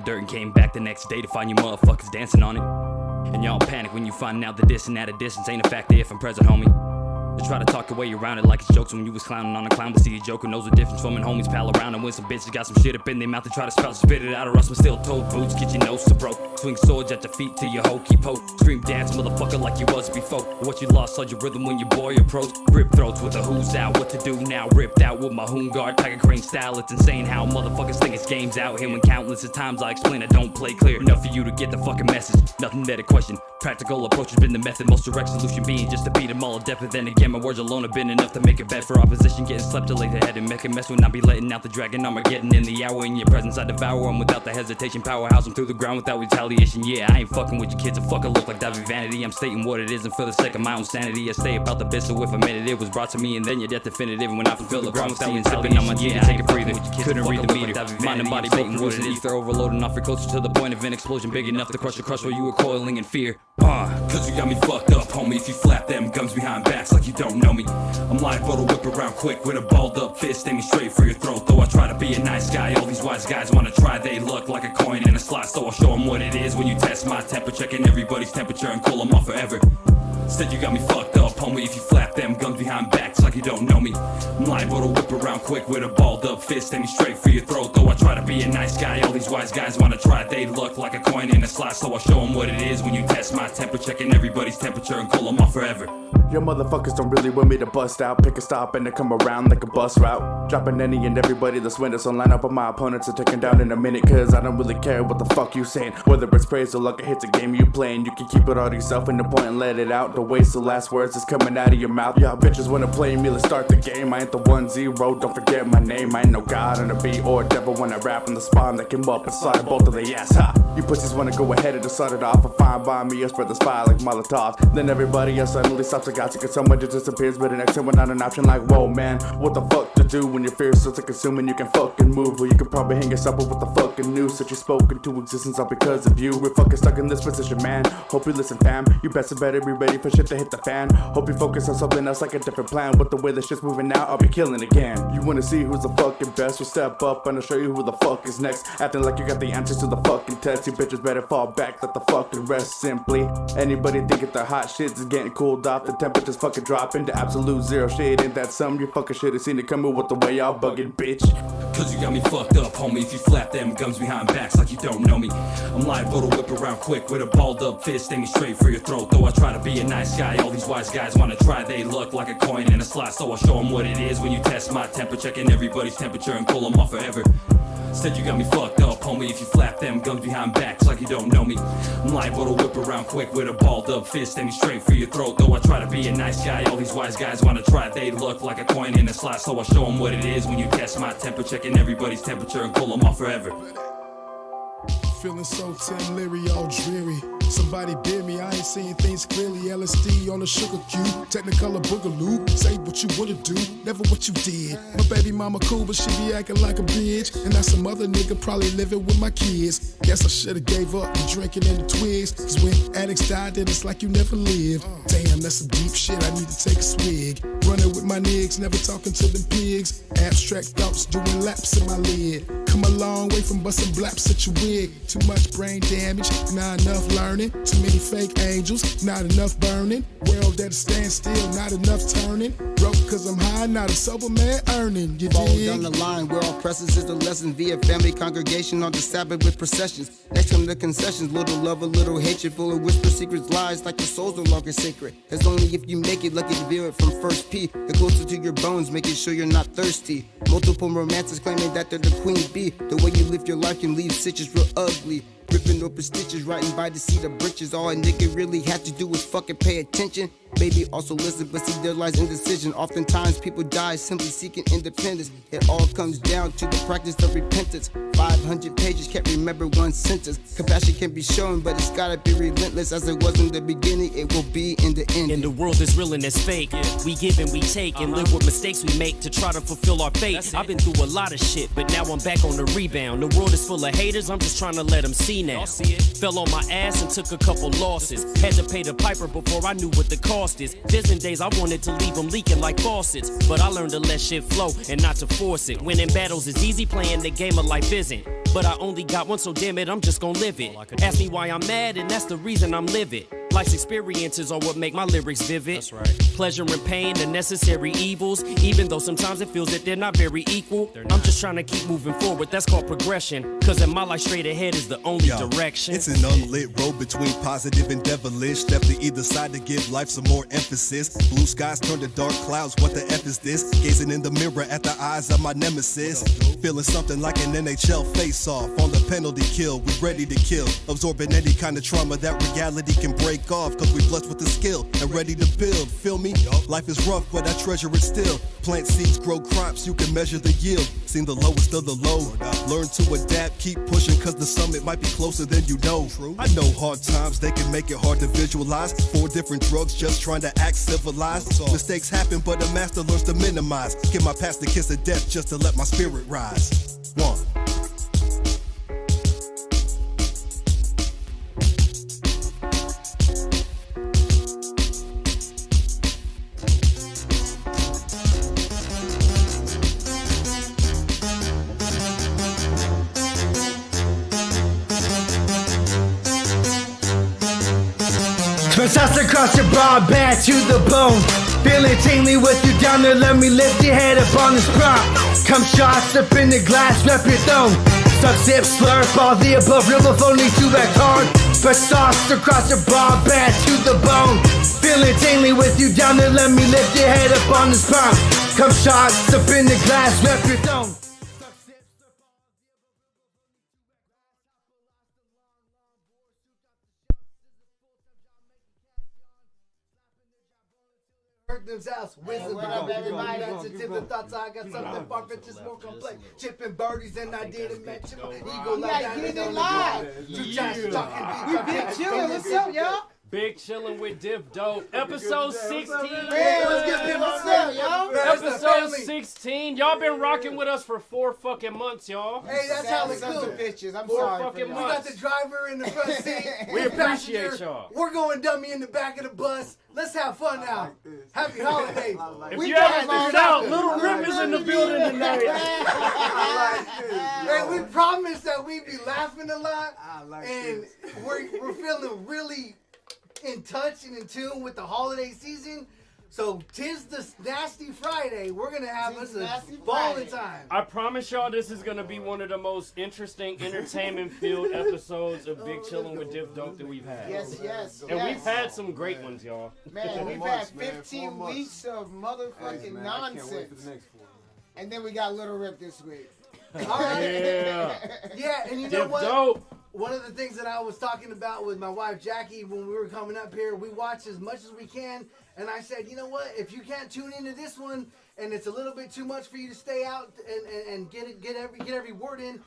dirt and came back the next day to find you motherfuckers dancing on it. And y'all panic when you find out that this and at a distance ain't a factor if I'm present, homie. They try to talk your way around it like it's jokes when you was clowning on a clown. But see, a joker knows the difference from when homies pal around. And when some bitches got some shit up in their mouth, they try to spout, spit it out of us. But still told boots, get your nose so broke. Swing swords at your feet till your hokey poke. Scream dance, motherfucker, like you was before. What you lost, saw your rhythm when your boy approached. Rip throats with the who's out, what to do now. Ripped out with my hoon guard, Tiger Crane style. It's insane how motherfuckers think it's games out here. When countless of times I explain I don't play clear enough for you to get the fucking message. Nothing there to question. Practical approach has been the method. Most direct solution being just to beat them all to death. But then again, my words alone have been enough to make a bet for opposition. Getting slept to lay the head and make a mess when I be letting out the dragon. Armageddon in the hour. In your presence I devour them without the hesitation. Powerhouse them through the ground without retaliation. Yeah, I ain't fucking with your kids. I fucking look like David Vanity. I'm stating what it is and for the sake of my own sanity I stay about the bit. So if a minute it was brought to me and then your death definitive. When I fulfill the ground without sipping on my yeah, take a breather. Couldn't read the meter. Mind and body baiting what it is. They're overloading off your culture to the point of an explosion big enough to crush while you were coiling in fear. Cause you got me fucked up, homie. If you flap them gums behind backs like you don't know me. I'm liable to whip around quick with a balled up fist aiming straight for your throat. Though I try to be a nice guy, all these wise guys wanna try. They look like a coin in a slot, so I'll show them what it is when you test my temper. Checking everybody's temperature and cool them off forever. Instead you got me fucked up, homie. If you flap them gums behind backs like you don't know me. I'm liable to whip around quick with a balled up fist aiming straight for your throat. Though I try to be a nice guy, all these wise guys wanna try. They look like a coin in a slot, so I'll show them what it is when you test my temper. Checking everybody's temperature and cool them off forever. Your motherfuckers don't really want me to bust out. Pick a stop and then come around like a bus route. Dropping any and everybody that's winning. So line up on my opponents and take them down in a minute. Cause I don't really care what the fuck you saying. Whether it's praise or luck, it hits a game you playing. You can keep it all to yourself in the point and let it out. Don't waste the last words that's coming out of your mouth. Y'all bitches wanna play me, let's start the game. I ain't the 1-0, don't forget my name. I ain't no god on the beat or devil when I rap on the spawn that came up and slide both of the ass. Ha! You pussies wanna go ahead and just start it off. A fine by me or spread the spy like Molotov. Then everybody else suddenly stops a got to get someone just disappears. But the next time we're not an option like, whoa man, what the fuck to do when your fears starts to consume and you can fucking move? Well, you can probably hang yourself up with the fucking news that you spoke into existence all because of you. We're fucking stuck in this position, man. Hope you listen, fam. You best better be ready for shit to hit the fan. Hope you focus on something else like a different plan. With the way the shit's moving now, I'll be killing again. You wanna see who's the fucking best? Well, step up and I'll show you who the fuck is next. Acting like you got the answers to the fucking test. You bitches better fall back, let the fucking rest. Simply, anybody thinking the hot shit is getting cooled off. The temperature's fucking dropping to absolute zero shade. Ain't that some? You fucking shit have seen it coming with the way y'all bugging, bitch. Cause you got me fucked up, homie. If you flap them gums behind backs like you don't know me. I'm liable to whip around quick with a balled up fist aiming straight for your throat. Though I try to be a nice guy, all these wise guys wanna try. They look like a coin in a slot, so I'll show them what it is when you test my temper. Checking everybody's temperature and cool them off forever. Instead you got me fucked up, homie. If you flap them gums behind backs like you don't know me. I'm liable to whip around quick with a balled up fist aiming straight for your throat. Though I try to be a nice guy, all these wise guys wanna try. They look like a coin in a slot, so I'll show them what it is when you test my temper. Checking everybody's temperature and cool them off forever. Feeling so Tim Leary, all dreary. Somebody bid me, I ain't seeing things clearly. LSD on the sugar cube, Technicolor boogaloo. Say what you wanna do, never what you did. My baby mama cool, but she be acting like a bitch. And now some other nigga probably living with my kids. Guess I should've gave up and drinking in the twigs. Cause when addicts die, then it's like you never lived. Damn, that's some deep shit, I need to take a swig. Running with my niggas, never talking to them pigs. Abstract thoughts doing laps in my lid. Come a long way from busting blaps at your wig. Too much brain damage, not enough learning. Too many fake angels, not enough burning. World at a standstill, not enough turning. Broke cause I'm high, not a sober man earning. You Fall dig? down the line where all presses is the lesson via family congregation on the Sabbath with processions. Next come the concessions, little love, a little hatred, full of whisper secrets, lies like your soul's no longer sacred. It's only if you make it, lucky to view it from first P. The closer to your bones, making sure you're not thirsty. Multiple romances claiming that they're the queen bee. The way you live your life can leave stitches real ugly. Ripping open stitches, riding by the seat of britches. All a nigga really have to do is fucking pay attention. Maybe also listen, but see there lies indecision. Oftentimes people die simply seeking independence. It all comes down to the practice of repentance. 500 pages can't remember one sentence. Compassion can be shown, but it's gotta be relentless. As it was in the beginning, it will be in the end. In the world that's real and that's fake, we give and we take and live with mistakes we make to try to fulfill our fate. I've been through a lot of shit, but now I'm back on the rebound. The world is full of haters, I'm just trying to let them see now. Fell on my ass and took a couple losses. Had to pay the piper before I knew what the cost is. There's been days I wanted to leave them leaking like faucets, but I learned to let shit flow and not to force it. Winning battles is easy, playing the game of life isn't. But I only got one, so damn it, I'm just gonna live it. Ask me why I'm mad, and that's the reason I'm livid. Life's experiences are what make my lyrics vivid. That's right. Pleasure and pain, the necessary evils. Even though sometimes it feels that they're not very equal. I'm just trying to keep moving forward, that's called progression. Cause in my life, straight ahead is the only direction. It's an unlit road between positive and devilish. Step to either side to give life some more emphasis. Blue skies turn to dark clouds, what the F is this? Gazing in the mirror at the eyes of my nemesis. Feeling something like an NHL face-off. On the penalty kill, we ready to kill. Absorbing any kind of trauma that reality can break off, cause we blessed with the skill and ready to build. Feel me? Life is rough, but I treasure it still. Plant seeds, grow crops, you can measure the yield. Seen the lowest of the low. Learn to adapt, keep pushing, cause the summit might be closer than you know. I know hard times, they can make it hard to visualize. 4 different drugs just trying to act civilized. Mistakes happen, but a master learns to minimize. Give my past a kiss of death just to let my spirit rise. One. Shots across your broad back to the bone. Feeling tingly with you down there, let me lift your head up on this prop. Come shots up in the glass, rep your throne. Suck, sip, slurp, all the above, real before need to act hard. But sauce across your broad back to the bone. Feeling tingly with you down there, let me lift your head up on this prop. Come shots up in the glass, rep your throne. Themselves, wisdom. What up, everybody? Sensitive thoughts. I got something far just more complex. Chipping birdies, and I didn't mention my ego like that. Get it live. We been chillin'. What's up, y'all? Big Chillin' with Diff Dope, episode 16. Hey, let's get people up, y'all. Episode 16. Y'all been rocking with us for 4 fucking months, y'all. Hey, that's how it's cool. Bitches, I'm 4 sorry. fucking We months. got the driver in the front seat. We appreciate y'all. We're going dummy in the back of the bus. Let's have fun now. Happy holidays. If you haven't figured out, Lil Rip is in the building tonight. Hey, we promised that we'd be laughing a lot, and we're feeling really in touch and in tune with the holiday season. So, 'tis the Nasty Friday. We're going to have us a balling time. I promise y'all this is going to be one of the most interesting, entertainment-filled episodes of Big Chillin' with Diff Dope that we've had. Yes. And we've had some great ones, y'all. Man, we've had 15 weeks of motherfucking nonsense. And then we got Lil Rip this week. Yeah. Yeah, and you know Diff what? Dope. One of the things that I was talking about with my wife Jackie when we were coming up here, we watch as much as we can, and I said, you know what? If you can't tune into this one, and it's a little bit too much for you to stay out and get every word in,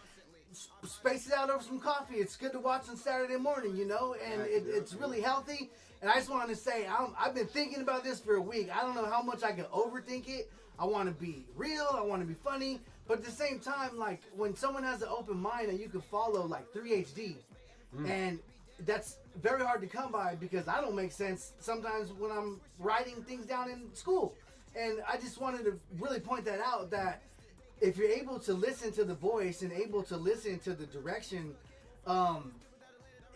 space it out over some coffee. It's good to watch on Saturday morning, you know, and it's really healthy. And I just wanted to say, I've been thinking about this for a week. I don't know how much I can overthink it. I want to be real. I want to be funny. But at the same time, like, when someone has an open mind and you can follow, like, 3HD, and that's very hard to come by because I don't make sense sometimes when I'm writing things down in school. And I just wanted to really point that out, that if you're able to listen to the voice and able to listen to the direction,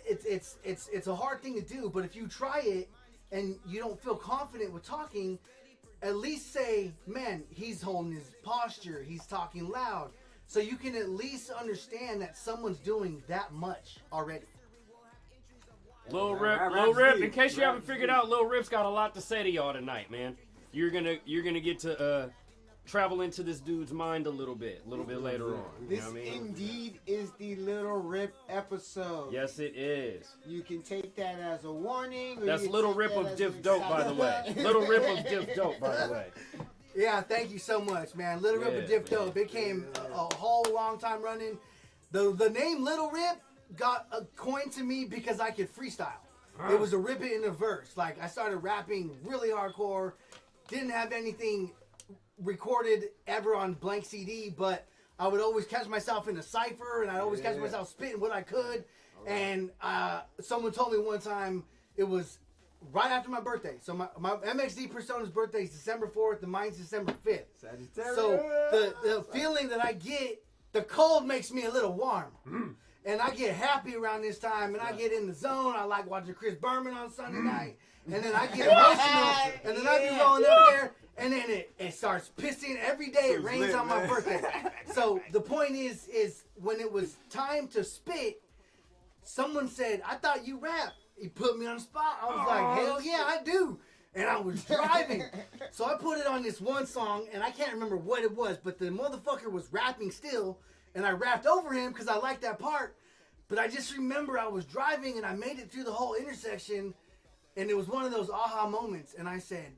it's a hard thing to do. But if you try it and you don't feel confident with talking, at least say, man, he's holding his posture, he's talking loud, so you can at least understand that someone's doing that much already. Lil Rip, in case you haven't figured out, Lil Rip's got a lot to say to y'all tonight, man. You're gonna get to travel into this dude's mind a little bit later on. This know what I mean? indeed is the Lil Rip episode. Yes, it is. You can take that as a warning. That's Lil Rip of Diff Dope, by the way. Lil Rip of Diff Dope, by the way. Yeah, thank you so much, man. Little Rip and Diff Dope. It came a whole long time running. The name Little Rip got coined to me because I could freestyle. It was a rip it in a verse. Like, I started rapping really hardcore. Didn't have anything recorded ever on blank CD, but I would always catch myself in a cipher, and I'd always catch myself spitting what I could. And someone told me one time, it was right after my birthday. So my MXD persona's birthday is December 4th, and mine's December 5th. So the feeling that I get the cold makes me a little warm. And I get happy around this time, and I get in the zone. I like watching Chris Berman on Sunday night. And then I get emotional, and then I be rolling up there, and then it starts pissing. Every day it rains on my birthday. So the point is when it was time to spit, someone said, I thought you rap. He put me on the spot. I was like, hell yeah, I do. And I was driving. So I put it on this one song, and I can't remember what it was, but the motherfucker was rapping still, and I rapped over him because I liked that part. But I just remember I was driving, and I made it through the whole intersection, and it was one of those aha moments. And I said,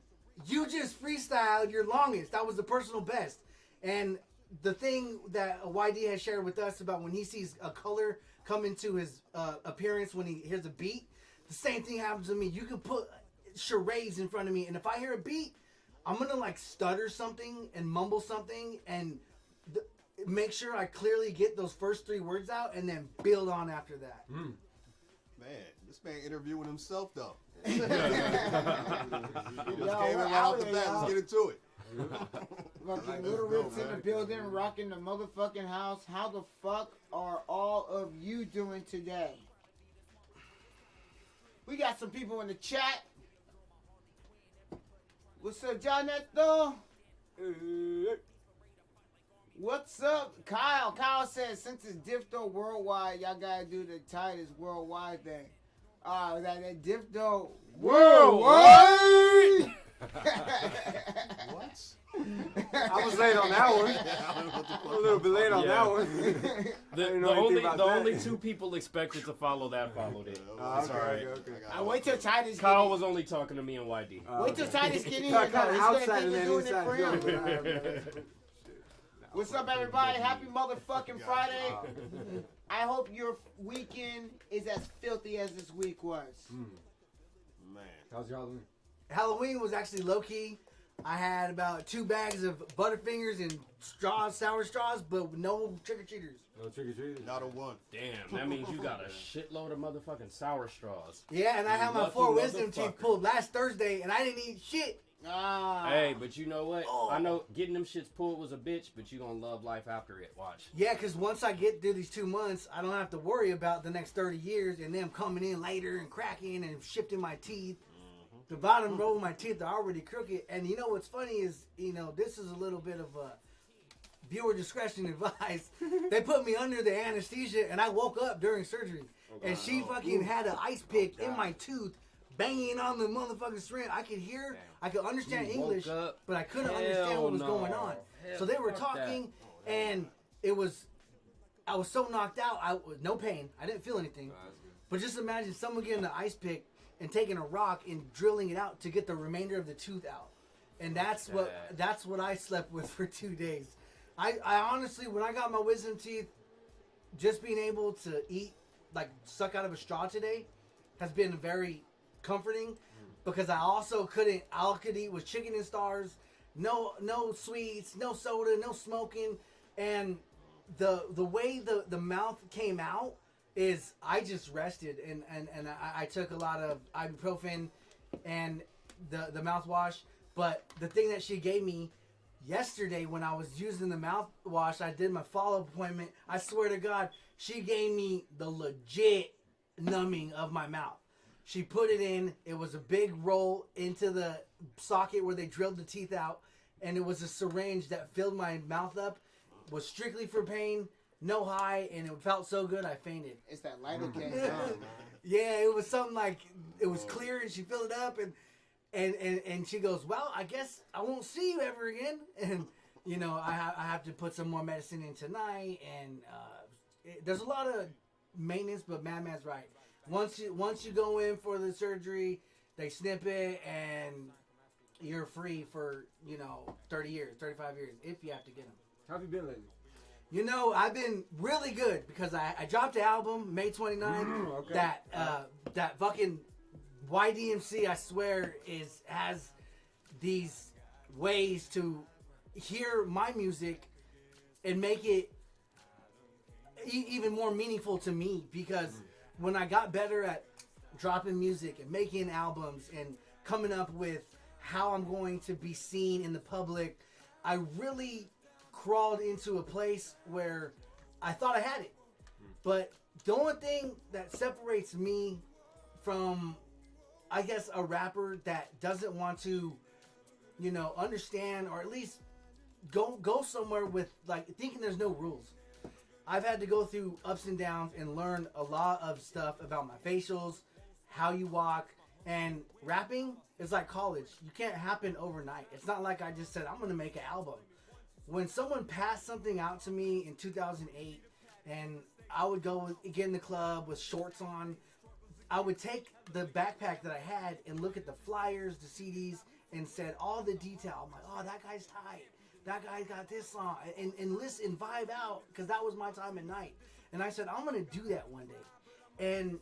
you just freestyled your longest. That was the personal best. And the thing that YD has shared with us about when he sees a color come into his appearance when he hears a beat, the same thing happens to me. You can put charades in front of me, and if I hear a beat, I'm gonna like stutter something and mumble something and make sure I clearly get those first 3 words out and then build on after that. Man, this man interviewing himself though. Yo, Just came in right off the bat. Let's get into it. Fucking Lil Rip's in the building, rocking the motherfucking house. How the fuck are all of you doing today? We got some people in the chat. What's up, Jonathan? What's up, Kyle? Kyle says, since it's Diff Dope worldwide, y'all gotta do the tightest worldwide thing. That Diff Dope worldwide. What? I was late on that one. A little bit late on that one. The only 2 people expected to follow that followed it. It's alright. Okay. I wait till Titus. Kyle was only talking to me and YD. Wait till Titus get in here. Cut He's gonna outside think and we're then doing it inside. for him. What's up, everybody? Happy motherfucking Friday. I hope your weekend is as filthy as this week was. Man. How's your Halloween? Halloween was actually low-key. I had about 2 bags of Butterfingers and straws, sour straws, but no trick-or-treaters. No trick-or-treaters? Not a one. Damn, that means you got a shitload of motherfucking sour straws. Yeah, and I had my Lucky 4 wisdom motherfucker. teeth pulled last Thursday, and I didn't eat shit. Hey, but you know what? I know getting them shits pulled was a bitch, but you gonna love life after it. Watch. Yeah, because once I get through these 2 months, I don't have to worry about the next 30 years and them coming in later and cracking and shifting my teeth. The bottom row of my teeth are already crooked. And you know what's funny is, this is a little bit of a viewer discretion advice. They put me under the anesthesia, and I woke up during surgery. And she fucking had an ice pick in my tooth, banging on the motherfucking syringe. I could hear, I could understand English, but I couldn't understand what was going on. So they were talking, and I was so knocked out. I was no pain. I didn't feel anything. But just imagine someone getting an ice pick and taking a rock and drilling it out to get the remainder of the tooth out. And that's what I slept with for 2 days. I honestly, when I got my wisdom teeth, just being able to eat, like suck out of a straw today, has been very comforting, because I also couldn't. All I could eat was chicken and stars, no sweets, no soda, no smoking, and the way the mouth came out is I just rested and I took a lot of ibuprofen and the mouthwash. But the thing that she gave me yesterday when I was using the mouthwash, I did my follow-up appointment. I swear to God, she gave me the legit numbing of my mouth. She put it in. It was a big roll into the socket where they drilled the teeth out, and it was a syringe that filled my mouth up. Was strictly for pain, no high, and it felt so good I fainted. It's that lidocaine. Yeah, it was something like it was clear, and she filled it up, and she goes, "Well, I guess I won't see you ever again." And I have to put some more medicine in tonight, and there's a lot of maintenance, but Madman's right. Once you go in for the surgery, they snip it, and you're free for 30 years, 35 years if you have to get them. How have you been lately? I've been really good because I dropped the album May 29th. Okay. That fucking YDMC, I swear, has these ways to hear my music and make it even more meaningful to me, because when I got better at dropping music and making albums and coming up with how I'm going to be seen in the public, I really crawled into a place where I thought I had it. But the only thing that separates me from, I guess, a rapper that doesn't want to, understand or at least go somewhere with like thinking there's no rules. I've had to go through ups and downs and learn a lot of stuff about my facials, how you walk, and rapping is like college. You can't happen overnight. It's not like I just said I'm gonna make an album. When someone passed something out to me in 2008, and I would go get in the club with shorts on, I would take the backpack that I had and look at the flyers, the CDs, and said all the detail. I'm like, oh, that guy's tight. That guy got this song. And listen, vibe out, because that was my time at night. And I said, I'm going to do that one day. And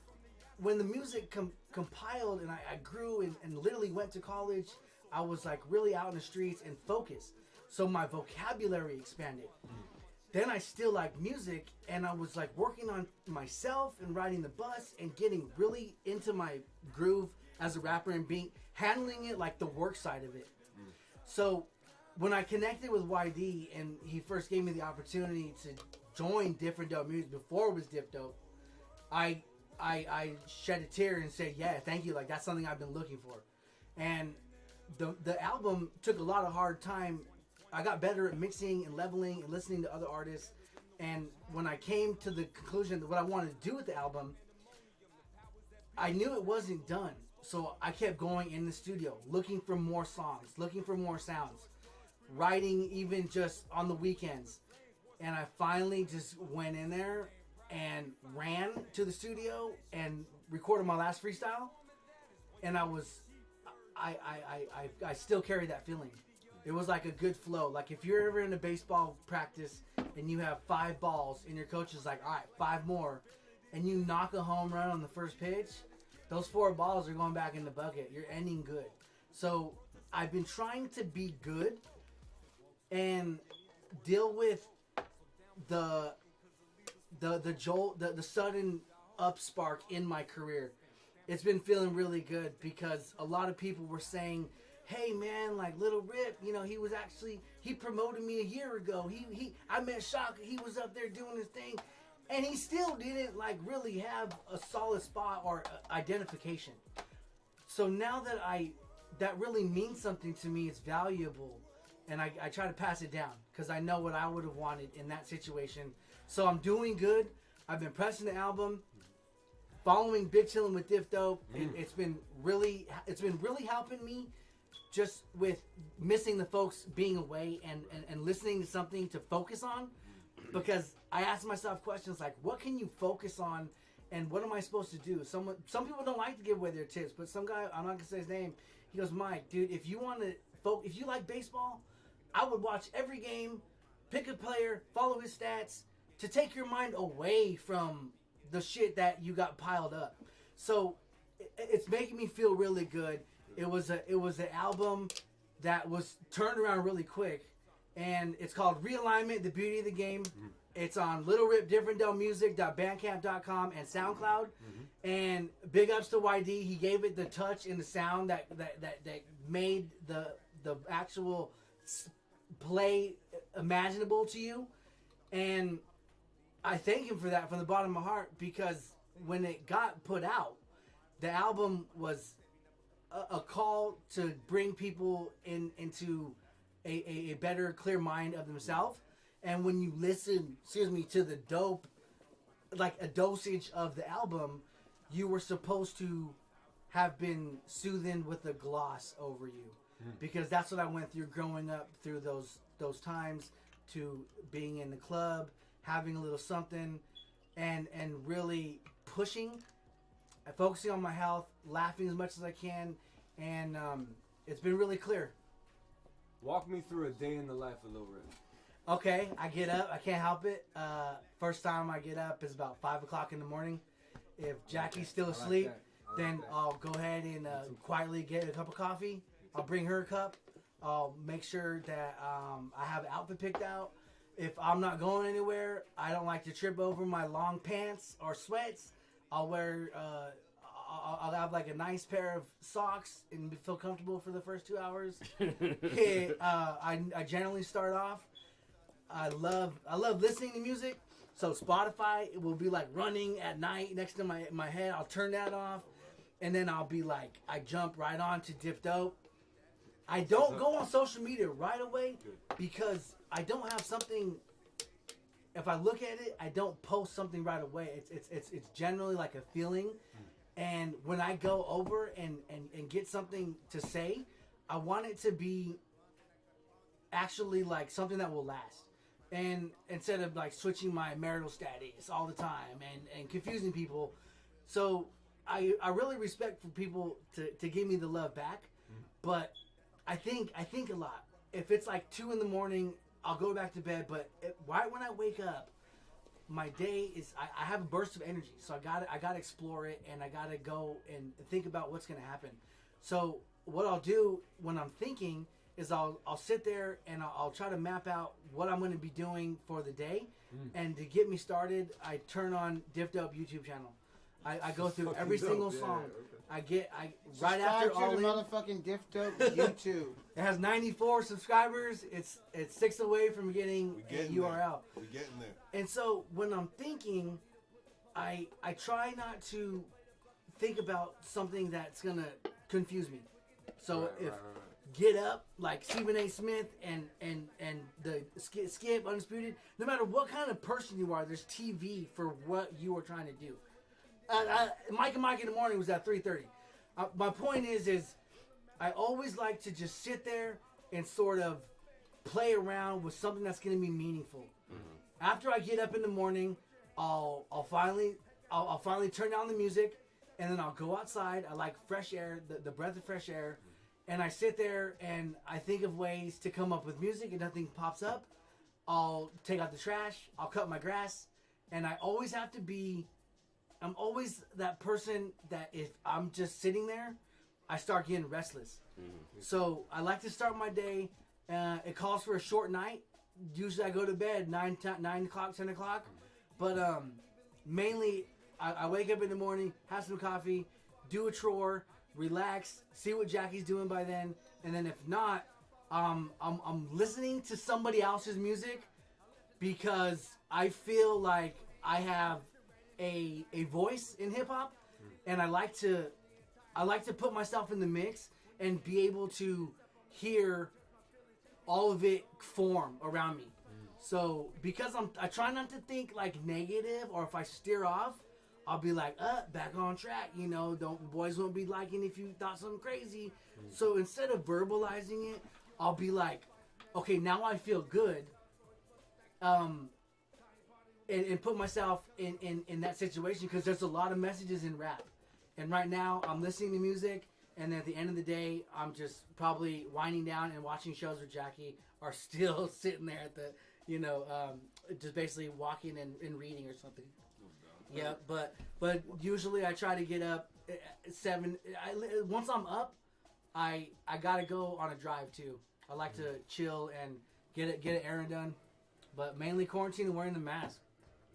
when the music compiled and I grew and literally went to college, I was like really out in the streets and focused. So my vocabulary expanded. Then I still like music, and I was like working on myself and riding the bus and getting really into my groove as a rapper and handling it like the work side of it. So when I connected with YD and he first gave me the opportunity to join Diff Dope Music before it was Diff Dope, I shed a tear and said, yeah, thank you. Like, that's something I've been looking for. And the album took a lot of hard time. I got better at mixing and leveling and listening to other artists. And when I came to the conclusion that what I wanted to do with the album, I knew it wasn't done. So I kept going in the studio, looking for more songs, looking for more sounds, writing even just on the weekends. And I finally just went in there and ran to the studio and recorded my last freestyle. And I still carry that feeling. It was like a good flow. Like if you're ever in a baseball practice and you have 5 balls and your coach is like, all right, 5 more, and you knock a home run on the first pitch, those 4 balls are going back in the bucket. You're ending good. So I've been trying to be good and deal with the jolt, the sudden upspark in my career. It's been feeling really good because a lot of people were saying, hey man, like Lil Rip, he promoted me a year ago. I met Shaka, he was up there doing his thing, and he still didn't like really have a solid spot or identification. So now that really means something to me, it's valuable, and I try to pass it down because I know what I would have wanted in that situation. So I'm doing good. I've been pressing the album, following Big Chillin with Diff Dope. It's been really helping me. Just with missing the folks being away and listening to something to focus on, because I ask myself questions like, what can you focus on and what am I supposed to do? Some people don't like to give away their tips, but some guy, I'm not gonna say his name, he goes, Mike, dude, if you like baseball, I would watch every game, pick a player, follow his stats to take your mind away from the shit that you got piled up. So it's making me feel really good. It was an album that was turned around really quick, and it's called Realignment: The Beauty of the Game. It's on Lil Rip, differentdopemusic.bandcamp.com and SoundCloud. And big ups to YD. He gave it the touch and the sound that made the actual play imaginable to you. And I thank him for that from the bottom of my heart, because when it got put out, the album was a call to bring people into a better, clear mind of themselves. And when you listen, to the dope, like a dosage of the album, you were supposed to have been soothing with a gloss over you, because that's what I went through growing up through those times, to being in the club, having a little something, and really pushing, focusing on my health, laughing as much as I can, and it's been really clear. Walk me through a day in the life of Lil Rip. Okay, I get up. I can't help it. First time I get up is about 5 o'clock in the morning. If Jackie's still asleep, then I'll go ahead and quietly get a cup of coffee. I'll bring her a cup. I'll make sure that I have an outfit picked out. If I'm not going anywhere, I don't like to trip over my long pants or sweats. I'll wear, I'll have like a nice pair of socks and feel comfortable for the first 2 hours. I generally start off. I love listening to music, So Spotify will be like running at night next to my head. I'll turn that off, and then I'll be like, I jump right on to Diff Dope. I don't go on social media right away because I don't have something. If I look at it, I don't post something right away. It's generally like a feeling, and when I go over and get something to say, I want it to be actually like something that will last. And instead of like switching my marital status all the time and confusing people. So I really respect for people to give me the love back. But I think a lot. If it's like 2 a.m, I'll go back to bed. But right when I wake up, my day is I have a burst of energy. So I gotta explore it, and I gotta go and think about what's gonna happen. So what I'll do when I'm thinking is I'll sit there and I'll try to map out what I'm going to be doing for the day. And to get me started, I turn on Diff Dope YouTube channel. I go through every single song. Okay. Right after all the motherfucking Diff Dope YouTube. It has 94 subscribers. It's 6 away from getting a URL. We're getting there. And so when I'm thinking, I try not to think about something that's going to confuse me. So Get Up, like Stephen A. Smith and the Skip, Undisputed, no matter what kind of person you are, there's TV for what you are trying to do. Mike and Mike in the Morning was at 3:30. My point is I always like to just sit there and sort of play around with something that's going to be meaningful. After I get up in the morning, I'll finally turn down the music, and then I'll go outside. I like fresh air, the breath of fresh air. And I sit there and I think of ways to come up with music, and nothing pops up. I'll take out the trash. I'll cut my grass. And I always have to be, I'm always that person that if I'm just sitting there, I start getting restless. So I like to start my day. It calls for a short night. Usually I go to bed 9 o'clock, 10 o'clock. But mainly I wake up in the morning, have some coffee, do a chore, relax, see what Jackie's doing by then, and then if not, I'm listening to somebody else's music because I feel like I have a voice in hip hop, and I like to put myself in the mix and be able to hear all of it form around me. So because I try not to think like negative, or if I steer off, I'll be like, back on track, boys won't be liking if you thought something crazy. So instead of verbalizing it, I'll be like, okay, now I feel good. And put myself in that situation, because there's a lot of messages in rap. And right now I'm listening to music, and then at the end of the day, I'm just probably winding down and watching shows with Jackie, or still sitting there at the, just basically walking and reading or something. Yeah, but usually I try to get up at 7. Once I'm up, I gotta go on a drive too. I like to chill and get an errand done, but mainly quarantine and wearing the mask.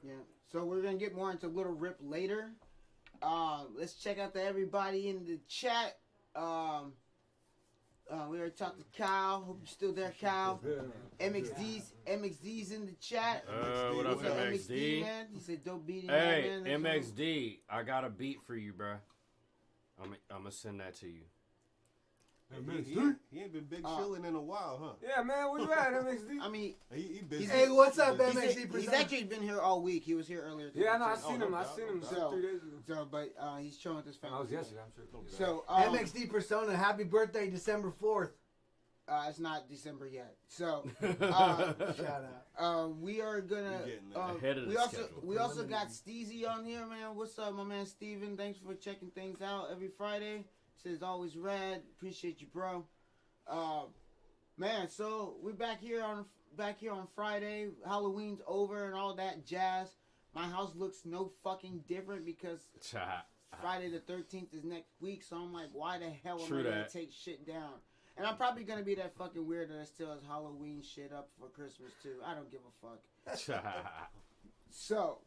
Yeah. So we're gonna get more into Lil Rip later. Let's check out everybody in the chat. We already talked to Kyle. Hope you're still there, Kyle. MXD's in the chat. What up, MXD? Man? He said, "Dope beating." Hey, MXD, I got a beat for you, bruh. I'm gonna send that to you. He ain't been big chillin' in a while, huh? Yeah, man, where you at, MXD? I mean, he busy. Hey, what's up, MXD? He's actually been here all week. He was here earlier today. Yeah, I know. I seen him 3 days ago. So, but he's chilling with his family. I was yesterday, I'm sure. So, MXD Persona, happy birthday, December 4th. It's not December yet. So, shout out. We are gonna. Ahead of the schedule. We also got Steezy on here, man. What's up, my man Steven? Thanks for checking things out every Friday. Says always rad. Appreciate you, bro. Man, so we're back here on Friday. Halloween's over and all that jazz. My house looks no fucking different because Friday the 13th is next week. So I'm like, why the hell am I gonna take shit down? And I'm probably gonna be that fucking weirdo that still has Halloween shit up for Christmas too. I don't give a fuck. So.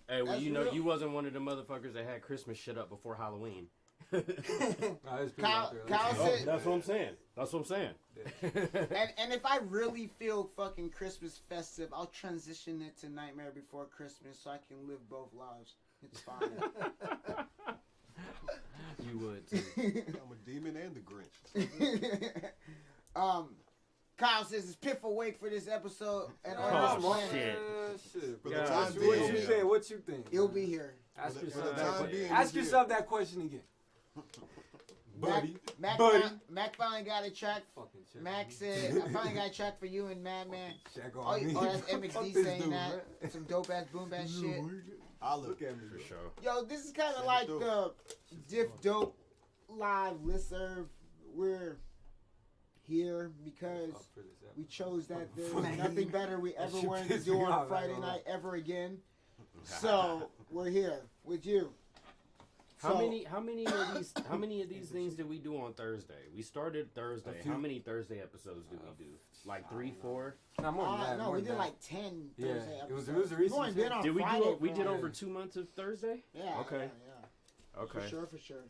Hey, well, you wasn't one of the motherfuckers that had Christmas shit up before Halloween. Kyle said, that's what I'm saying. That's what I'm saying. and if I really feel fucking Christmas festive, I'll transition it to Nightmare Before Christmas so I can live both lives. It's fine. You would too. I'm a demon and the Grinch. Kyle says it's Piff awake for this episode and Oh, on this shit. Shit. For the Yeah, time that's being, What you think? What you think? He'll be here. Ask For the yourself, time being, ask he's yourself that question again. Buddy. Mac finally got a track. Fucking check. Mac said, I finally got a track for you and Madman. Check Oh, on me. that's Fuck MXD this saying dude, that. man. Some dope ass boom bass shit. I look Look at me. For sure. Yo, this is kind of Send like it through. the Diff Dope live listserv. We're here because Up for this episode. we chose that there's Fucking- nothing better we ever shit wanted to pissed do me on off, Friday I know. night ever again. So we're here with you. How So- many of these things did we do on Thursday? We started Thursday. A few. How many Thursday episodes did we do? Like 3, 4? Nah, more than that. No, more we than did that. like 10 Yeah, Thursday it was- episodes. it was a We've only recent been 10. on Did we Friday do? We for did like- over 2 months of Thursday. Yeah. Okay. Yeah. Okay. For sure.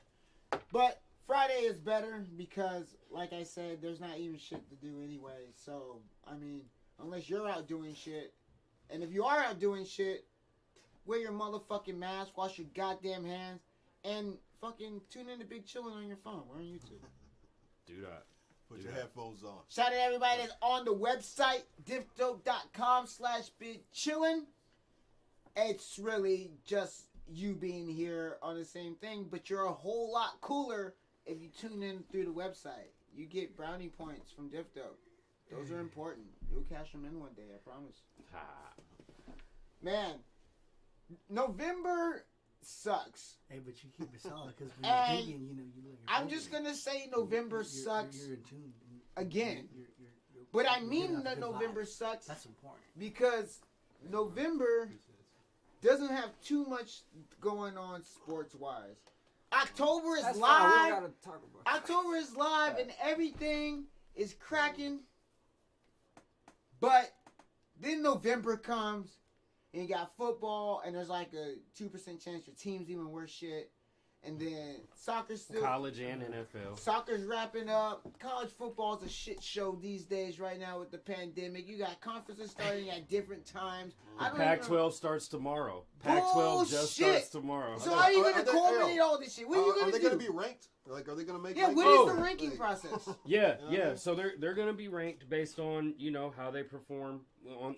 But Friday is better because, like I said, there's not even shit to do anyway. So, I mean, unless you're out doing shit, and if you are out doing shit, wear your motherfucking mask, wash your goddamn hands, and fucking tune in to Big Chillin on your phone. We're on YouTube. Do that. Put Do your that. headphones on. Shout out to everybody that's on the website, diffdope.com/bigchillin. It's really just you being here on the same thing, but you're a whole lot cooler if you tune in through the website. You get brownie points from Diff Dope. Those are important. You'll cash them in one day, I promise. Ah. Man, November sucks. Hey, but you keep it solid because when And you're vegan, you know you look. I'm just gonna say November sucks You're in tune. again. You're But I you're mean getting that a good November vibe. sucks That's important. because November doesn't have too much going on sports wise. October is That's fine. We live. don't gotta talk about it. October is live and everything is cracking. But then November comes and you got football and there's like a 2% chance your team's even worse shit. And then soccer's still College and NFL. Soccer's wrapping up. College football's a shit show these days right now with the pandemic. You got conferences starting at different times. I don't even know. Pac-12 starts tomorrow. Pac-12 just Bullshit. starts tomorrow. So how are you Are gonna they- culminate all this shit? What are you Are gonna they do? gonna be ranked? Like, are they gonna make? Yeah, like, what is the like- ranking process? Yeah, You know what I mean? So they're gonna be ranked based on how they perform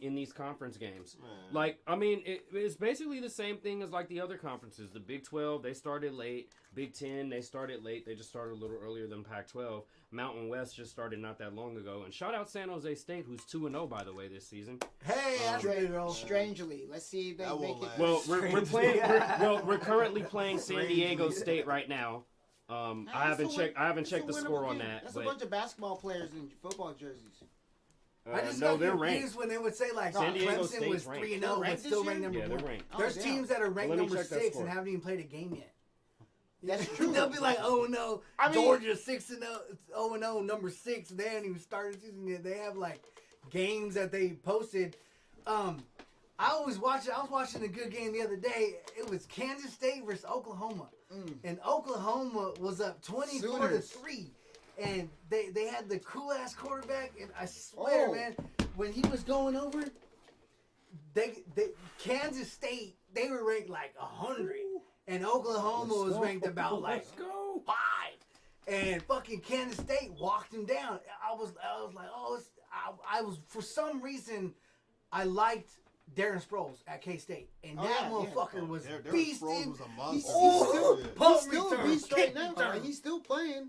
in these conference games. Man. Like, I mean, it's basically the same thing as like the other conferences. The Big 12 they started late. Big 10 they started late. They just started a little earlier than Pac-12. Mountain West just started not that long ago. And shout out San Jose State, who's 2-0 by the way this season. Hey, that's good, bro. Strangely, let's see if they That make won't it. last. Well, we're playing. We're currently playing San Diego State right now. I haven't checked the score on that. That's but, a bunch of basketball players in football jerseys. I just no, got they're confused ranked. when they would say like San Diego Clemson State's was ranked. 3-0, They're but ranked still this ranked year? number Yeah, they're one. ranked. There's Oh, damn. teams that are ranked Let me number check that 6 score. and haven't even played a game yet. That's true. They'll be like, oh no, I mean- Georgia 0-0, number 6. They haven't even started the season yet. They have like games that they posted. I was watching a good game the other day. It was Kansas State versus Oklahoma, and Oklahoma was up 24-3, and they had the cool ass quarterback. And I swear, man, when he was going over, they Kansas State they were ranked like 100, and Oklahoma was ranked about like 5. And fucking Kansas State walked him down. I was like, oh, I was for some reason I liked Darren Sproles at K-State, and that motherfucker was Darren beasting. Sproles was a monster. He's Oh, Yeah. punt still a return, beast right kick now. return. He's still playing.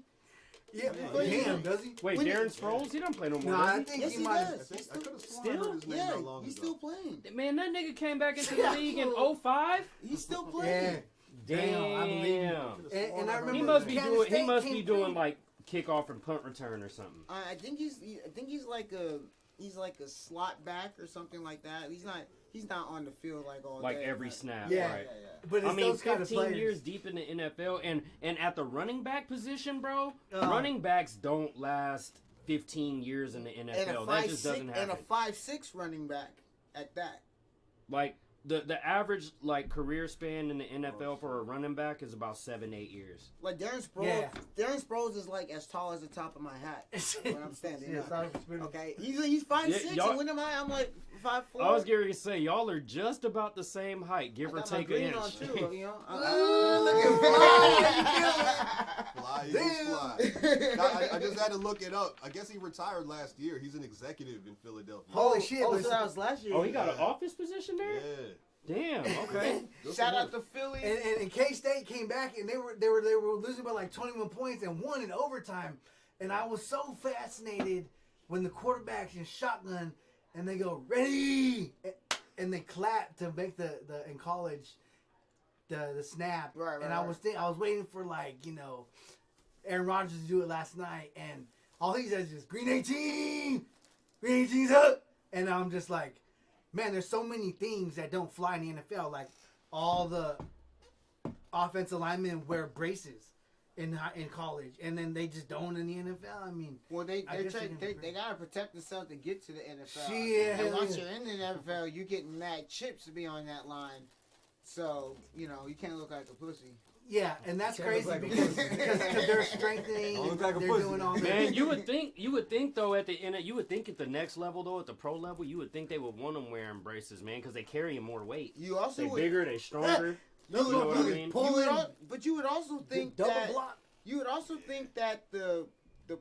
Yeah, Yeah. damn, does he? Wait, When Darren Sproles? He don't play no more. No, does I he? think Yes, he he might. does. I could have sworn Still? I heard his name Yeah, not long he's ago. still playing. Man, that nigga came back into the league in 05? He's still Yeah, playing. damn, I believe you. Damn. And I remember He must be Kansas doing. He State must be came doing through. like kickoff and punt return or something. I think he's like a slot back or something like that. He's not on the field like all Like day. every snap. Yeah. Right. But it's I mean, those kind of 15 players. years deep in the NFL, and at the running back position, bro, Uh-huh. running backs don't last 15 years in the And NFL. a that just doesn't happen. 5'6" running back at that. Like The average like career span in the NFL for a running back is about 7-8 years. Like Darren Sproles, Yeah. Darren Sproles is like as tall as the top of my hat when I'm standing. Yeah, up. Okay, he's 5'6", y'all- and when am I? I'm like 5'4". I was getting ready to say y'all are just about the same height, give or got my take an green inch. on too, you know. Fly, Eagles fly. Now, I just had to look it up. I guess he retired last year. He's an executive in Philadelphia. Holy shit! Oh, but so that was last year. Oh, he got an office position there? Yeah. Damn, okay. Shout out to Philly. and K-State came back and they were losing by like 21 points and won in overtime. And I was so fascinated when the quarterback's in shotgun and they go ready and they clap to make the in college the snap. Right. And I was waiting for Aaron Rodgers to do it last night and all he says is Green 18, Green 18's up, and I'm just like, man, there's so many things that don't fly in the NFL. Like all the offensive linemen wear braces in college, and then they just don't in the NFL. I mean, Well, they I guess they gotta protect themselves to get to the NFL. Shit. And once you're in the NFL, you're getting mad chips to be on that line. So you can't look like a pussy. yeah, and that's Can't crazy look like a because pussy. they're strengthening. Don't And look like a they're pussy. doing all Man, you would think though at the next level though, at the pro level, you would think they would want them wearing braces, man, because they carry more weight. You also They would, bigger, they stronger. No, You know what I mean? but you would also think double that block. you would also think that the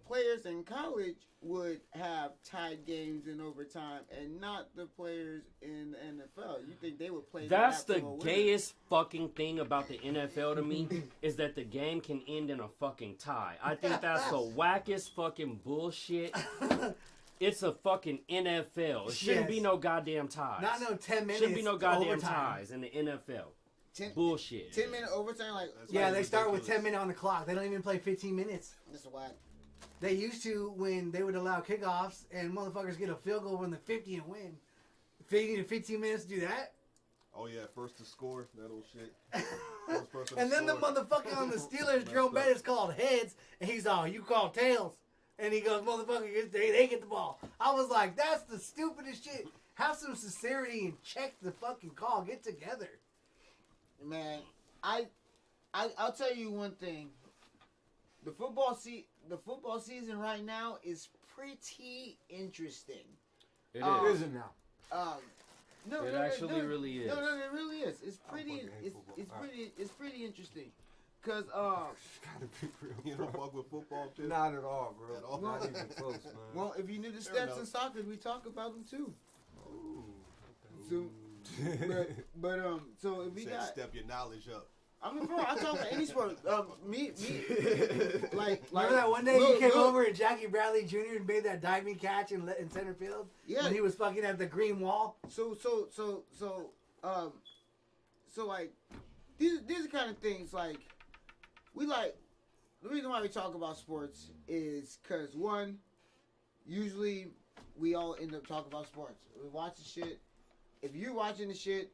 players in college would have tied games in overtime, and not the players in the NFL. You think they would play? That's that the to a winner. gayest fucking thing about the NFL to me is that the game can end in a fucking tie. I think that's the wackest fucking bullshit. It's a fucking NFL. It shouldn't be Yes. no goddamn ties. Not no 10 minutes. Shouldn't be no goddamn overtime. ties in the NFL. 10 Bullshit. 10-minute overtime, like Yeah, they start with 10 minutes on the clock. They don't even play 15 minutes. that's whack. They used to when they would allow kickoffs and motherfuckers get a field goal from the 50 and win. 50 to 15 minutes to do that. Oh yeah, first to score, that old shit. First person And to then the score. motherfucker on the Steelers, Jerome Bettis, called heads, and he's all, you call tails. And he goes, motherfucker, they get the ball. I was like, that's the stupidest shit. Have some sincerity and check the fucking call. Get together. Man, I'll tell you one thing. The football season right now is pretty interesting. It It is. isn't now. No, It no, actually no, really is. No, it really is. It's pretty. fucking hate football. It's pretty interesting. Cause Gotta be real, You bro. don't fuck with football, Pip? Not at all, bro. At all. Not even close, man. well, if you knew the Fair steps enough. in soccer, we talk about them too. Ooh. So, but so if we Said got, step your knowledge up. I mean, bro, I talk about any sport. Me, like Remember that one day look, you came look. over and Jackie Bradley Jr. made that diving catch in center field? Yeah. When he was fucking at the green wall? So like these are the kind of things like we like. The reason why we talk about sports is because one, usually we all end up talking about sports. We watch the shit. If you're watching the shit,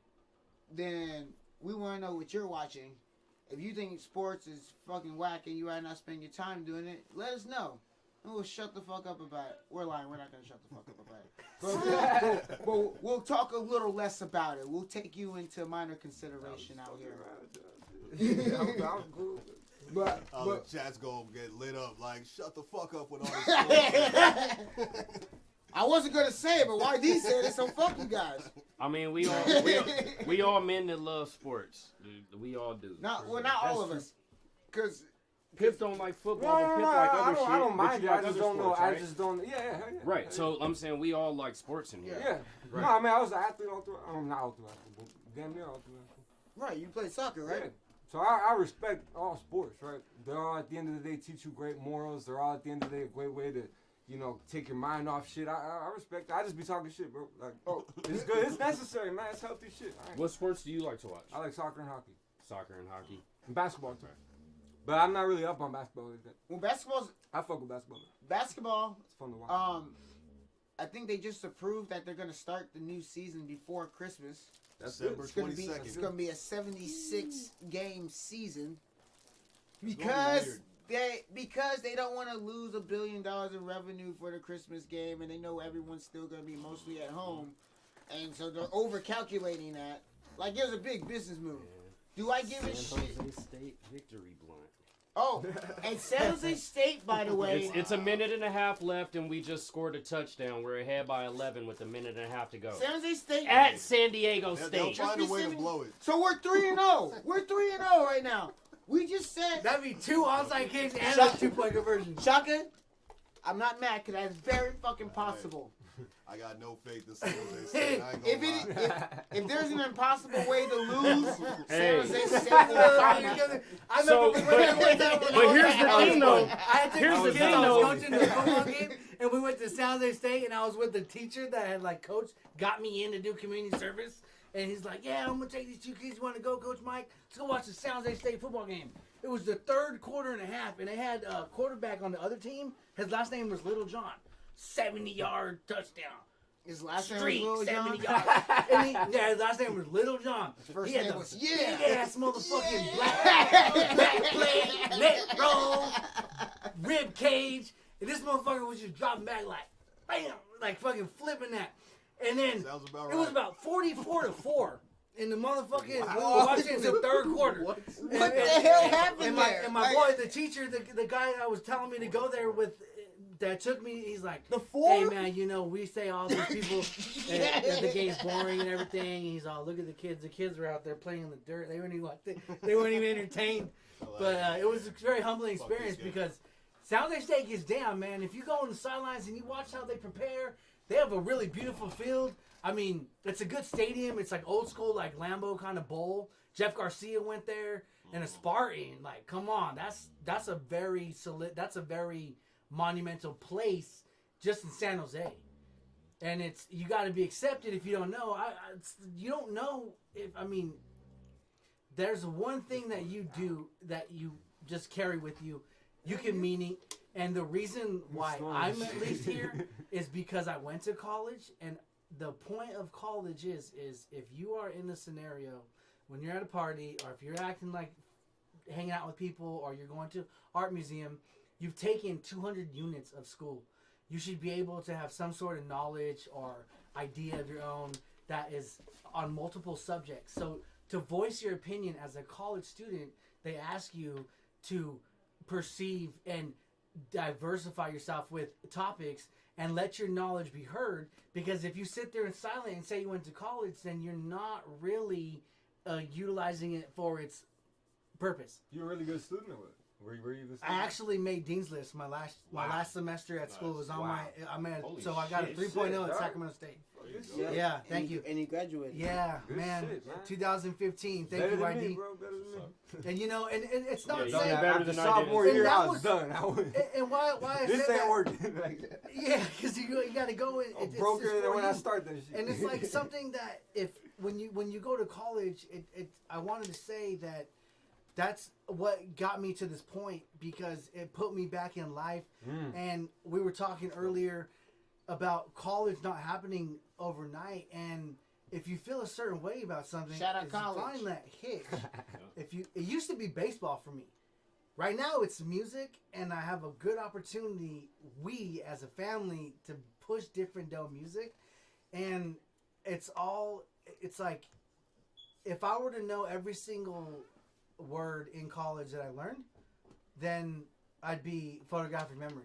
then we want to know what you're watching. If you think sports is fucking whack and you rather not spend your time doing it, let us know. And we'll shut the fuck up about it. We're lying. We're not going to shut the fuck up about it. But we'll talk a little less about it. We'll take you into minor consideration out here. I'm cool. But The chat's gonna get lit up. Like, shut the fuck up with all this. I wasn't going to say it, but YD said it, so fuck you guys. I mean, we all men that love sports. We all do. Not all of us. Because Pip don't like football, but Pip like other shit. I don't but mind you it. I like just other don't know. sports, I right? just don't. Yeah. Right, so I'm saying we all like sports in here. Yeah. Right. No, I mean I was an athlete all through. I'm not all through high school, but damn near all through high school. right, you play soccer, right? Yeah. So I respect all sports, right? They're all at the end of the day teach you great morals. They're all at the end of the day a great way to, take your mind off shit. I respect that. I just be talking shit, bro. Like, it's good. It's necessary, man. It's healthy shit. All right. What sports do you like to watch? I like soccer and hockey. Soccer and hockey. And basketball too. But I'm not really up on basketball like that. Well, I fuck with basketball. basketball, It's fun to watch. I think they just approved that they're going to start the new season before Christmas. December It's going to 22nd. be a 76 game season gonna be because they don't want to lose $1 billion in revenue for the Christmas game, and they know everyone's still going to be mostly at home, and so they're over calculating that. Like it was a big business move. Do I give a San shit? Jose State victory blunt. Oh, and San Jose State, by the way. It's a minute and a half left, and we just scored a touchdown. We're ahead by 11 with a minute and a half to go. San Jose State At San Diego They'll State. find a way to blow it. So we're 3-0. We're 3-0 right now. We just said That'd be 2 onside kicks and a Shot- 2-point conversion. Shaka. I'm not mad because that's very fucking possible. I got no faith in San Jose State. I ain't gonna lie. If there's an impossible way to lose, Hey. San Jose State will find it. I So, remember we went down when but I was here's the at- thing, though. I had to Here's go the with thing, I was though. coaching the football game, and we went to San Jose State, and I was with the teacher that had like coached, got me in to do community service, and he's like, "Yeah, I'm gonna take these 2 kids. You want to go, Coach Mike? Let's go watch the San Jose State football game." It was the 3rd quarter and a half, and they had a quarterback on the other team. His last name was Little John. 70-yard touchdown. His last name was Streak, Lil 70 Jon. yards. And his last name was Little John. first He had name the was big Yeah. ass motherfucking black plate, let roll, rib cage. And this motherfucker was just dropping back like, bam, like fucking flipping that. And then Sounds about it was right. about 44-4. In the motherfucking, we were watching it the 3rd quarter. What the hell happened and there? my boy, the teacher, the guy that was telling me to go there with, that took me, he's like, The 4? "Hey man, you know, we say all these people that the game's boring and everything." And he's all, "Look at the kids. The kids were out there playing in the dirt. They weren't even they weren't even entertained." But it was a very humbling experience because San Jose State gets down, man. If you go on the sidelines and you watch how they prepare, they have a really beautiful field. I mean, it's a good stadium. It's like old school, like Lambeau kind of bowl. Jeff Garcia went there, and a Spartan. Like, come on, that's a very monumental place just in San Jose, and it's, you got to be accepted if you don't know. You don't know if, I mean, there's one thing that you do that you just carry with you. You can mean it, and the reason why I'm at least here is because I went to college, and the point of college is if you are in a scenario when you're at a party, or if you're acting like hanging out with people, or you're going to art museum, you've taken 200 units of school. You should be able to have some sort of knowledge or idea of your own that is on multiple subjects. So to voice your opinion as a college student, they ask you to perceive and diversify yourself with topics and let your knowledge be heard. Because if you sit there in silence and say you went to college, then you're not really utilizing it for its purpose. You're a really good student, or what? Were you the I actually made Dean's List my last semester at school. Was on Wow. so I got a 3.0 at Sacramento State. Yeah, thank you. And you graduated. Yeah, Good man. shit, man. 2015. Thank Better you, than ID. me, bro. Better than me. And you know, and it's not Yeah, you saying. did better After than I sophomore did. year, And I that was was- done. And why I This said ain't that? working. Like, Yeah, because you got to go in. I'm broker than when I start that shit. And it's like something that when you go to college, I wanted to say that's what got me to this point, because it put me back in life. And we were talking earlier about college not happening overnight, and if you feel a certain way about something, Shout out if you college. find that hitch. It used to be baseball for me. Right now it's music, and I have a good opportunity, we as a family, to push different dope music. And it's like, if I were to know every single word in college that I learned, then I'd be photographic memory.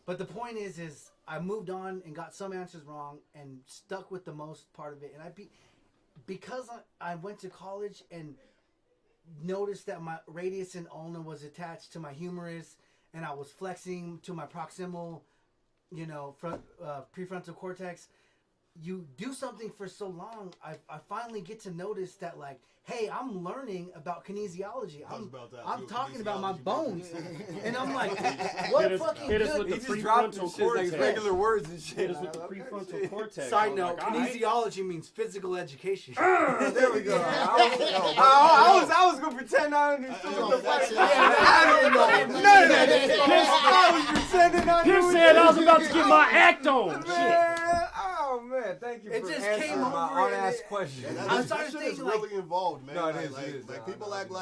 But the point is I moved on and got some answers wrong and stuck with the most part of it. And because I went to college and noticed that my radius and ulna was attached to my humerus, and I was flexing to my proximal, prefrontal cortex. You do something for so long, I finally get to notice that, like, hey, I'm learning about kinesiology. I'm talking about my bones, and I'm like, what fucking hit us good. with the He just dropped prefrontal shit like cortex. regular words and shit. Hit us with the prefrontal cortex. Side I'm note: like, all right. kinesiology means physical education. There we go. I was gonna pretend I understood what the fuck. I don't know none of that. I was pretending I knew. Pip said I was about to get my act on. Shit. Man, oh man, thank you It for just answering came my over and unasked it- question. I started That shit is thinking, like- really involved, man. No, it like, is, like, it is. like No, people no, act no.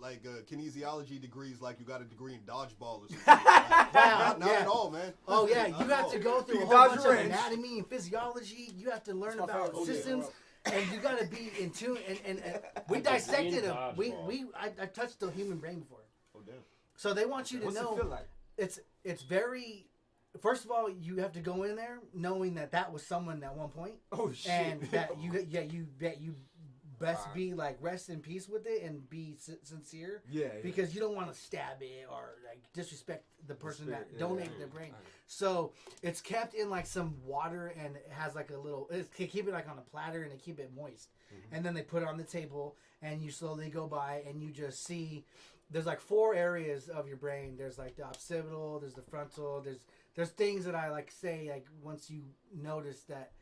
like kinesiology degrees like you got a degree in dodgeball or something. Not at all, man. Oh yeah, Not you at have all. to go through a You whole dodge bunch your of wrench. anatomy and physiology. You have to learn That's my about favorite. systems. and you gotta be in tune. And we dissected them. I touched the human brain before. Oh damn. So they want you to What's know. it feel like? It's very. First of all, you have to go in there knowing that was someone at one point. Oh shit. And that you best be like rest in peace with it and be sincere. Yeah. Because you don't want to stab it or like disrespect the person that donated their brain. Okay. So it's kept in like some water and it has like a little. They keep it like on a platter and they keep it moist. Mm-hmm. And then they put it on the table and you slowly go by and you just see. There's like 4 areas of your brain. There's like the occipital. There's the frontal. There's things that I like say like once you notice that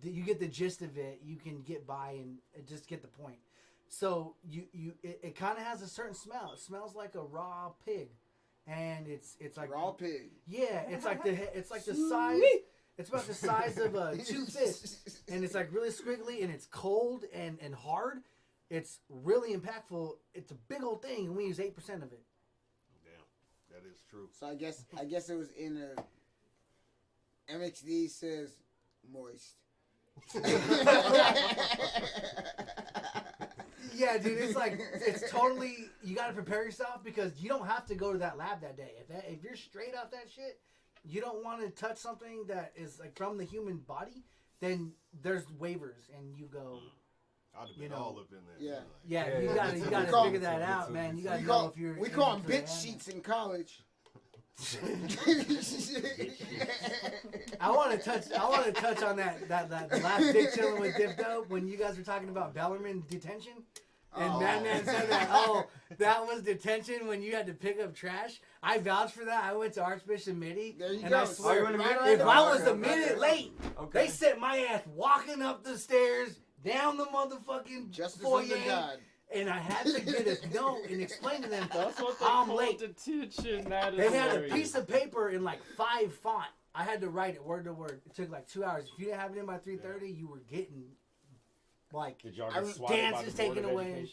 you get the gist of it, you can get by and just get the point. So it kind of has a certain smell. It smells like a raw pig, and it's like raw pig. Yeah, it's like the size. It's about the size of 2 fists, and it's like really squiggly, and it's cold and hard. It's really impactful. It's a big old thing, and we use 8% of it. Damn, that is true. So I guess it was in a MXD says moist. Yeah, dude, it's totally. You got to prepare yourself because you don't have to go to that lab that day. If you're straight off that shit, you don't want to touch something that is like from the human body. Then there's waivers, and you go. I'd have been all up in there. Yeah. You gotta figure that out, man. You gotta know if you're. We call them bitch sheets in college. I want to touch on that last dick chilling with Diff Dope when you guys were talking about Bellarmine detention. And Madman said that, that was detention when you had to pick up trash. I vouched for that. I went to Archbishop Mitty. And I swear, if I was a minute late, they sent my ass walking up the stairs, down the motherfucking foyer. And I had to get a note and explain to them I'm late. Detention. That is they had a piece of paper in like 5 font. I had to write it word to word. It took like 2 hours. If you didn't have it in by 3:30, you were getting like dances taken away.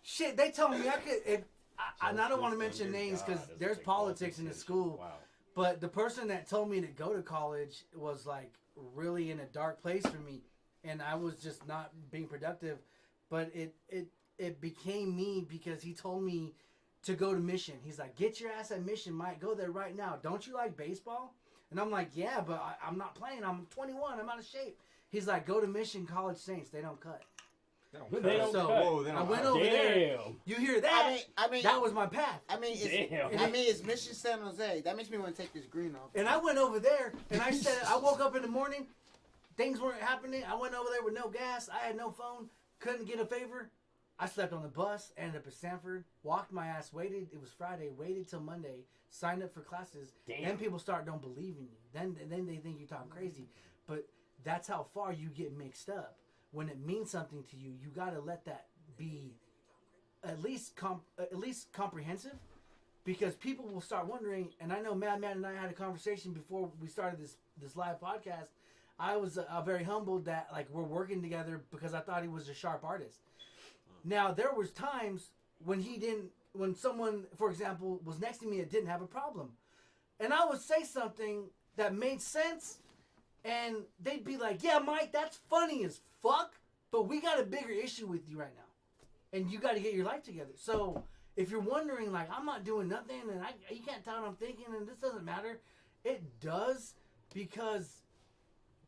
Shit, they told me I could. And I don't want to mention names because there's politics in the school. Wow. But the person that told me to go to college was like really in a dark place for me. And I was just not being productive, but it became me because he told me to go to Mission. He's like, get your ass at Mission, Mike. Go there right now. Don't you like baseball? And I'm like, yeah, but I'm not playing. I'm 21. I'm out of shape. He's like, go to Mission College Saints. They don't cut. They don't cut. Whoa, I went over there. You hear that? I mean, that was my path. It's Mission San Jose. That makes me want to take this green off. And I went over there, and I said, I woke up in the morning. Things weren't happening. I went over there with no gas. I had no phone. Couldn't get a favor. I slept on the bus. Ended up at Sanford. Walked my ass. Waited. It was Friday. Waited till Monday. Signed up for classes. Damn. Then people start don't believe in you. Then they think you're talking crazy. But that's how far you get mixed up. When it means something to you, you gotta let that be at least comprehensive. Because people will start wondering. And I know Madman and I had a conversation before we started this live podcast. I was very humbled that like we're working together because I thought he was a sharp artist. Now there was times when someone, for example, was next to me that didn't have a problem, and I would say something that made sense, and they'd be like, "Yeah, Mike, that's funny as fuck, but we got a bigger issue with you right now, and you got to get your life together." So if you're wondering, like, I'm not doing nothing, and you can't tell what I'm thinking, and this doesn't matter, it does because.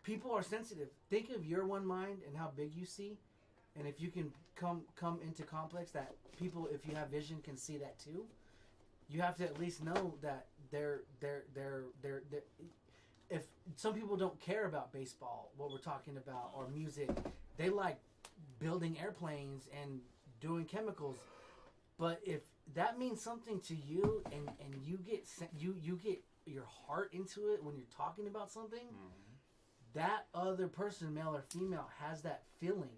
People are sensitive. Think of your one mind and how big you see, and if you can come into complex that people, if you have vision, can see that too. You have to at least know that they're if some people don't care about baseball, what we're talking about, or music, they like building airplanes and doing chemicals. But if that means something to you, and you get your heart into it when you're talking about something. Mm-hmm. That other person, male or female, has that feeling,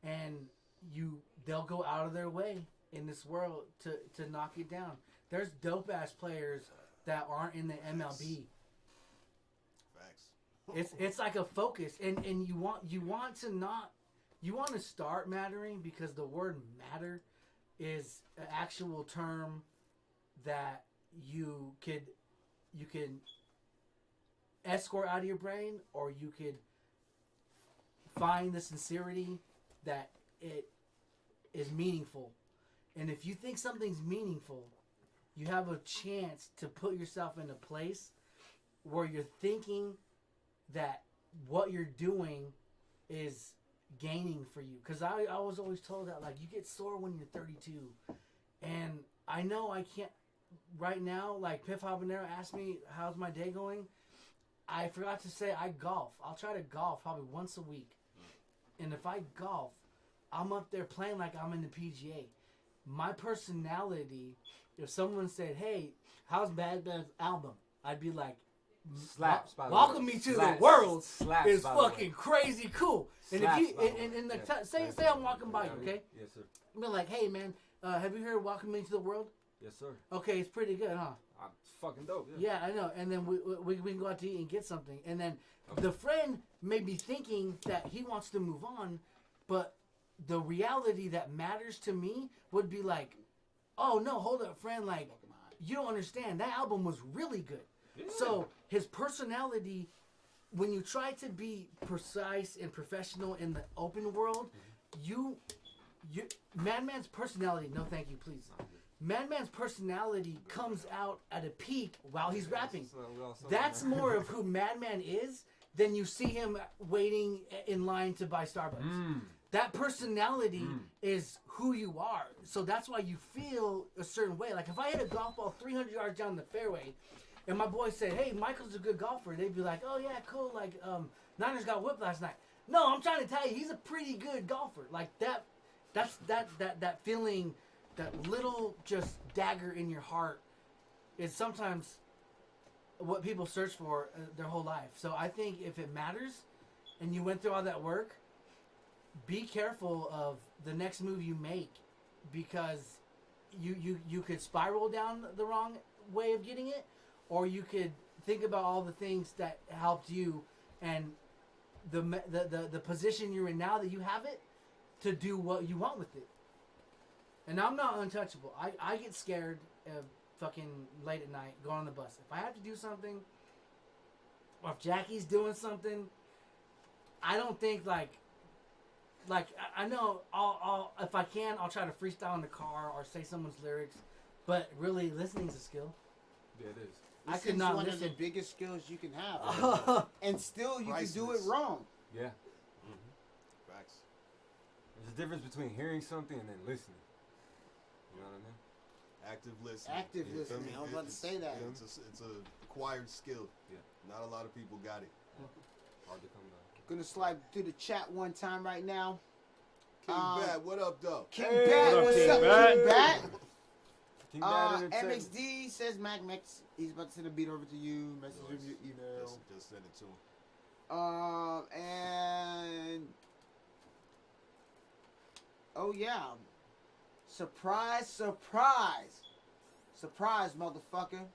and they'll go out of their way in this world to knock it down. There's dope ass players that aren't in the MLB. Facts. It's like a focus, and you want to start mattering because the word matter is an actual term that you can escort out of your brain, or you could find the sincerity that it is meaningful. And if you think something's meaningful, you have a chance to put yourself in a place where you're thinking that what you're doing is gaining for you. Because I was always told that, like, you get sore when you're 32. And I know I can't, right now, like Piff Habanero asked me, how's my day going? I forgot to say I golf. I'll try to golf probably once a week. And if I golf, I'm up there playing like I'm in the PGA. My personality, if someone said, hey, how's Bad Bad's album? I'd be like, Slaps, by the welcome way. me to Slaps. the world. Slaps, Is by the fucking way. crazy cool. And Slaps, if you, by the way. and the Yeah. say I'm walking by you, okay? Yes, sir. Be like, hey man, have you heard Welcome Me to the World? Yes, sir. Okay, it's pretty good, huh? It's fucking dope. Yeah. Yeah, I know. And then we can go out to eat and get something. And then the friend may be thinking that he wants to move on, but the reality that matters to me would be like, oh no, hold up, friend, like, you don't understand. That album was really good. Yeah. So his personality, when you try to be precise and professional in the open world, you Madman's personality, no thank you, please. Madman's personality comes out at a peak while he's rapping. That's more of who Madman is than you see him waiting in line to buy Starbucks. That personality is who you are. So that's why you feel a certain way. Like if I hit a golf ball 300 yards down the fairway and my boys say, hey, Michael's a good golfer, they'd be like, oh yeah, cool. Like Niners got whipped last night. No, I'm trying to tell you, he's a pretty good golfer. Like that feeling, that little just dagger in your heart is sometimes what people search for their whole life. So I think if it matters and you went through all that work, be careful of the next move you make, because you could spiral down the wrong way of getting it, or you could think about all the things that helped you and the position you're in now that you have it to do what you want with it. And I'm not untouchable. I get scared fucking late at night going on the bus. If I have to do something, or if Jackie's doing something, I don't think like I know I'll if I can, I'll try to freestyle in the car or say someone's lyrics, but really listening's a skill. Yeah, it is. I could not one listen. of the biggest skills you can have, and still you can do it wrong. Yeah. Facts. There's a difference between hearing something and then listening. You know what I mean? Active listening. Active You feel listening. me? I was about to say that. It's a acquired skill. Yeah. Not a lot of people got it. Hard to come by. Gonna slide through the chat one time right now. King Bat, what up, though? King Bat, what's up, King Bat? King Bat Entertainment. MXD says Mac Mix. He's about to send a beat over to you. Message of your email. Just send it to him. And oh yeah, surprise, surprise, surprise, motherfucker.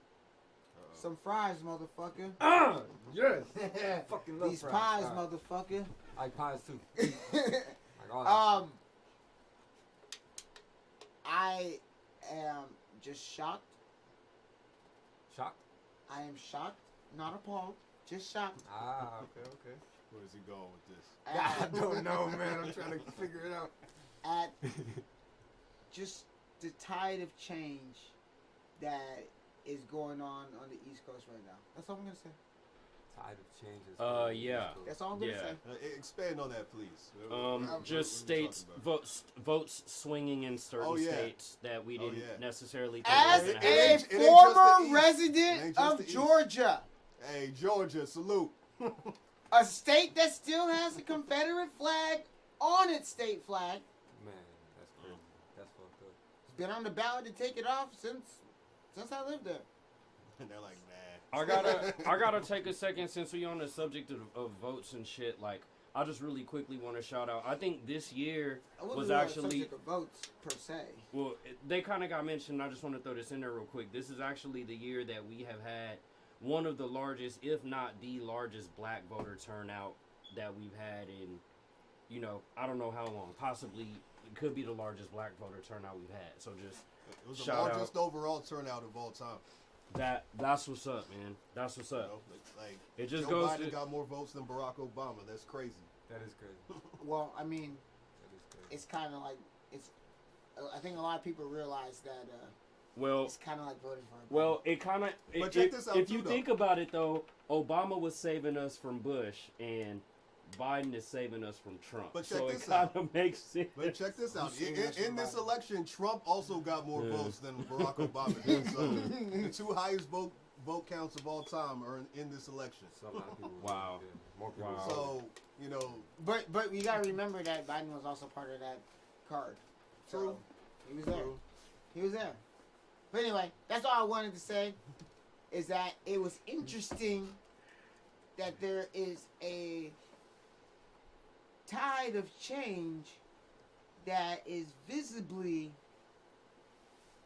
Some fries, motherfucker. Yes. Fucking love These fries. pies, motherfucker. I like pies too. Like all that shit. I am just shocked. Shocked? I am shocked, not appalled, just shocked. Ah, okay. Where is he going with this? I don't know, man. I'm trying to figure it out. At just the tide of change that is going on the East Coast right now. That's all I'm gonna say. Tide of changes. Yeah. That's all I'm gonna say. Expand on that, please. Just states votes swinging in certain states that we didn't necessarily think As were gonna a happen. former resident of Georgia, hey Georgia, salute. a state that still has a Confederate flag on its state flag. Man, that's crazy. That's fucked up. It's been on the ballot to take it off since I lived there. And they're like, nah. I gotta take a second since we're on the subject of votes and shit. Like, I just really quickly want to shout out. I think this year was actually of votes per se. Well, they kind of got mentioned. I just want to throw this in there real quick. This is actually the year that we have had one of the largest, if not the largest, black voter turnout that we've had in, you know, I don't know how long. Possibly it could be the largest black voter turnout we've had. So just it was the shout largest out. overall turnout of all time. That's what's up, man. That's what's up. You know, like It just Joe goes Biden to got more votes than Barack Obama. That's crazy. That is crazy. Well, I mean, That is crazy. it's kind of like it's. I think a lot of people realize that well. it's kind of like voting for. Well, it kind of. But check this out, if too, you though. think about it, though, Obama was saving us from Bush, and Biden is saving us from Trump. But check so this it kind out. of makes sense. But check this out. You seen us In this from Biden. election, Trump also got more votes than Barack Obama did. So the two highest vote counts of all time are in this election. So a lot of people. Wow. More people. Wow. So, you know, But you gotta remember that Biden was also part of that card. So True. he was there. True. He was there. But anyway, that's all I wanted to say. Is that it was interesting that there is a tide of change that is visibly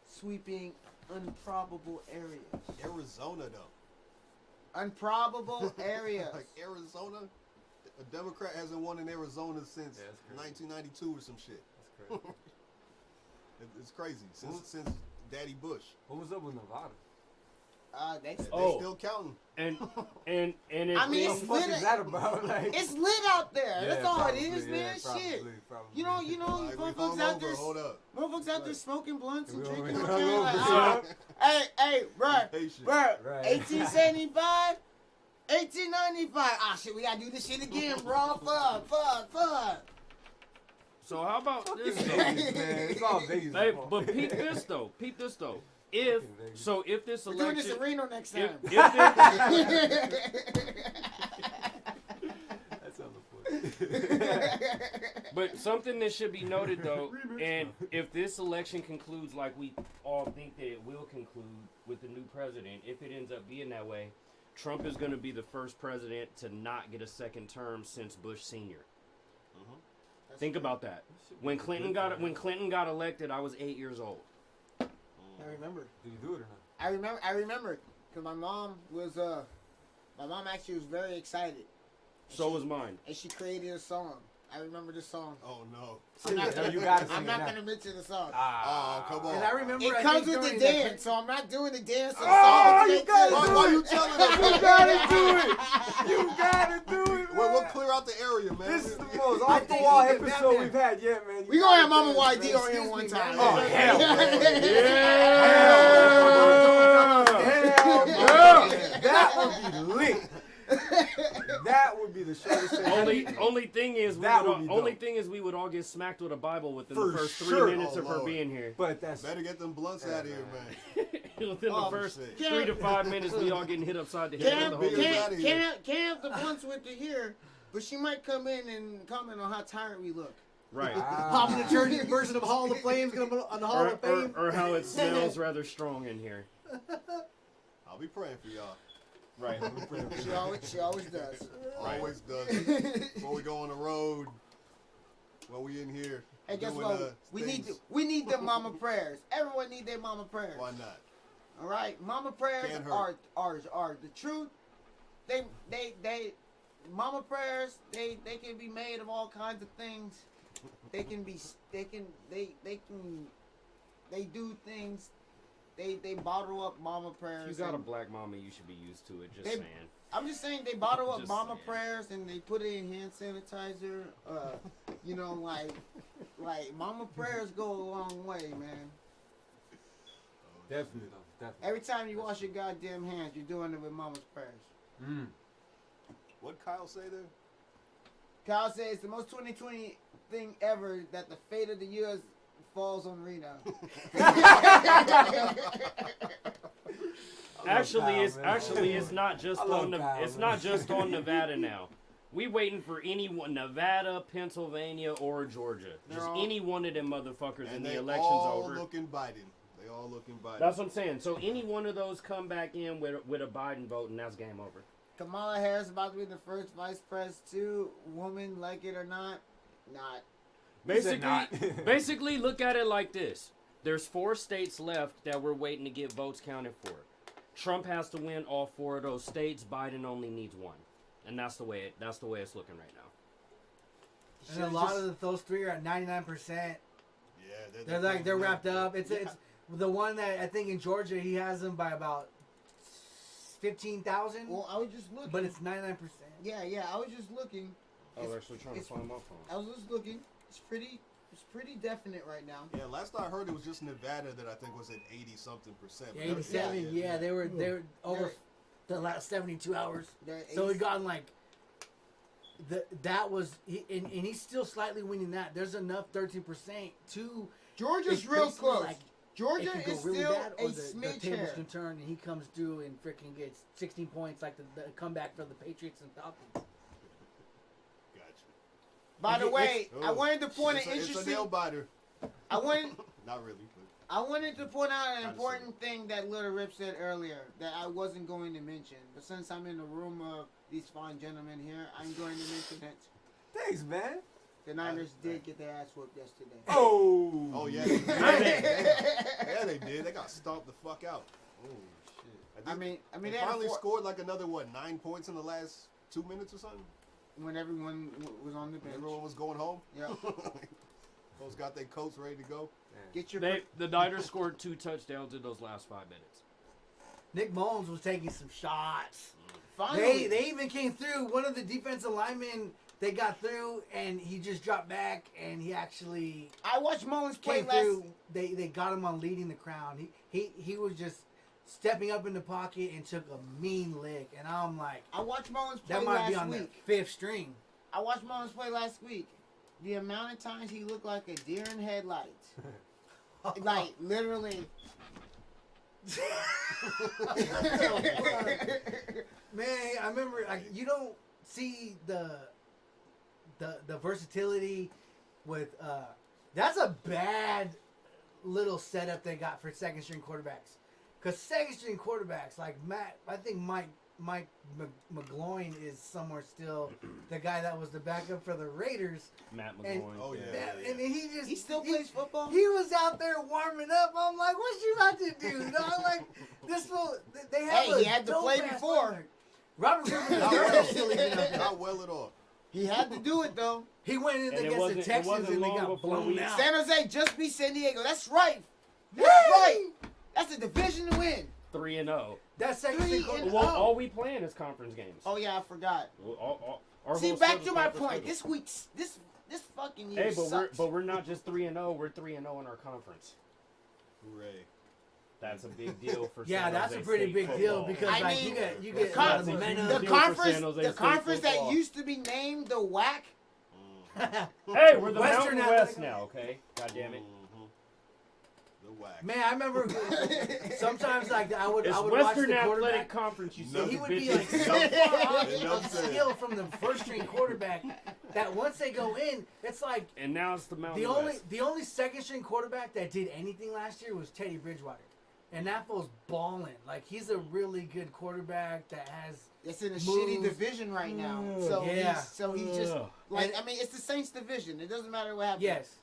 sweeping improbable areas. Arizona, though. Improbable areas. Like Arizona, a Democrat hasn't won in Arizona since Yeah, that's crazy. 1992 or some shit. That's crazy. It's crazy since Daddy Bush. What was up with Nevada? They They're Oh. still counting. And if I mean, What it's the fuck lit. is that about? Like, It's lit out there. That's all probably, it is, man. yeah, probably, Shit. probably. You know, you Like, we motherfuckers hung out over. there, Hold up. motherfuckers out there smoking blunts and We drinking. hung Okay, like, over. hey, bruh, Patient. bruh, Right. 1875, 1895. Ah, shit, we gotta do this shit again, bro. Fuck. so how about this? It's though? Vegas, man. It's all Vegas. Hey, but peep this though. If this We're doing this election, in Reno next if, time. That's on the point. but something that should be noted though, and if this election concludes like we all think that it will conclude with the new president, if it ends up being that way, Trump is going to be the first president to not get a second term since Bush Sr. Think about that. When Clinton got elected, I was 8 years old. I remember. Do you do it or not? I remember, cause my mom actually was very excited. So was mine. And she created a song. I remember this song. Oh no. I'm not No, you gotta sing I'm it not now. gonna mention the song. Oh, come on. And I remember It I comes think with the during dance, so I'm not doing the dance. Oh, you Why you telling us? You gotta do it. You gotta do it, man. We'll clear out the area, man. This is the most I off the think wall you can episode Batman. we've had yet, man. We gonna have Mama YD on here one time. Oh, hell Yeah. That would be lit. That would be the shortest thing. Only thing is we would all get smacked with a Bible within For the first sure. 3 minutes Oh, of her Lord. being here. But that's Better get them blunts out of here, man. Within the first shit. 3 to 5 minutes, we all getting hit upside the head with the Holy Ghost. Can't have the blunts with her here, but she might come in and comment on how tired we look. Right. Pop in the church version of Hall of Flames, gonna put on the Hall of Fame. Or how it smells rather strong in here. I'll be praying for y'all. Right. She always does. Always does. Before we go on the road, while we in here. Hey, guess doing, what? We need the mama prayers. Everyone need their mama prayers. Why not? All right, mama prayers Can't hurt. are the truth. They mama prayers. They can be made of all kinds of things. They do things. They bottle up mama prayers. If you got a and- black mama, you should be used to it. Just They- saying. I'm just saying they bottle up Just mama saying. prayers and they put it in hand sanitizer. You know, like mama prayers go a long way, man. definitely though. Definitely. Every time you wash your goddamn hands, you're doing it with mama's prayers. What Kyle say there? Kyle says it's the most 2020 thing ever that the fate of the years falls on Reno. Actually, Kyle, it's not just I love on Kyle, it's man. not just on Nevada now. We waiting for anyone, Nevada, Pennsylvania, or Georgia. Just all- any one of them motherfuckers, And and they the election's all over. looking Biden. They all looking Biden. That's what I'm saying. So any one of those come back in with a Biden vote, and that's game over. Kamala Harris about to be the first vice president, woman, like it or not. Not. Basically, look at it like this: there's 4 states left that we're waiting to get votes counted for. Trump has to win all 4 of those states. Biden only needs 1, and that's the way it's looking right now. And a lot of those 3 are at 99%. Yeah, They're wrapped up. It's the one that I think in Georgia he has them by about 15,000. Well, I was just looking. But it's 99%. Yeah, I was just looking. I was actually trying to find my phone. I was just looking. It's pretty definite right now. Yeah, last I heard it was just Nevada that I think was at 80-something%. Yeah, 87. Yeah, they were over the last 72 hours. So it gotten like that was and he's still slightly winning that. There's enough 13% to Georgia's real close. Like, Georgia it could go is really still bad, a or the smidge tables hair. can turn and he comes through and freaking gets 16 points like the comeback for the Patriots and Falcons. By the way, I wanted to point an It's a interesting. nail biter. I wanted. Not really. But I wanted to point out an important thing that Lil Rip said earlier that I wasn't going to mention, but since I'm in the room of these fine gentlemen here, I'm going to mention it. Thanks, man. The Niners did get their ass whooped yesterday. Oh yeah, they did. Yeah, they did. They got stomped the fuck out. Oh shit. I mean, they finally scored like another 9 points in the last 2 minutes or something. When everyone was on the bench. Everyone was going home. Yeah. Folks got their coats ready to go. Get your. The Niners scored 2 touchdowns in those last 5 minutes. Nick Mullins was taking some shots. Finally. They even came through. One of the defensive linemen, they got through, and he just dropped back, and he actually. I watched Mullins play came last. through. They got him on leading the crowd. He was just stepping up in the pocket and took a mean lick, and I'm like, I watched Mullins play that might last be on week. the 5th string. I watched Mullins play last week. The amount of times he looked like a deer in headlights. Like, literally. Man, I remember you don't see the versatility with that's a bad little setup they got for second string quarterbacks. Cause second string quarterbacks like I think Mike McGloin is somewhere still, the guy that was the backup for the Raiders. Matt McGloin. And, Oh yeah. and he still plays football. He was out there warming up. I'm like, what you about to do? I'm like, this will. They have. Hey, he had to play before. Robert Griffin still even up there. Not well at all. He had to do it though. He went in against the Texans and they got blown out. San Jose just beat San Diego. That's right. That's right. That's a division win. 3-0. That's second string quarterback. Well, all we playing is conference games. Oh yeah, I forgot. Our See, whole back schedule to my conference point. schedule. This fucking year Hey, sucks. we're not just 3-0. We're 3-0 in our conference. Hooray. That's a big deal for. Yeah, San that's a Jose pretty State big deal football. because I like mean, you get that's a momentum. huge the deal for conference, San Jose the State conference that football. used to be named the WAC. Hey, we're the Western Mountain Athletic- West now. Okay, God damn it. The whack. Man, I remember sometimes like I would It's watch Western the Athletic quarterback. Conference. You He son of would a be bitches. like so far off Enough of said. skill from the first string quarterback that once they go in, it's like And now it's the Mountain West. the only second string quarterback that did anything last year was Teddy Bridgewater, and that fool's balling. Like he's a really good quarterback that has. It's in a moves. shitty division right now. So Yeah. he's just like And- I mean it's the Saints division. It doesn't matter what happens. Yes.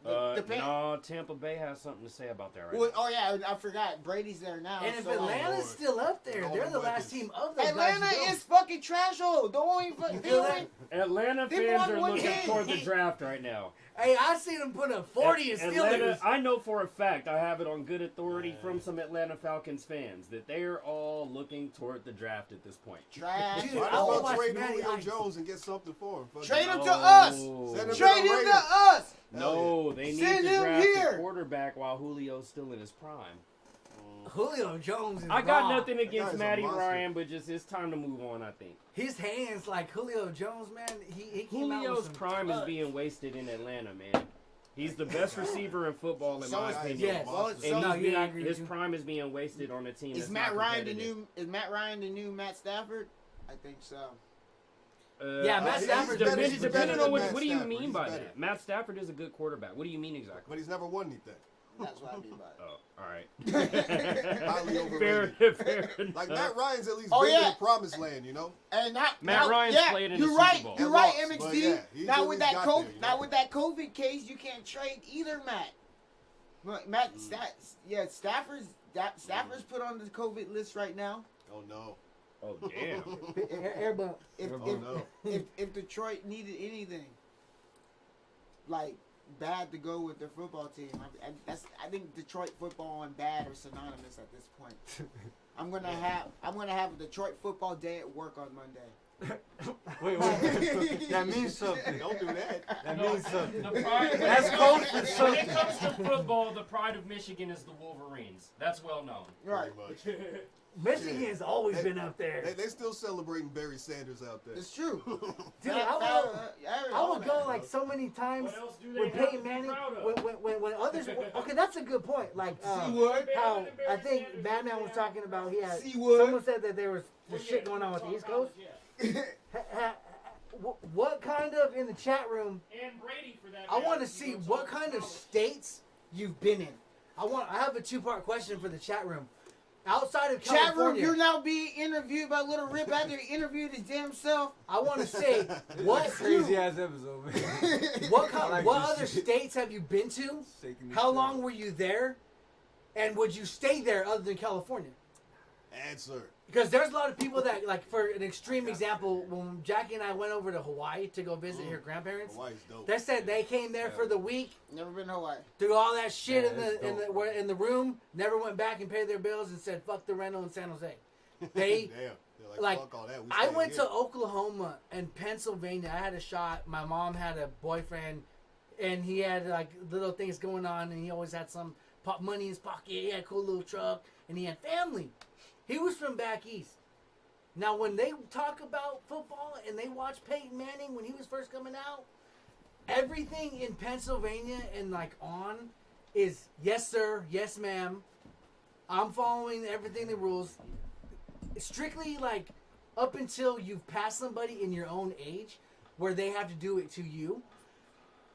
No, Tampa Bay has something to say about that right Well, oh yeah, I forgot. Brady's there now. And if so, Atlanta's still up there, All they're the the last weapons. team of those Atlanta guys. to go. is fucking trash hole. Don't even You feel that? now. Atlanta They fans won are one looking game. toward the draft right now. Hey, I seen them put up 40 and still Atlanta, lose. I know for a fact, I have it on good authority from some Atlanta Falcons fans, that they're all looking toward the draft at this point. trash. Dude, Might I as will well watch trade Matty Julio Ice. Jones and get something for him. Fuck Trade it. him to us. Send him Trade to the him to Raiders. us. No, they need Send to him draft here. a quarterback while Julio's still in his prime. Julio Jones is I got raw. nothing guy's against a Matty monster. Ryan, but just it's time to move on, I think. His hands, like Julio Jones, man, he came out with Julio's some prime is touch. being wasted in Atlanta, man. He's the best receiver in football, in So my is- opinion. Yes. Well, And so No, he's you're not being- agree his with you. prime is being wasted on a team Is that's Matt not Ryan the competitive. new? Is Matt Ryan the new Matt Stafford? I think so. Yeah, Matt he's Stafford. better- Depending, he's depending better on than Matt what do you Stafford. mean He's by better. that? Matt Stafford is a good quarterback. What do you mean exactly? But he's never won anything. That's what I mean by it. Oh, all right. Highly fair, overrated. fair Like enough. Matt Ryan's at least Oh, been yeah. to the promised land, you know? And not Matt now, Ryan's yeah, played in you're the right. Super Bowl. You're And right, lost, MXD. but yeah, he now at with least that got COVID, there, you now know? with that COVID case, you can't trade either Matt. But Matt, Stafford's put on the COVID list right now. Oh no. Oh, damn. Air bump. If Oh no. if Detroit needed anything, like bad to go with their football team, I think Detroit football and bad are synonymous at this point. I'm gonna have a Detroit football day at work on Monday. Wait. That means something. Don't do that. That means something. The pride, That's code for when something. it comes to football, the pride of Michigan is the Wolverines. That's well known. Right. Pretty much. Michigan's always been up there. They still celebrating Barry Sanders out there. It's true. Dude, I would go like so many times What else do they with have to Peyton be Manning proud of? when others. Okay, that's a good point. Like Seawood. how I think Batman was talking about. He had Seawood. someone said that there was the shit going on with the East Coast. What kind of in the chat room? And Brady for that. I want to see what kind of states you've been in. I have a 2-part question for the chat room. Outside of Chat room, California, you're now being interviewed by Lil Rip after he interviewed his damn self. I want to say what Crazy ass episode, man. What like what this other shit. states have you been to? Shaking this How shit. long were you there? And would you stay there other than California? Answer. Because there's a lot of people that, like, for an extreme example, when Jackie and I went over to Hawaii to go visit her grandparents, Hawaii's dope. they said they came there for the week, Never been to Hawaii. threw all that shit Yeah, in it's the in the room, never went back and paid their bills, and said fuck the rental in San Jose. They Damn. They're like fuck all that. We I staying went here. to Oklahoma and Pennsylvania. I had a shot. My mom had a boyfriend, and he had like little things going on, and he always had some money in his pocket. He had a cool little truck, and he had family. He was from back east. Now, when they talk about football and they watch Peyton Manning when he was first coming out, everything in Pennsylvania and like on is yes sir, yes ma'am. I'm following everything the rules. Strictly like up until you've passed somebody in your own age where they have to do it to you.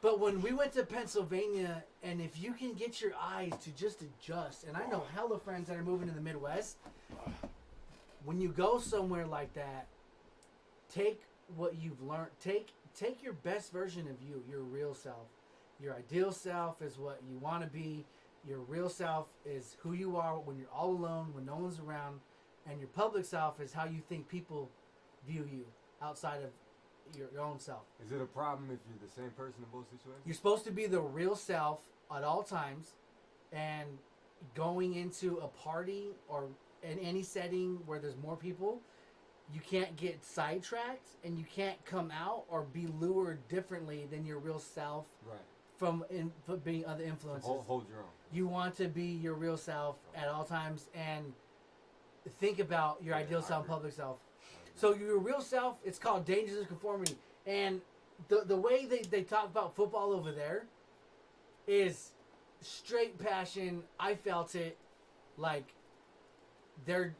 But when we went to Pennsylvania, and if you can get your eyes to just adjust, and I know hella friends that are moving to the Midwest, when you go somewhere like that, take what you've learned. Take your best version of you, your real self. Your ideal self is what you want to be. Your real self is who you are when you're all alone, when no one's around. And your public self is how you think people view you outside of your own self. Is it a problem if you're the same person in both situations? You're supposed to be the real self at all times, and going into a party or in any setting where there's more people, you can't get sidetracked and you can't come out or be lured differently than your real self Right. from being other influences. Hold your own. You want to be your real self at all times and think about your ideal self and public self. So your real self, it's called dangerous conformity. And the way they talk about football over there is straight passion. I felt it. Like, they're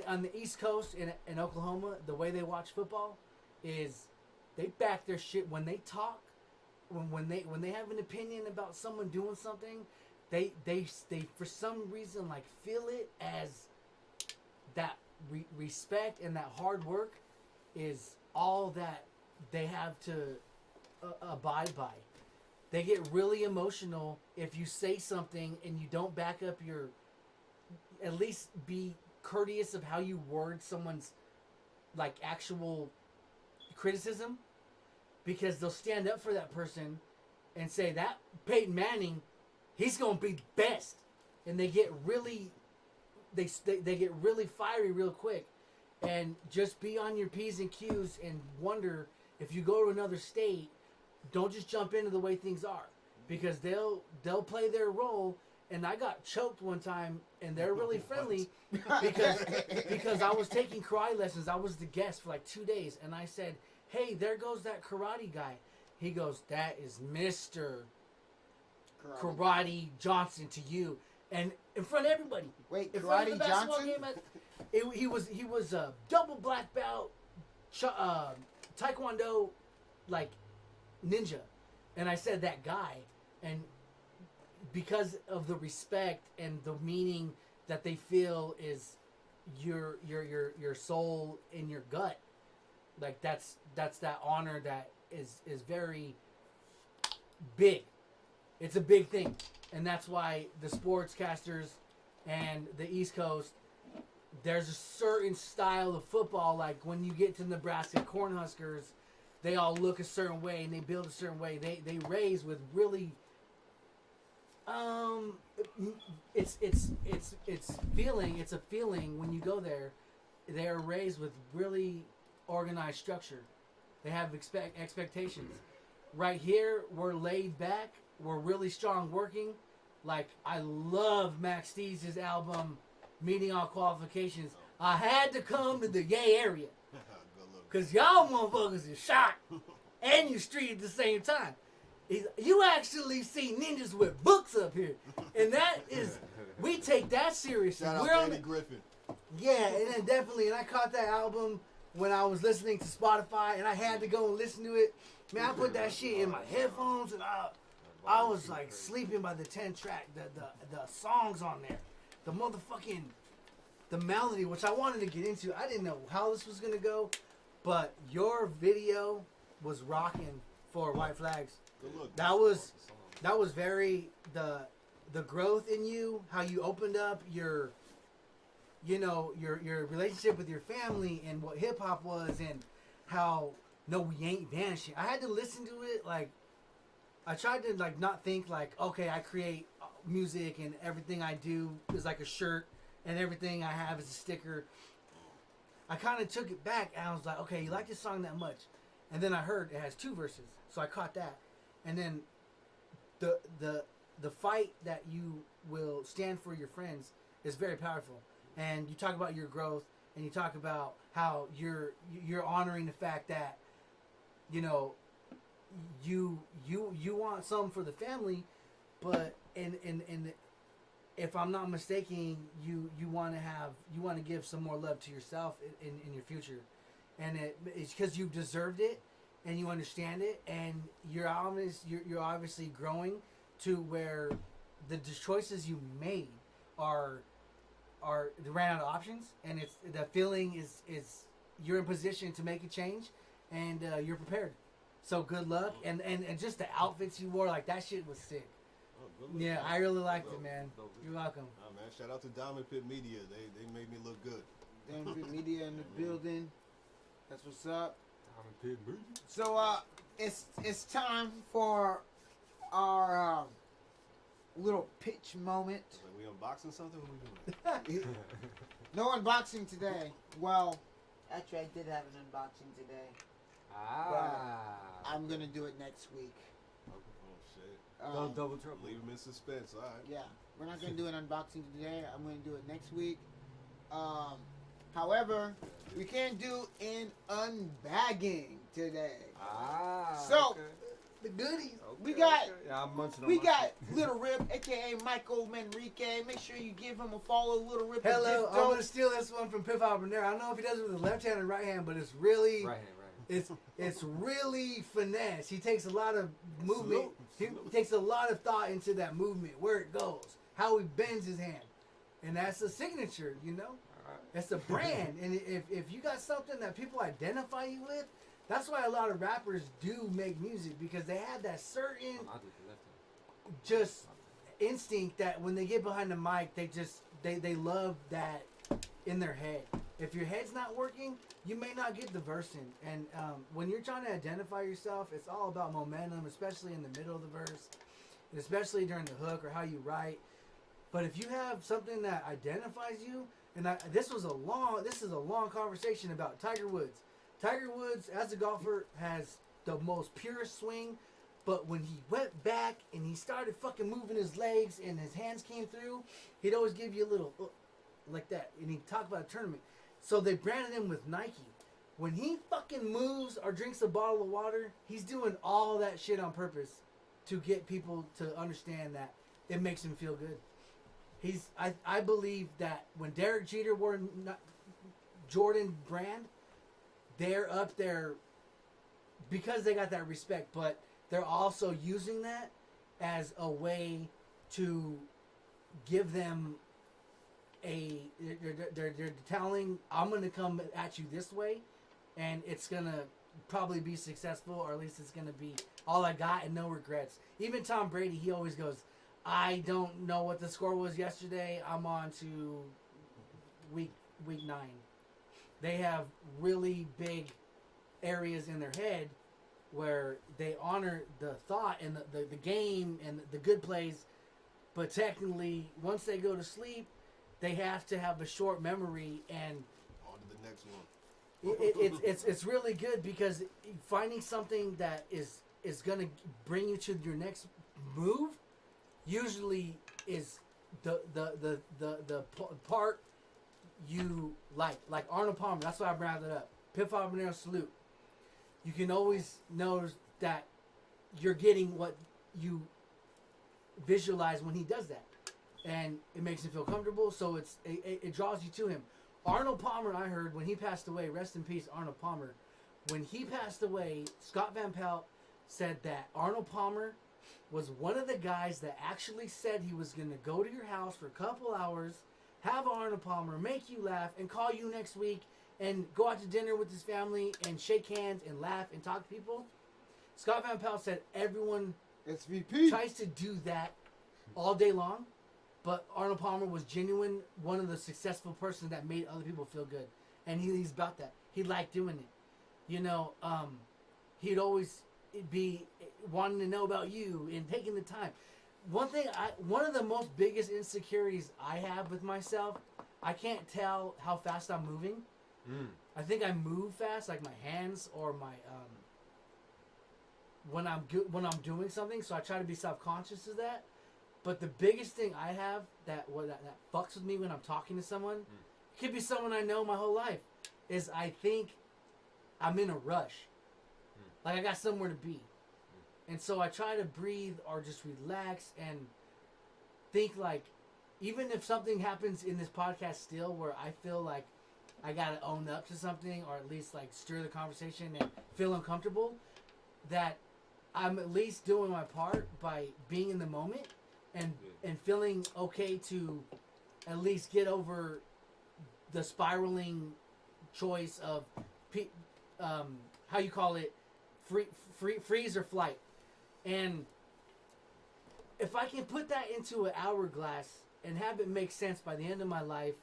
on the East Coast in Oklahoma, the way they watch football is they back their shit when they talk. When they have an opinion about someone doing something, they for some reason like feel it as that respect and that hard work is all that they have to abide by. They get really emotional if you say something and you don't back up your, at least be courteous of how you word someone's like actual criticism, because they'll stand up for that person and say that Peyton Manning, he's gonna be the best, and they get really they get really fiery real quick. And just be on your P's and Q's and wonder if you go to another state, don't just jump into the way things are, because they'll play their role. And I got choked one time, and they're really friendly because I was taking karate lessons. I was the guest for like 2 days, and I said, "Hey, there goes that karate guy." He goes, "That is Mr. Karate Johnson to you," and in front of everybody. Wait, in front of Karate the basketball Johnson? game, he was a double black belt, taekwondo, like ninja, and I said that guy, and because of the respect and the meaning that they feel is your soul in your gut, like that's that honor that is very big. It's a big thing, and that's why the sportscasters and the East Coast, there's a certain style of football. Like when you get to Nebraska Cornhuskers, they all look a certain way and they build a certain way. They raise with really It's feeling. It's a feeling when you go there. They are raised with really organized structure. They have expectations. Right here, we're laid back. We're really strong working. Like, I love Max Steez's album, Meeting All Qualifications. I had to come to the gay area. Because y'all motherfuckers is shot and you street at the same time. You actually see ninjas with books up here. And that is, we take that seriously. Shout out to Andy Griffin. Yeah, and then definitely, and I caught that album when I was listening to Spotify, and I had to go and listen to it. Man, I put that shit in my headphones, and I was like sleeping by the 10 track, the songs on there, the motherfucking, the melody, which I wanted to get into. I didn't know how this was gonna go, but your video was rocking for White Flags. Good look. That was very the growth in you, how you opened up your relationship with your family and what hip hop was, and how no, we ain't vanishing. I had to listen to it. Like, I tried to like not think like, okay, I create music and everything I do is like a shirt and everything I have is a sticker. I kind of took it back and I was like, okay, you like this song that much, and then I heard it has 2 verses, so I caught that, and then the fight that you will stand for your friends is very powerful. And you talk about your growth, and you talk about how you're honoring the fact that, you know, you want something for the family, but and if I'm not mistaken, you want to give some more love to yourself in your future, and it's because you've deserved it, and you understand it, and you're obviously growing to where the choices you made are they ran out of options, and it's the feeling is you're in position to make a change, and you're prepared. So good luck, and just the outfits you wore, like that shit was sick. Yeah, I really liked it, man. You're welcome. Oh, man, shout out to Diamond Pit Media. They made me look good. Diamond Pit Media in the building. That's what's up. Diamond Pit Media. So it's time for our little pitch moment. Like, we unboxing something? What we doing? No unboxing today. Well, actually, I did have an unboxing today. But I'm gonna do it next week. Oh shit! Double trouble. Leave them in suspense. All right. Yeah, we're not gonna do an unboxing today. I'm gonna do it next week. However, we can't do an unbagging today. So. Okay. The goodies. We got Yeah, I'm munching on we my got shit. Lil Rip, aka Michael Manrique. Make sure you give him a follow. Lil Rip. Hello, Diff I'm Dope. gonna steal this one from Piff Habanero. I don't know if he does it with the left hand or right hand, but it's really Right hand. it's really finesse. He takes a lot of movement. He takes a lot of thought into that movement, where it goes, how he bends his hand, and that's a signature. You know, that's a brand. And if you got something that people identify you with, that's why a lot of rappers do make music, because they have that certain just instinct that when they get behind the mic, they love that in their head. If your head's not working, you may not get the verse in. And when you're trying to identify yourself, it's all about momentum, especially in the middle of the verse, and especially during the hook or how you write. But if you have something that identifies you, and this is a long conversation about Tiger Woods. Tiger Woods, as a golfer, has the most purest swing, but when he went back and he started fucking moving his legs and his hands came through, he'd always give you a little like that, and he'd talk about a tournament. So they branded him with Nike. When he fucking moves or drinks a bottle of water, he's doing all that shit on purpose to get people to understand that it makes him feel good. I believe that when Derek Jeter wore Jordan brand, they're up there because they got that respect, but they're also using that as a way to give them they're telling, I'm going to come at you this way, and it's going to probably be successful, or at least it's going to be all I got and no regrets. Even Tom Brady, he always goes, I don't know what the score was yesterday. I'm on to week 9. They have really big areas in their head where they honor the thought and the game and the good plays but technically, once they go to sleep, they have to have a short memory, and on to the next one. It's really good because finding something that is gonna bring you to your next move usually is the part you like Arnold Palmer. That's why I brought it up. Pip Habanero Salute. You can always know that you're getting what you visualize when he does that, and it makes him feel comfortable. So it draws you to him. Arnold Palmer, I heard when he passed away. Rest in peace, Arnold Palmer. When he passed away, Scott Van Pelt said that Arnold Palmer was one of the guys that actually said he was going to go to your house for a couple hours, have Arnold Palmer make you laugh, and call you next week and go out to dinner with his family and shake hands and laugh and talk to people. Scott Van Pelt said everyone tries to do that all day long, but Arnold Palmer was genuine, one of the successful persons that made other people feel good. And he's about that. He liked doing it. You know, he'd always be wanting to know about you and taking the time. One of the most biggest insecurities I have with myself, I can't tell how fast I'm moving. I think I move fast, like my hands or my when I'm doing something. So I try to be self-conscious of that. But the biggest thing I have that fucks with me when I'm talking to someone, it could be someone I know my whole life, is I think I'm in a rush. Like I got somewhere to be. And so I try to breathe or just relax and think, like, even if something happens in this podcast still where I feel like I got to own up to something or at least like stir the conversation and feel uncomfortable, that I'm at least doing my part by being in the moment and feeling okay to at least get over the spiraling choice of how you call it, freeze or flight. And if I can put that into an hourglass and have it make sense by the end of my life,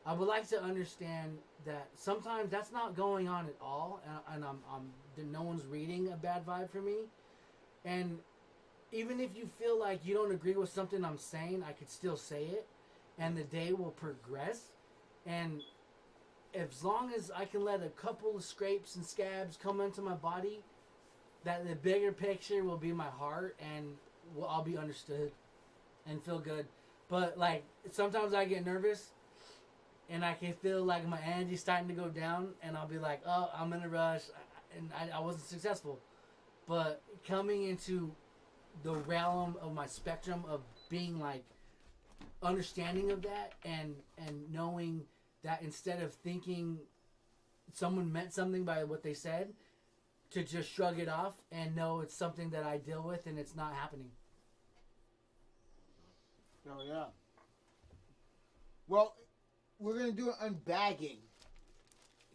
I would like to understand that sometimes that's not going on at all, and no one's reading a bad vibe for me. And even if you feel like you don't agree with something I'm saying, I could still say it, and the day will progress. And as long as I can let a couple of scrapes and scabs come into my body, that the bigger picture will be my heart, and I'll be understood and feel good. But like sometimes I get nervous, and I can feel like my energy's starting to go down, and I'll be like, oh, I'm in a rush, and I wasn't successful. But coming into the realm of my spectrum of being like understanding of that and knowing that instead of thinking someone meant something by what they said, to just shrug it off and know it's something that I deal with and it's not happening. Oh, yeah. Well, we're going to do an unbagging.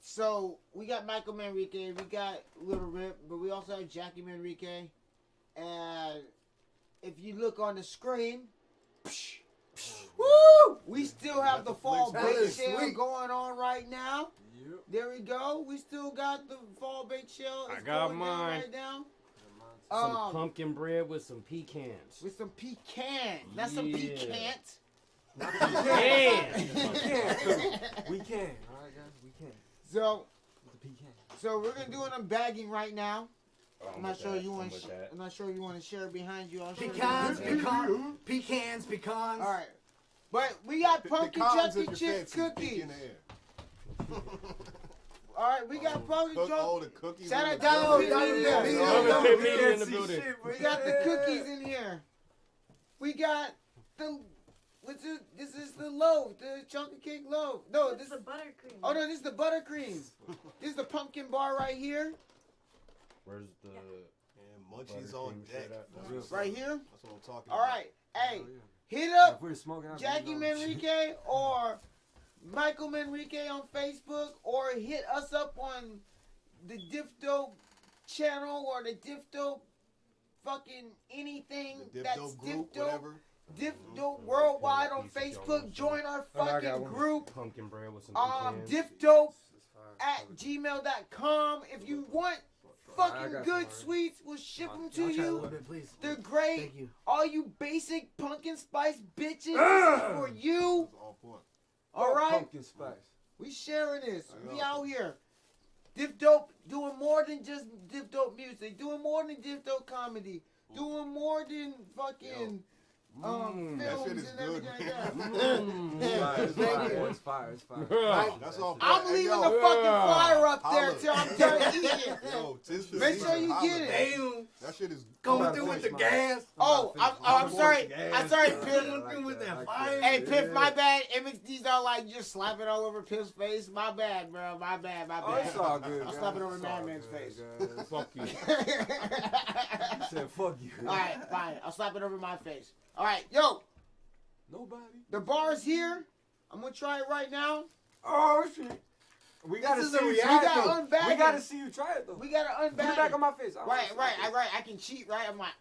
So, we got Michael Manrique, we got Lil Rip, but we also have Jackie Manrique. And if you look on the screen, woo! We still have the fall bait sale going on right now. Yep. There we go. We still got the fall bait shell. I got mine right now. Some pumpkin bread with some pecans. With some pecan. Not some pecans. Not pecan. We can. All right, guys. We can. So we're gonna do an unbagging right now. I'm not sure you want to share it behind you. Pecans. All right. But we got pumpkin chunky chip cookies. All right, we got pumpkin chunky cookies. Shout out down in the building. We got the cookies in here. We got the. This is the loaf, the chocolate cake loaf. No, this is the buttercream. Oh no, this is the buttercream. This is the pumpkin bar right here. Where's the munchies on deck? Right here. That's what I'm talking about. All right, hey, hit If up we're smoking, Jackie Manrique or Michael Manrique on Facebook, or hit us up on the Diff Dope channel or the Diff Dope fucking anything. The Diff that's Dope Diff group, Dope. whatever. Diff Dope Worldwide on Facebook. Join our fucking group. Pumpkin bread with some pecans. Diff Dope at gmail.com. If you want fucking good sweets. We'll ship them to I'll try a you. little bit, please. They're great. Thank you. All you basic pumpkin spice bitches, this is for you. All right? Pumpkin spice. We sharing this. We out here. Diff Dope doing more than just Diff Dope music. Doing more than Diff Dope comedy. Doing more than fucking films and everything It's fire. It's fire. That's all. I'm leaving the fucking flyer up there till I'm done eating. Yo, Make sure you get it. Damn. That shit is Coming through with the gas. Oh, I'm sorry. I'm sorry, Piff. Coming through with that fire. Hey, Piff, my bad. MXD's all like, you just slap it all over Piff's face. My bad, bro. My bad. Oh, it's all good. I'll slap it over Madman's face. Fuck you. You said fuck you. All right, fine. I'll slap it over my face. All right, yo. Nobody. The bar's here. I'm gonna try it right now. Oh shit. We gotta see you We try it gotta though. unbag We gotta it. see you try it though. We gotta unbag Put it back on my face. Right. I can cheat, right? I'm like,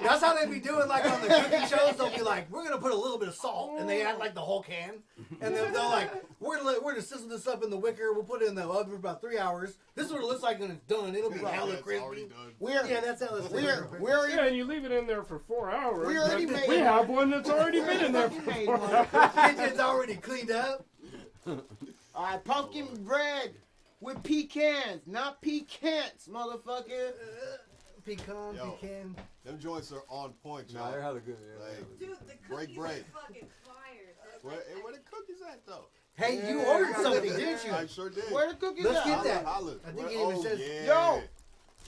That's how they be doing, like on the cooking shows. They'll be like, "We're gonna put a little bit of salt," and they add like the whole can, and then they're like, "We're gonna sizzle this up in the wicker. We'll put it in the oven for about 3 hours. This is what it looks like when it's done. It'll be hella crispy." Yeah, that's how it's. Yeah, and you leave it in there for 4 hours. We already but made we it. have one that's already been in there for 4 hours. Kitchen's already cleaned up. all right, pumpkin bread with pecans, not pecans, motherfucker. Pecan. Them joints are on point, y'all. Nah, they're hella good. Yeah, Like, Dude, the break cookies bread. are fucking fire. Where the cookies at though? Hey, you ordered something, didn't you? I sure did. Where the cookies Let's at? get that. Holla. I think Where- it even says. yeah. Yo,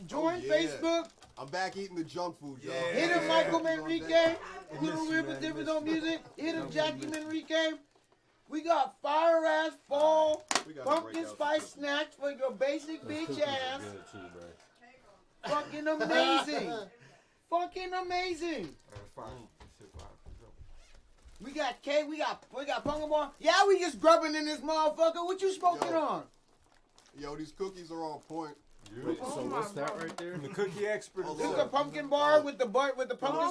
join Oh, yeah. Facebook. I'm back eating the junk food, y'all. Hit him Michael Manrique. Lil Rip with Diff Dope music. Hit him Jackie Manrique. We got fire ass fall We gotta pumpkin break out spice some snacks for your basic bitch ass. Good too, bro. Fucking amazing. Fucking amazing. That's fire. Shit fire. We got cake. We got pumpkin bar. Yeah, we just grubbing in this motherfucker. What you smoking Yo. on? Yo, these cookies are on point. So what's that right there? The cookie expert. Oh, This is Lord. a pumpkin bar with the pumpkin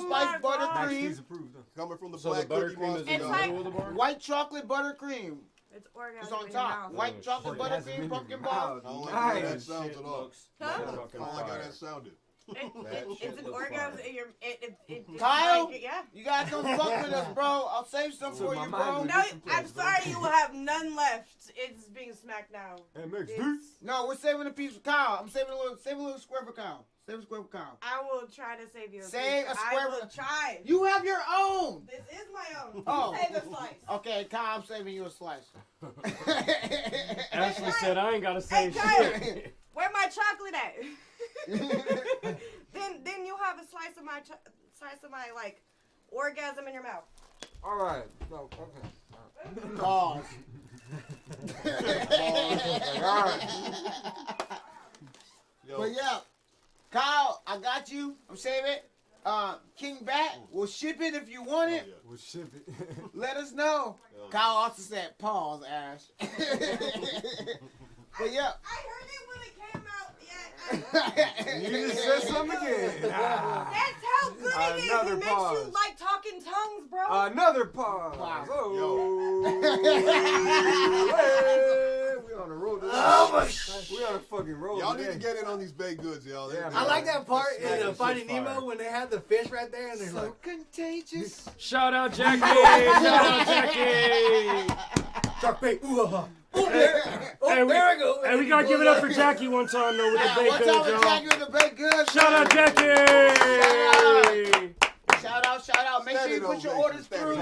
spice buttercream, He's approved. Huh? Coming from the So the black cookie buttercream is monster. in the It's like- middle of the bar? white chocolate buttercream. It's orgasm It's on in your top. mouth. White chocolate buttercream pumpkin bar. I don't like how that Nice. sounds at all. Huh? I don't like how that sounded. It's an orgasm in your. It's Kyle? like, yeah. You gotta come fuck with us, bro. I'll save some So for my you, mind bro. was- No, I'm sorry, you will have none left. It's being smacked now. It's- No, we're saving a piece for Kyle. I'm saving a little square for Kyle. Save a square for Kyle. I will try to save you. Save piece. a square I will for- try. You have your own. This is my own. Oh. Save a slice. Okay, Kyle, I'm saving you a slice. Ashley said I ain't gotta say Hey, Kyle, shit. where my chocolate at? then you have a slice of my like orgasm in your mouth. All right. No, okay. Pause. All right. Yo, But yeah, Kyle, I got you. I'm saving it. King Bat will ship it if you want it. We'll ship it. Let us know. Kyle also said pause, Ash. But yeah. I heard it when it came out. You just said something again. That's how good it is. Another It makes pause. you like talking tongues, bro. Another pause. Wow. Oh. Hey, we on a roll today. We on a fucking roll y'all today. need to get in on these baked goods, y'all. Yeah, I like that part Smack in this Finding shit fire. Nemo when they had the fish right there and they're So like, contagious. Shout out Jackie! Shout out Jackie! shark bait. Ooh, ha, ha. Hey, there I go. Hey, we gotta give it up for Jackie one time though with the One baked time goods, with y'all. Jackie with the baked goods. Shout out Jackie! Shout out. Make sure you put your orders through.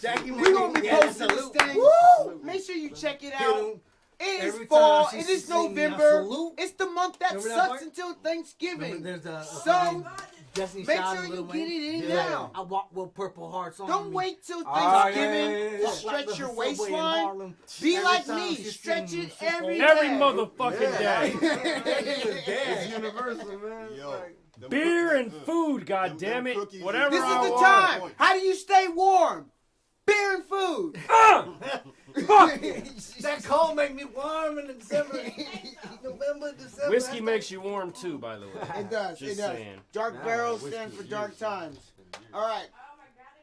Jackie, We're gonna be yeah, posting this salute. thing. Woo! Make sure you check it out. It is Every fall. time she It is sing me, I November. salute. It's the month that Remember that sucks part? until Thanksgiving. There's a So Destiny make Child sure and you Lil get Wayne. it in Yeah. now. I walk with purple hearts on Don't me. wait till Ah, Thanksgiving yeah. to Walk stretch like the your subway in waistline. Harlem. Be Every like time me. she Stretch sings, it she every falls. Every day. motherfucking day. It's universal, man. Yo, them Beer cookies- and food, god damn it. cookies Whatever This I is the want. time. How do you stay warm? Beer and food. That cold make me warm in December. November, December. Whiskey makes you warm too, by the way. It does. Just It does. saying. Dark Nah, barrels whiskey stand for is dark years. times. All right.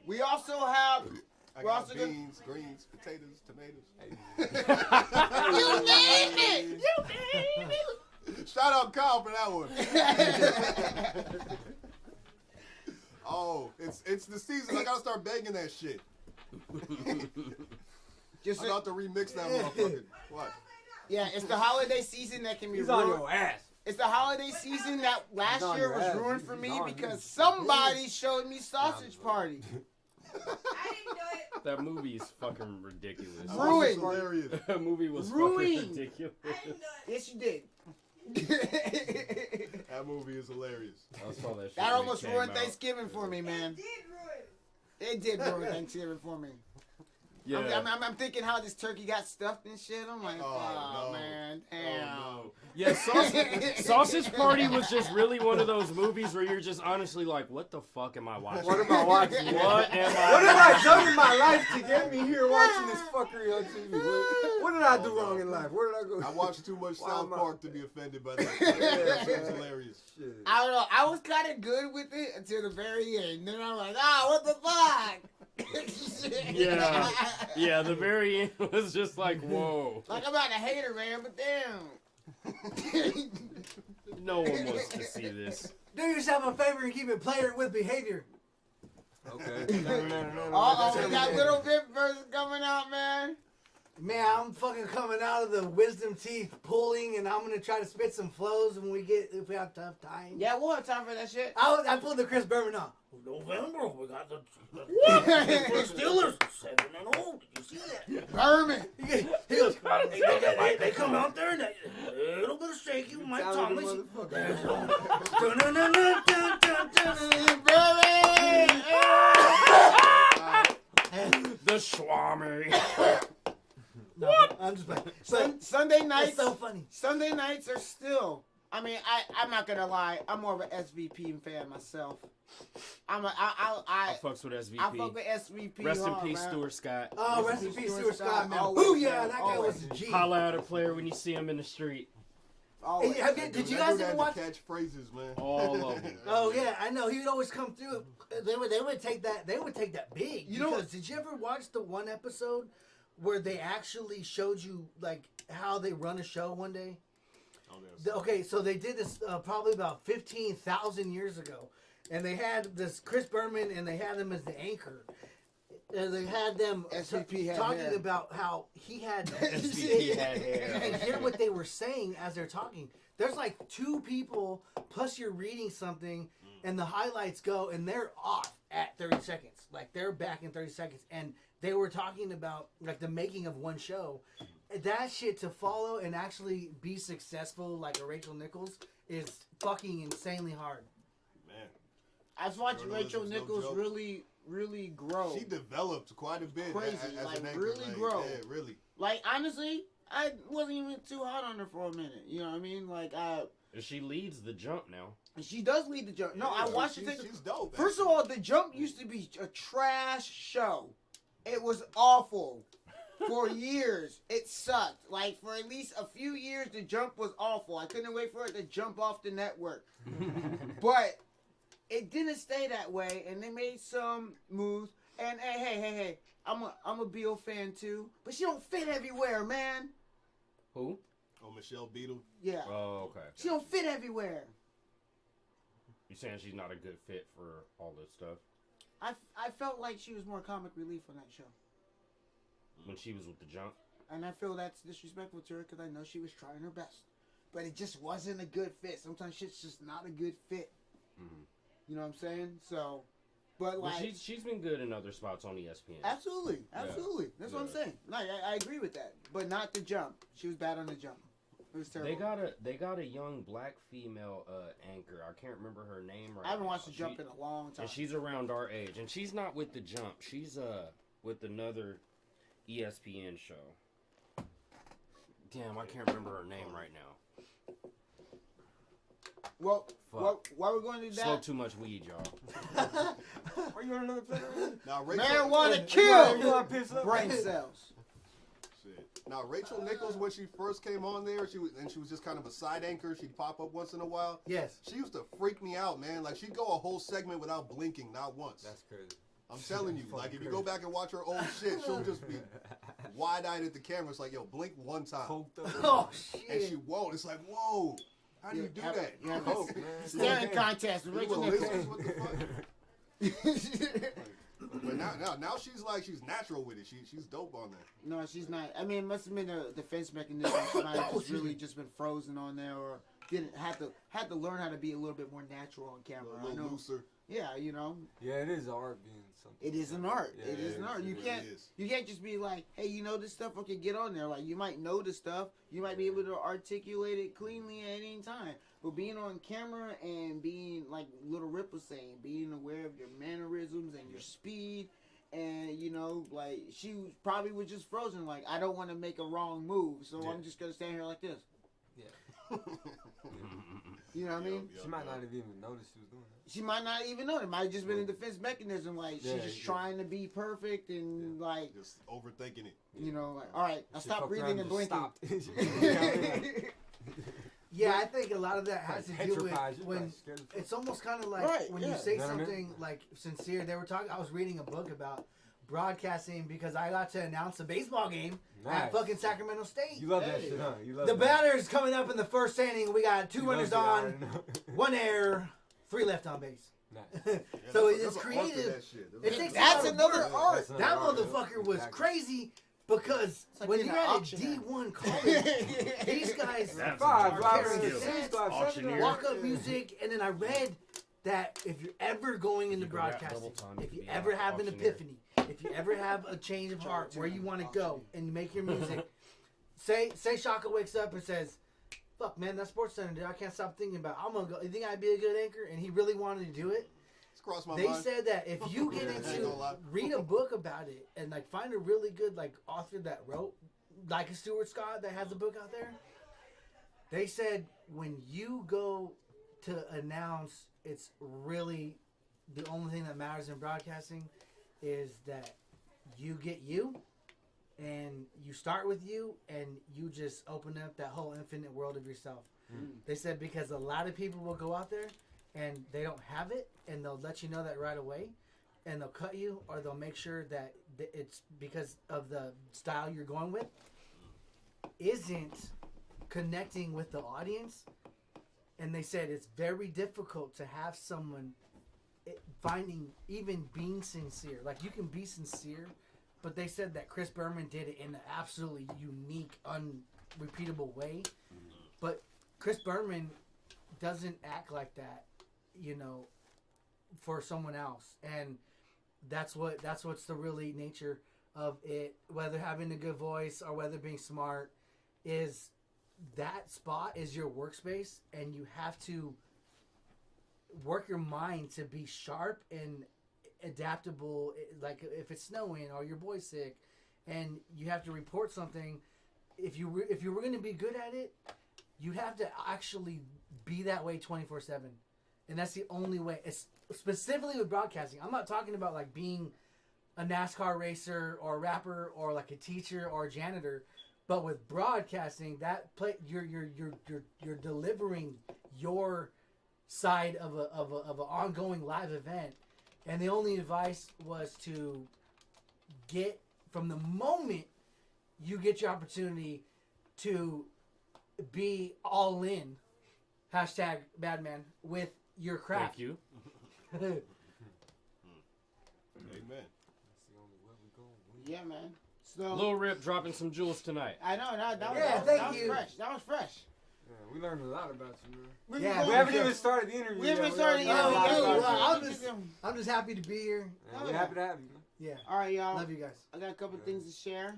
We also have I got beans, greens, potatoes, tomatoes. You named it. You named it. Shout out Kyle for that one. Oh, it's the season. I gotta start banging that shit. Just I'm about to remix that motherfucker. What? Yeah, it's the holiday season that can be He's ruined. on your ass. It's the holiday season that last on year your was ass. ruined for He's me on because you. somebody showed me Sausage Party. That movie is fucking ridiculous. Ruined. Hilarious. That movie was Ruined. fucking ridiculous. Yes, you did. That movie is hilarious. I saw that shit That when it almost came ruined out. Thanksgiving for me, man. It did ruin Thanksgiving for me. Yeah. I'm thinking how this turkey got stuffed and shit. I'm like, oh no. man, damn. Oh, Yeah, Sausage Party was just really one of those movies where you're just honestly like, what the fuck am I watching? What am I watching? What am I What have I done in my life to get me here watching this fuckery on TV? What did I do wrong in life? Where did I go? I watched too much Why South am I- Park to be offended by that. It's hilarious. Shit. I don't know. I was kind of good with it until the very end. Then I'm like, what the fuck? Yeah. Yeah, the very end was just like, whoa. Like, I'm not a hater, man, but damn. No one wants to see this. Do yourself a favor and keep it player with behavior. Okay. Uh-oh, we got Little Rip versus coming out, man. Man, I'm fucking coming out of the wisdom teeth pulling, and I'm gonna try to spit some flows when if we have tough time. Yeah, we'll have time for that shit. I pulled the Chris Berman on. November, we got the Steelers 7-0. Did you see that? Berman. He goes, they come out there and a little bit of shaky with Mike Thomas. The Swami. No, I'm just like Sunday nights. It's so funny. Sunday nights are still. I mean, I'm not gonna lie. I'm more of an SVP fan myself. I fucks with SVP. I fuck with SVP. Rest in hard, peace, man. Stuart Scott. Oh, rest in peace, Stuart Scott, man. Always, Oh yeah, man. that guy Always. was a G. Holla at a player when you see him in the street. Always. Hey, did you guys ever watch? Catch phrases, man. All of them. Oh yeah, I know. He would always come through. They would take that. They would take that big. You know- because did you ever watch the one episode where they actually showed you like how they run a show one day? Okay, so they did this probably about 15,000 years ago, and they had this Chris Berman, and they had him as the anchor. And they had them SVP had talking hair. about how he had. SVP had hair. And hear what they were saying as they're talking. There's like two people, plus you're reading something, and the highlights go, and they're off at 30 seconds. Like they're back in 30 seconds, and they were talking about like the making of one show. That shit to follow and actually be successful, like a Rachel Nichols, is fucking insanely hard. Man, I've watched Rachel Journalism's no Nichols joke. really grow. She developed quite a bit Crazy, as like, an anchor. really like, grow. Yeah, really. Like honestly, I wasn't even too hot on her for a minute. You know what I mean? Like She leads the jump now. she does lead the Jump. No, I watched it. She's dope. First of all, the Jump used to be a trash show. It was awful. For years, it sucked. Like, for at least a few years, the Jump was awful. I couldn't wait for it to jump off the network. But it didn't stay that way, and they made some moves. And hey, I'm a Beal fan too, but she don't fit everywhere, man. Who? Oh, Michelle Beadle. Yeah. Oh, okay. She don't fit everywhere. You saying she's not a good fit for all this stuff? I felt like she was more comic relief on that show. When she was with the Jump? And I feel that's disrespectful to her because I know she was trying her best. But it just wasn't a good fit. Sometimes shit's just not a good fit. Mm-hmm. You know what I'm saying? So, but Well, like... she's been good in other spots on ESPN. Absolutely. Yeah. That's what I'm Yeah. saying. Like, I agree with that. But not the Jump. She was bad on the Jump. It was terrible. They got a young black female anchor. I can't remember her name right now. I haven't watched the Jump in a long time. And she's around our age. And she's not with the Jump. She's with another ESPN show. Damn, I can't remember her name right now. Well, Fuck. why we're going to do that? Smoke too much weed, y'all. Are you on another planet? Now, Rachel, Marijuana You wanna kill piss up? brain cells. Shit. Now, Rachel Nichols, when she first came on there, she was just kind of a side anchor. She'd pop up once in a while. Yes. She used to freak me out, man. Like, she'd go a whole segment without blinking, not once. That's crazy. I'm telling you, like if you go back and watch her old shit, she'll just be wide-eyed at the camera. It's like, yo, blink one time. Oh shit! And she won't. It's like, whoa, how do you do that? Yeah, Coke, man. Staring contest with Rachel Nichols. What the fuck? But now she's natural with it. She's dope on that. No, she's not. I mean, it must have been a defense mechanism. She might have just really just been frozen on there, or didn't had to learn how to be a little bit more natural on camera. A little looser. Yeah, you know. Yeah, it is art being something. It is an art. Yeah, it is an art. You really can't is. you can't just be like, hey, you know this stuff? Okay, get on there. Like you might know the stuff. You might be able to articulate it cleanly at any time. But being on camera and being like Lil Rip was saying, being aware of your mannerisms and your speed. And, you know, like, she probably was just frozen. Like, I don't want to make a wrong move, so I'm just going to stand here like this. Yeah. You know what I mean? She might not have even noticed she was doing that. She might not even know. It might have just been a defense mechanism. Like, she's just trying to be perfect and, like... Just overthinking it. You know, like, all right, I stopped breathing and blinking. Yeah, I think a lot of that has to do with when it's almost kind of like when you say something like sincere. They were talking. I was reading a book about broadcasting because I got to announce a baseball game at fucking Sacramento State. You love that shit, huh? You love the batter's coming up in the first inning. We got 2 runners on, 1 error, 3 left on base. Nice. So it's creative. It takes that's another art. That motherfucker was crazy. Because like when you're at a auction D1 college, these guys walk-up music, and then I read that if you're ever going into broadcasting, if you ever have an epiphany, if you ever have a change of heart where you want to go and make your music, say Shaka wakes up and says, "Fuck, man, that Sports Center, dude, I can't stop thinking about. I'm gonna go. You think I'd be a good anchor?" And he really wanted to do it. They said that if you get into read a book about it and like find a really good like author that wrote like a Stuart Scott that has a book out there, they said when you go to announce, it's really the only thing that matters in broadcasting is that you get you and you start with you and you just open up that whole infinite world of yourself. They said because a lot of people will go out there and they don't have it, and they'll let you know that right away, and they'll cut you, or they'll make sure that it's because of the style you're going with isn't connecting with the audience. And they said it's very difficult to have someone even being sincere. Like, you can be sincere, but they said that Chris Berman did it in an absolutely unique, unrepeatable way. But Chris Berman doesn't act like that, you know, for someone else. And that's what's the really nature of it, whether having a good voice or whether being smart, is that spot is your workspace, and you have to work your mind to be sharp and adaptable. Like if it's snowing or your boy's sick and you have to report something, if you were going to be good at it, you have to actually be that way 24/7. And that's the only way. It's specifically with broadcasting. I'm not talking about like being a NASCAR racer or a rapper or like a teacher or a janitor, but with broadcasting, you're delivering your side of an ongoing live event. And the only advice was to get, from the moment you get your opportunity, to be all in, hashtag badman, with your craft. Thank you. Amen. Yeah, man. So Lil Rip dropping some jewels tonight. I know, that was fresh. That was fresh. Yeah, we learned a lot about you, man. We haven't even started the interview. We haven't yet. started the interview. I'm just happy to be here. Yeah, we're happy to have you, man. Yeah. All right, y'all. Love you guys. I got a couple things to share.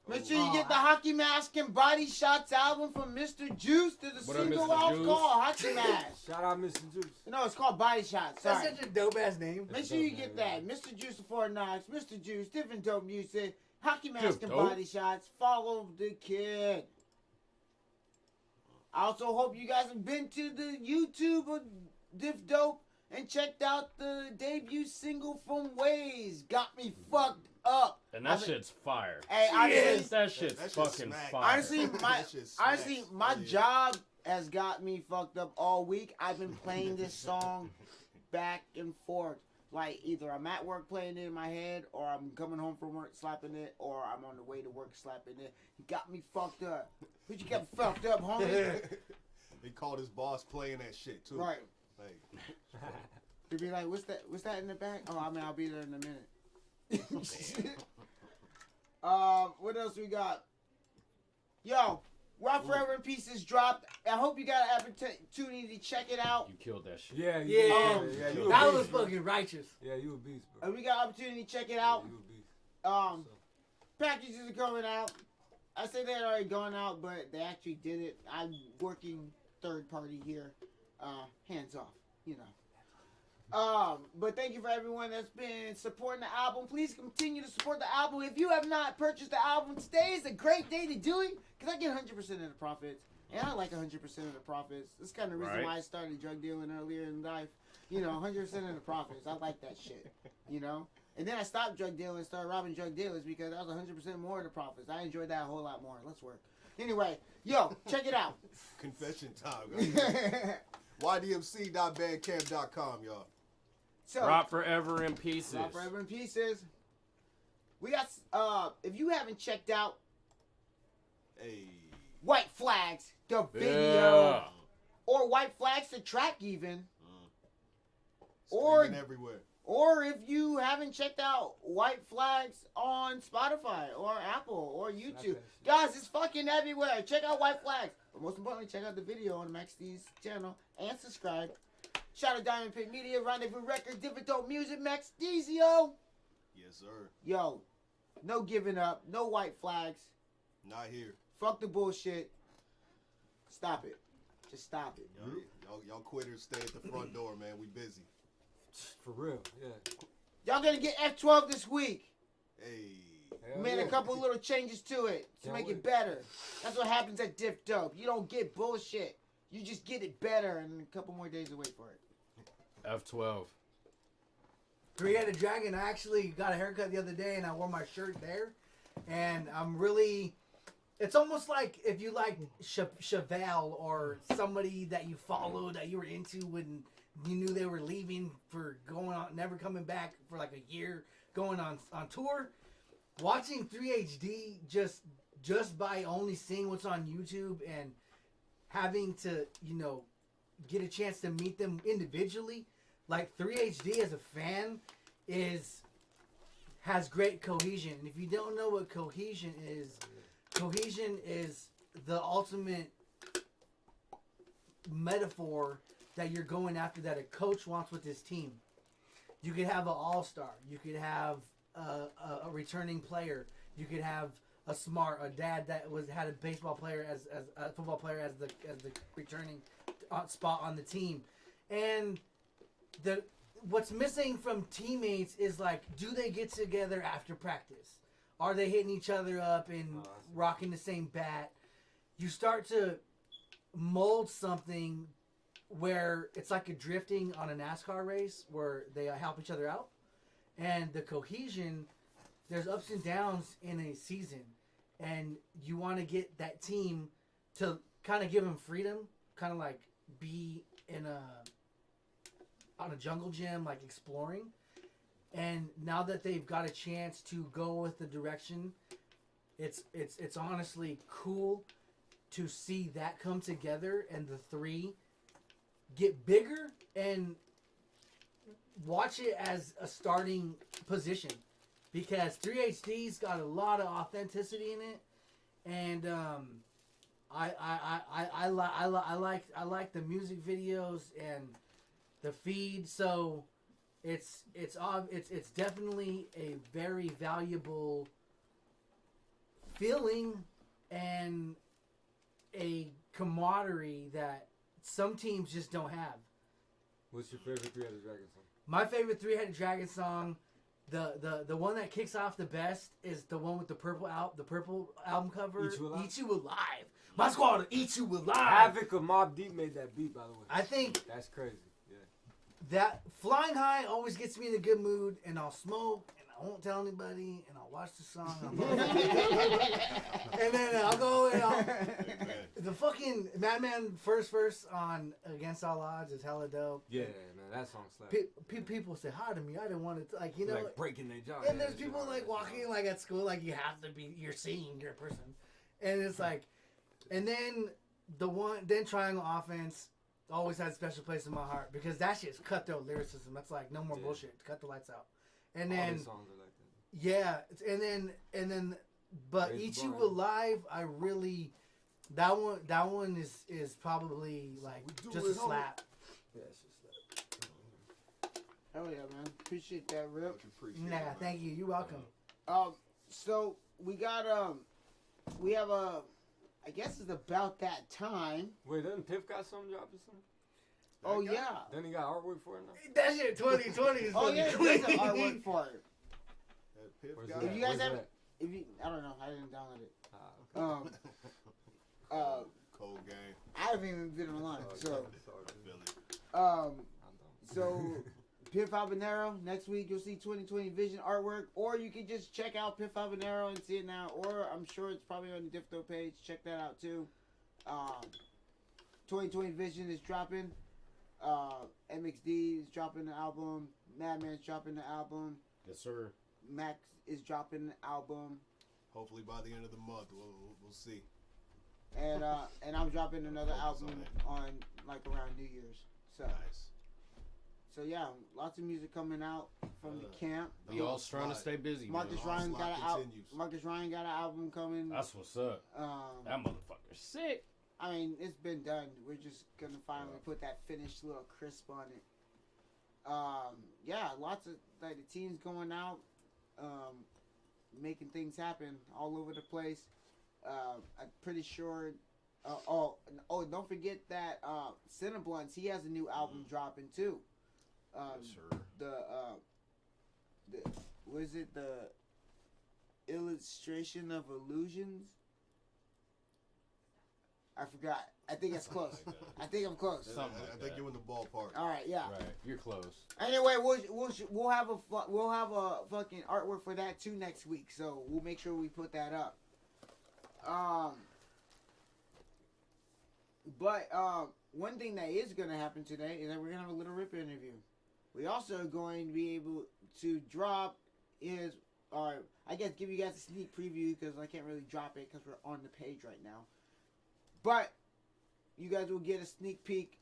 Make sure you get the Hockey Mask and Body Shots album from Mr. Juice. There's a single out called Hockey Mask. Shout out Mr. Juice. No, it's called Body Shots. Sorry. That's such a dope ass name. Make sure you get that. Mr. Juice of Fort Knox, Mr. Juice, Different Dope Music, Hockey Mask and Body Shots. Follow the kid. I also hope you guys have been to the YouTube of Diff Dope and checked out the debut single from Waze. Got me fucked up. And that shit's fire. Hey, honestly, that shit's fucking fire. Honestly, my job has got me fucked up all week. I've been playing this song back and forth. Like either I'm at work playing it in my head, or I'm coming home from work slapping it, or I'm on the way to work slapping it. He got me fucked up. But you got me fucked up, homie. He called his boss playing that shit too. Right. Like, He'd be like, "What's that? What's that in the back?" Oh, I mean, I'll be there in a minute. What else we got? Yo, Rock Forever in Pieces dropped. I hope you got an opportunity to check it out. You killed that shit. Yeah, Yeah, that was fucking righteous. Yeah, you a beast, bro. We got opportunity to check it out. You a beast. Packages are coming out. I say they're already gone out, but they actually did it. I'm working third party here. Hands off, you know. But thank you for everyone that's been supporting the album. Please continue to support the album. If you have not purchased the album, today is a great day to do it because I get 100% of the profits. And I like 100% of the profits. That's kind of the reason why I started drug dealing earlier in life. You know, 100% of the profits. I like that shit, you know. And then I stopped drug dealing and started robbing drug dealers because that was 100% more of the profits. I enjoyed that a whole lot more. Let's work. Anyway, yo, check it out. Confession time. YDMC.bandcamp.com, y'all. So, Rock Forever in Pieces. Rock Forever in Pieces. We got, if you haven't checked out White Flags, the video, or White Flags, the track even, or everywhere. Or if you haven't checked out White Flags on Spotify or Apple or YouTube. Guys, it's fucking everywhere. Check out White Flags. But most importantly, check out the video on Max D's channel and subscribe. Shout out Diamond Pit Media, Rendezvous Records, Diff Dope Music, Max D's, yo. Yes, sir. Yo, no giving up, no White Flags. Not here. Fuck the bullshit. Stop it. Just stop it. Y'all quitters stay at the front door, man. We busy. For real, yeah. Y'all gonna get F12 this week. Hey. Made a couple little changes to it to make it better. That's what happens at Diff Dope. You don't get bullshit. You just get it better and a couple more days to wait for it. F12. Three-Headed Dragon. I actually got a haircut the other day and I wore my shirt there. And I'm really... It's almost like if you like Chevelle or somebody that you follow that you were into when you knew they were leaving for going on, never coming back for like a year, going on tour. Watching 3HD just by only seeing what's on YouTube and having to, you know, get a chance to meet them individually. Like 3HD as a fan has great cohesion. And if you don't know what cohesion is the ultimate metaphor that you're going after that a coach wants with his team. You could have an all-star. You could have a returning player. You could have a dad that had a baseball player as a football player as the returning spot on the team. And what's missing from teammates is like, do they get together after practice? Are they hitting each other up and rocking the same bat? You start to mold something where it's like a drifting on a NASCAR race where they help each other out. And the cohesion, there's ups and downs in a season. And you want to get that team to kind of give them freedom, kind of like be on a jungle gym, like exploring. And now that they've got a chance to go with the direction, it's honestly cool to see that come together and the three get bigger and watch it as a starting position, because 3HD's got a lot of authenticity in it, and I like the music videos and the feed, so it's definitely a very valuable feeling and a camaraderie that some teams just don't have. What's your favorite Three-Headed Dragon song? My favorite Three-Headed Dragon song, the one that kicks off the best is the one with the purple album cover. Eat You Alive. My squad will eat you alive. Havoc of Mobb Deep made that beat, by the way. I think that's crazy. That Flying High always gets me in a good mood, and I'll smoke, and I won't tell anybody, and I'll watch the song, and then I'll go and the fucking Madman first verse on Against All Odds is hella dope. Yeah, man. that song slaps. People say hi to me. I didn't want to, like, you know. Like breaking their jaw. And there's people, like, walking, like, at school, like, you have to be, you're seeing your person. And it's like, and then then Triangle Offense always had a special place in my heart because that shit's cutthroat lyricism. That's like, no more bullshit. Cut the lights out. And then, songs are like that. yeah, and then, but Eat You Alive, I really, that one is probably like just a slap. Yeah, it's just a slap. Hell yeah, man. Appreciate that, Rip. Nah, thank you. You're welcome. So we got we have I guess it's about that time. Wait, doesn't Piff got something dropping something? Oh yeah. Then he got artwork for it now. That shit 2020 is oh yeah, there's an artwork for it. If you guys have, I don't know, I didn't download it. Cold game. I haven't even been online, so. I feel it. So, Piff Habanero, next week you'll see 2020 Vision artwork, or you can just check out Piff Habanero and see it now, or I'm sure it's probably on the Diff Dope page. Check that out too. 2020 Vision is dropping. MXD is dropping the album. Madman's dropping the album. Yes, sir. Max is dropping the album. Hopefully by the end of the month, we'll see. And I'm dropping another album on like around New Year's. So nice. So yeah, lots of music coming out from the camp. We all trying to stay busy. Marcus Ryan got an album coming. That's what's up. That motherfucker's sick. I mean, it's been done. We're just gonna finally put that finished little crisp on it. Yeah, lots of like the teams going out, making things happen all over the place. I'm pretty sure. Don't forget that Cinnabluntz, he has a new album dropping too. Yes, sir. What is it? The Illustration of Illusions. I forgot. I think it's close. I think I'm close. I think you're in the ballpark. All right, yeah. Right, you're close. Anyway, we'll have a fucking artwork for that too next week. So we'll make sure we put that up. But one thing that is gonna happen today is that we're gonna have a Lil Rip interview. We also going to be able to drop I guess give you guys a sneak preview because I can't really drop it because we're on the page right now. But you guys will get a sneak peek.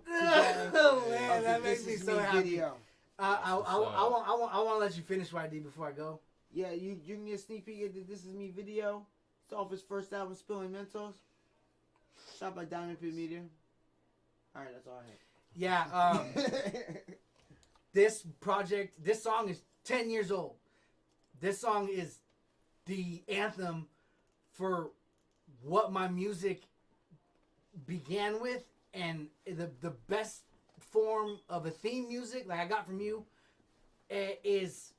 Oh man, that makes me so happy. Video. I want to let you finish, YD, before I go. Yeah, you can get a sneak peek of the This Is Me video. It's off his first album, Spilling Mentos. Shot by Diamond Pit Media. Alright, that's all I have. Yeah, this song is 10 years old. This song is the anthem for what my music began with, and the best form of a theme music like I got from you is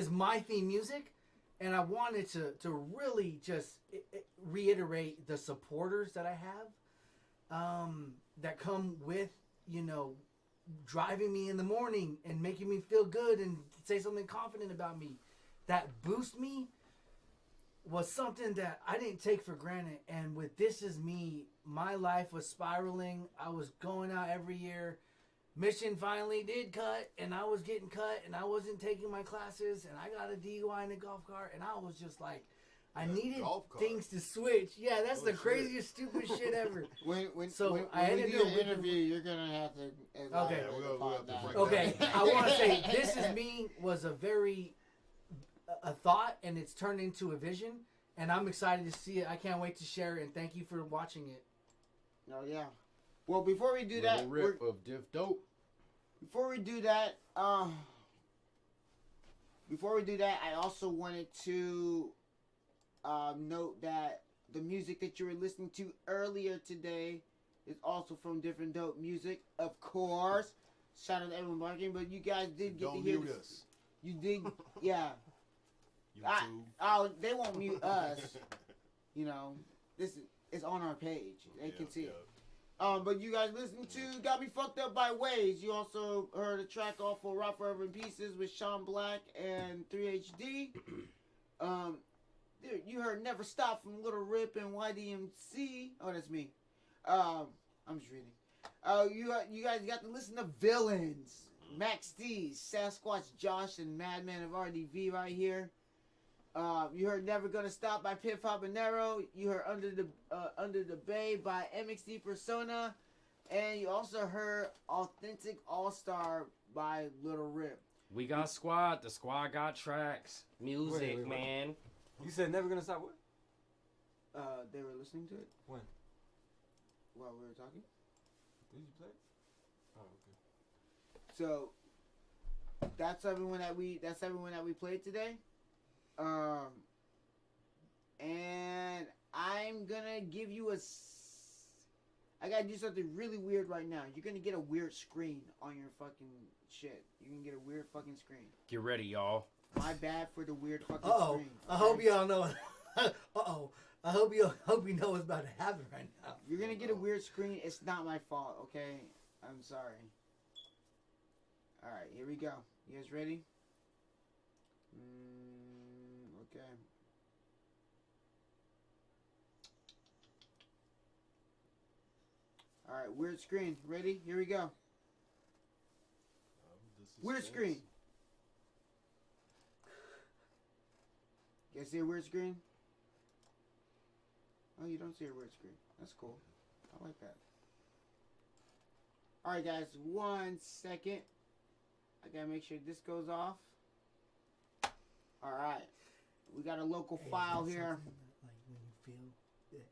my theme music. And I wanted to really just reiterate the supporters that I have, that come with, driving me in the morning and making me feel good and say something confident about me. That boost me was something that I didn't take for granted. And with This Is Me, my life was spiraling. I was going out every year. Mission finally did cut, and I was getting cut, and I wasn't taking my classes, and I got a DUI in a golf cart, and I was just like, I needed things to switch. Yeah, that's the craziest, stupid shit ever. When we do an interview, you're gonna have to. Okay. Okay. I want to say This Is Me was a thought, and it's turned into a vision, and I'm excited to see it. I can't wait to share it, and thank you for watching it. Oh yeah. Well, before we do Lil Rip of Diff Dope. Before we do that, I also wanted to note that the music that you were listening to earlier today is also from Different Dope Music, of course. Shout out to everyone marketing, but you guys did get to hear this. You did, yeah. They won't mute us. This is on our page. They can see it. But you guys listened to Got Me Fucked Up by Ways. You also heard a track off of Rock Forever in Pieces with Sean Black and 3HD. You heard Never Stop from Lil Rip and YDMC. Oh, that's me. I'm just reading. You guys got to listen to Villains. Max D, Sasquatch Josh, and Madman of RDV right here. You heard Never Gonna Stop by Pip Habanero. You heard Under the Bay by MXD Persona. And you also heard Authentic All-Star by Lil Rip. We got squad. The squad got tracks. Music, wait. Man. You said Never Gonna Stop what? They were listening to it. When? While we were talking. Did you play it? Oh, okay. So that's everyone that we played today. And I'm gonna give you I gotta do something really weird right now. You're gonna get a weird screen on your fucking shit. You're gonna get a weird fucking screen. Get ready, y'all. My bad for the weird fucking screen. I hope y'all know. I hope you know what's about to happen right now. You're gonna get a weird screen. It's not my fault, okay? I'm sorry. Alright, here we go. You guys ready? Okay. Alright, weird screen. Ready? Here we go. Weird screen. You guys see a weird screen? Oh, you don't see a weird screen. That's cool. I like that. Alright, guys. 1 second. I gotta make sure this goes off. Alright. We got a local file here. Like when you feel that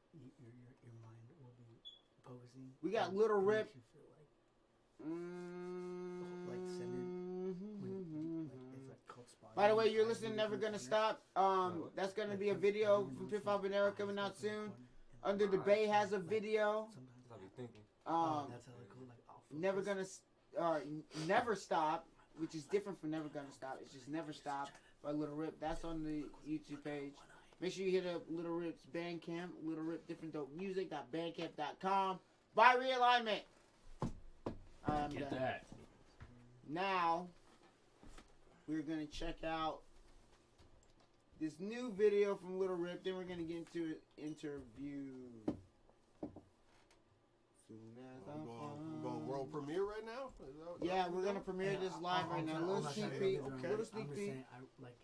your mind will be posing. We got Lil Rip. By the way, you're listening to Never Gonna Stop. That's gonna be a video from Pip Habanero coming out soon. Under the Bay has a video. Never Stop, which is different from Never Gonna Stop. It's just Never Stop by Lil Rip. That's on the YouTube page. Make sure you hit up Lil Rip's Bandcamp, Lil Rip Different Dope Music.bandcamp.com. Buy Realignment. Get that. Now, we're going to check out this new video from Lil Rip. Then we're going to get into an interview. We're going world premiere right now? Yeah, we're going to premiere this live right now. Little sneak peek. Little sneak peek.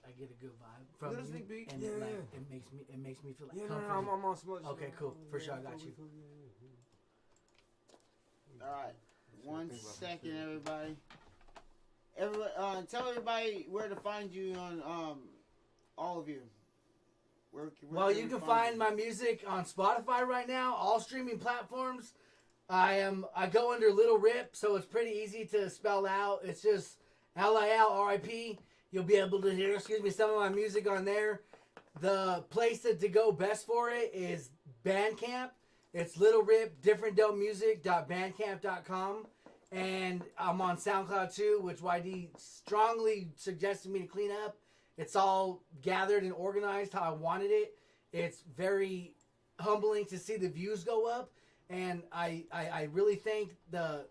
I get a good vibe from Little you, sneak peek. and Yeah. It makes me feel like Yeah, comforted. I'm on smudge. Okay, cool. For sure, I got you. All right. 1 second, everybody. Tell everybody where to find you on all of you. Well, you can find my music on Spotify right now, all streaming platforms. I go under Lil Rip, so it's pretty easy to spell out. It's just LIL-RIP. You'll be able to hear, some of my music on there. The place to go best for it is Bandcamp. It's Lil Rip Different Dope Music.bandcamp.com. And I'm on SoundCloud too, which YD strongly suggested me to clean up. It's all gathered and organized how I wanted it. It's very humbling to see the views go up, and I really thank the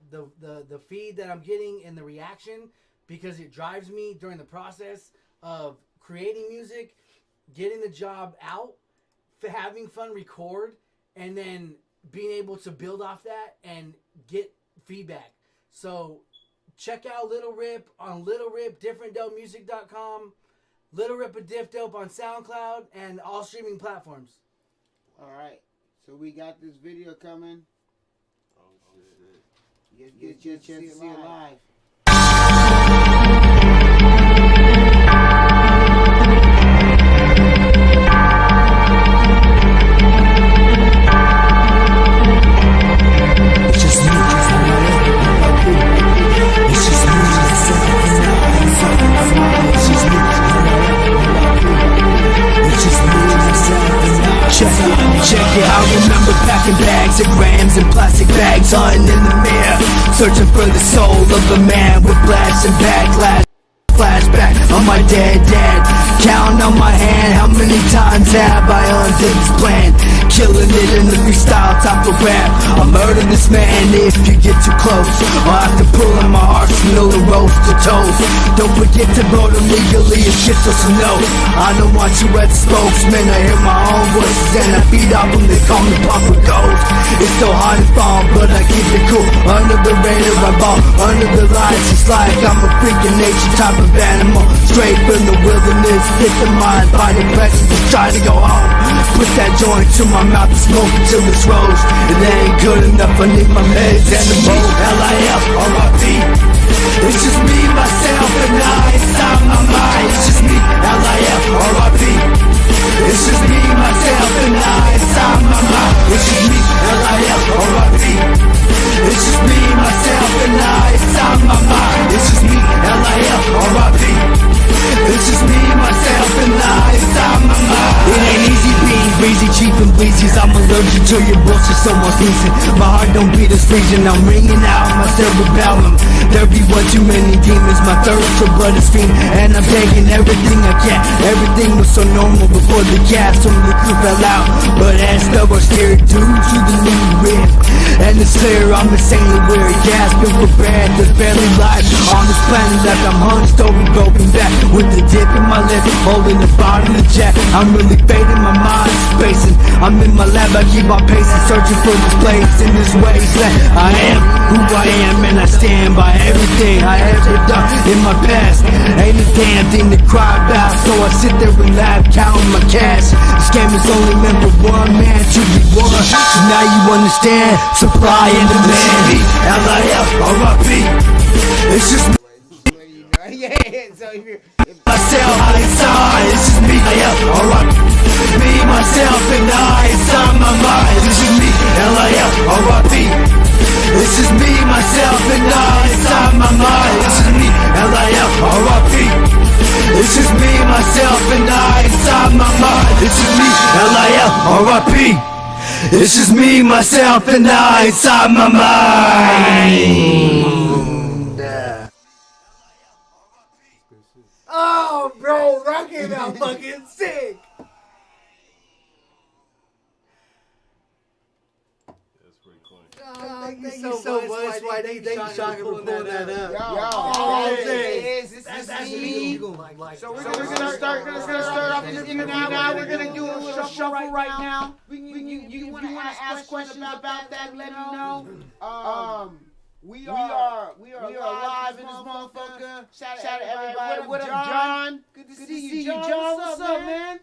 feed that I'm getting and the reaction, because it drives me during the process of creating music, getting the job out, having fun record, and then being able to build off that and get feedback. So check out Lil Rip on Lil Rip DifferentDopeMusic.com, Lil Rip of Diff Dope on SoundCloud, and all streaming platforms. All right, so we got this video coming. Oh shit! You guys get a chance to see it live. Check it, I remember packing bags of grams and plastic bags, hunting in the mirror, searching for the soul of a man with flash and backlash. flashback of my dead dad. Counting on my hand, how many times have I undid this plan? Killing it in the freestyle type of rap. I'll murder this man if you get too close. I'll have to pull in my arsenal and roast the toes. Don't forget to vote illegally if shit doesn't know. I don't want you as a spokesman. I hear my own voices and I feed off them. They call me Papa Ghost. It's so hard to fall, but I keep it cool. Under the radar, I ball under the lights. It's like I'm a freaking nature type of animal. Straight from the wilderness, hit the mind, fighting pressure, just try to go home. Put that joint to my mouth and smoke it till it's rose. It ain't good enough, I need my meds and the mold. L-I-F-R-I-P. It's just me, myself, and I. Inside my mind, it's just me, L-I-F-R-I-P. It's just me, myself, and I. Inside my mind, it's just me, L-I-F-R-I-P. It's just me, myself, and I. Inside my mind, it's just me, L-I-F-R-I-P. It's just me, myself, and I. Inside my mind. It ain't easy being breezy, cheap and breezy. I'm allergic to your bullshit, someone's sneezing. My heart don't beat as freezing. I'm ringing out my cerebellum. There be one too many demons. My thirst for blood is fiend, and I'm taking everything I can. Everything was so normal before the gas on the crew fell out. But as stuff was scared due to the new rip. And it's clear I'm insanely weird, gasping for breath. There's barely life on this planet left. I'm hunched over, broken back with the dip in my lip, holding the bottom of the jack. I'm really fading, my mind's spacing. I'm in my lab, I keep on pacing, searching for this place in this wasteland. I am who I am, and I stand by everything I ever done in my past. Ain't a damn thing to cry about, so I sit there and laugh, counting my cash. This game is only meant for one man to be one. So now you understand, supply and demand. L-I-F-R-I-P. It's just me. So if you're Myself inside, it's just me, L-I-F-R-I-P. Me, myself, and I, inside my mind. It's just me, L-I-F-R-I-P. It's just me, myself, and I, inside my mind. It's just me, L-I-F-R-I-P. It's just me, myself, and I, inside my mind. It's just me, L-I-F-R-I-P. It's just me, myself, and I, inside my mind. Oh, bro, that came out fucking sick. That's pretty cool. Thank you so much, White. Thank you, Shaka, for pulling that up. That's me. So we're gonna start off this interview now. We're gonna do a little shuffle right now. You wanna ask questions about that? Let me know. We are live in this motherfucker. Shout out to everybody. What up, John? Good to see you, John. What's up, man?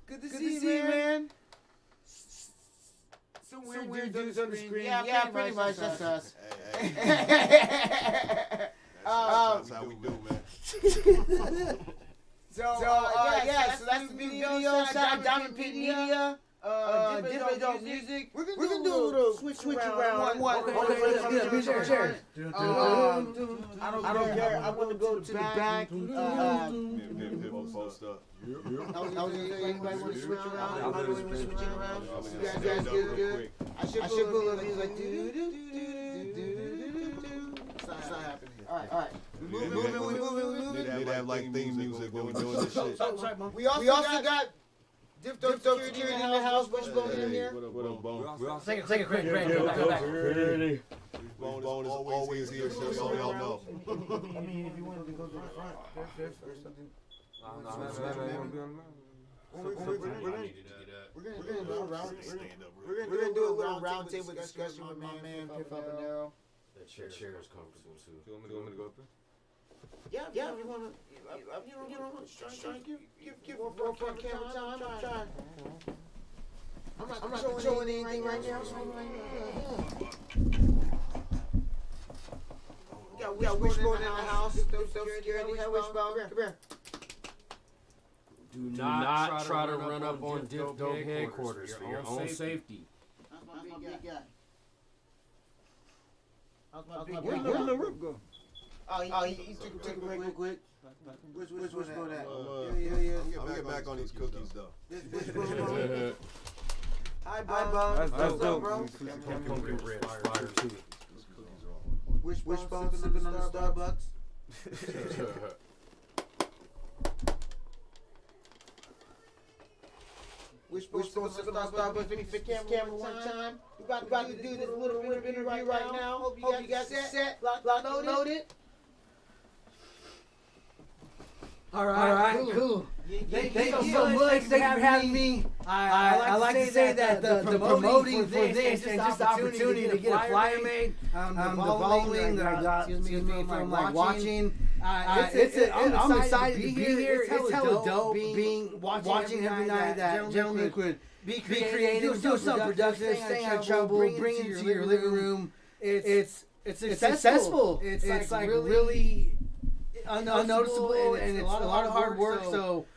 Good to see you, man. Some weird dudes on the screen. Yeah, pretty much. That's us. That's how we do, man. So that's the video. Shout out Diamond Pit Media. Diff Dope music. We're gonna do a little switch around. Okay, share. I don't care. I want to go to the back. I was gonna say, anybody want to switch around? Anybody want to switch around? You guys good? I should put a little music like It's not happening. All right. We moving. Need to have like theme music when we're doing this shit. We also got Diff Dope security in the house. Wishbone in here. What up, Bone? Take a quick. Bone is always here, so y'all know. I mean, if you wanted to go to the front, or something. We're gonna do a little round table discussion with my man Piff Up and Arrow. That chair is comfortable too. Do you want me to go up there? Yeah. If you wanna, try and give more front camera time. I'm not controlling anything right now. We got Wishbone in the house. Security. Wishbone, come here. Do not try to run up on Diff Dope headquarters for your own safety. That's my big guy. Where's Lil Rip go? Oh, he took a break real quick. Where's Wishbone at? I'm gonna get back on these cookies though. Hi, Bone. That's dope, bro. Pumpkin bread, fire too. Wishbone sipping on the Starbucks. We're supposed to start with 55 camera one time. We're about to do this little interview right now. Hope you guys are set, loaded. All right, cool. Thank you so much. Thanks for having me. I like to say that the promoting for this and just the opportunity to get a flyer made, the following that I got, from like watching. I'm excited to be here. It's hella dope being watching every night that gentlemen could be creative, do some production, stay out of trouble, bring it to your living room. It's successful. It's like really unnoticeable, and it's a lot of hard work. So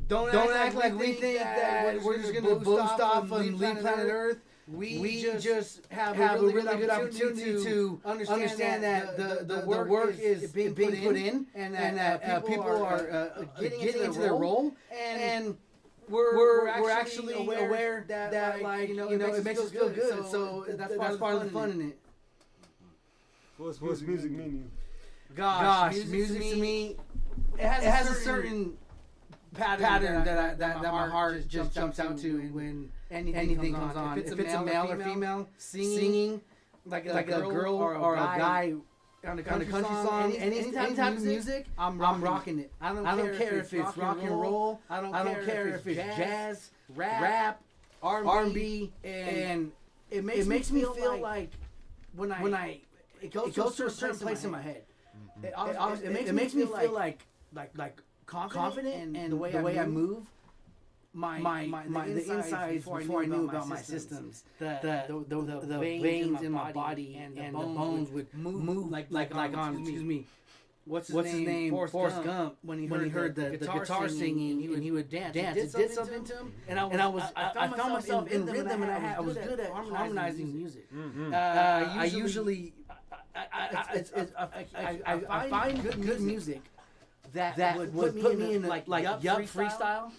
don't act like we think that we're just gonna boost off and leave planet Earth. We just have a really good opportunity to understand that the work is being put in, and that people are getting into their role, and we're actually aware that like it makes us feel good. So that's part of the fun in it. What's music mean to you? Gosh, music to me, it has a certain pattern that my heart just jumps out to when anything comes on. If it's a male or female singing, like a girl or a guy on a country song, any type of music, I'm rocking it. I don't care if it's rock and roll. I don't care if it's jazz, rap, R&B, and it makes me feel like when it goes to a certain place in my head. It makes me feel like confident, and the way I move, the insides before I knew about my systems, the veins in my body and the bones would move like on. Excuse me. What's his name? Forrest Gump. When he heard the guitar singing, and he would dance. It did something to him, and I found myself in rhythm, and I was good at harmonizing music. I usually. I find good music that would put me in like yup freestyle.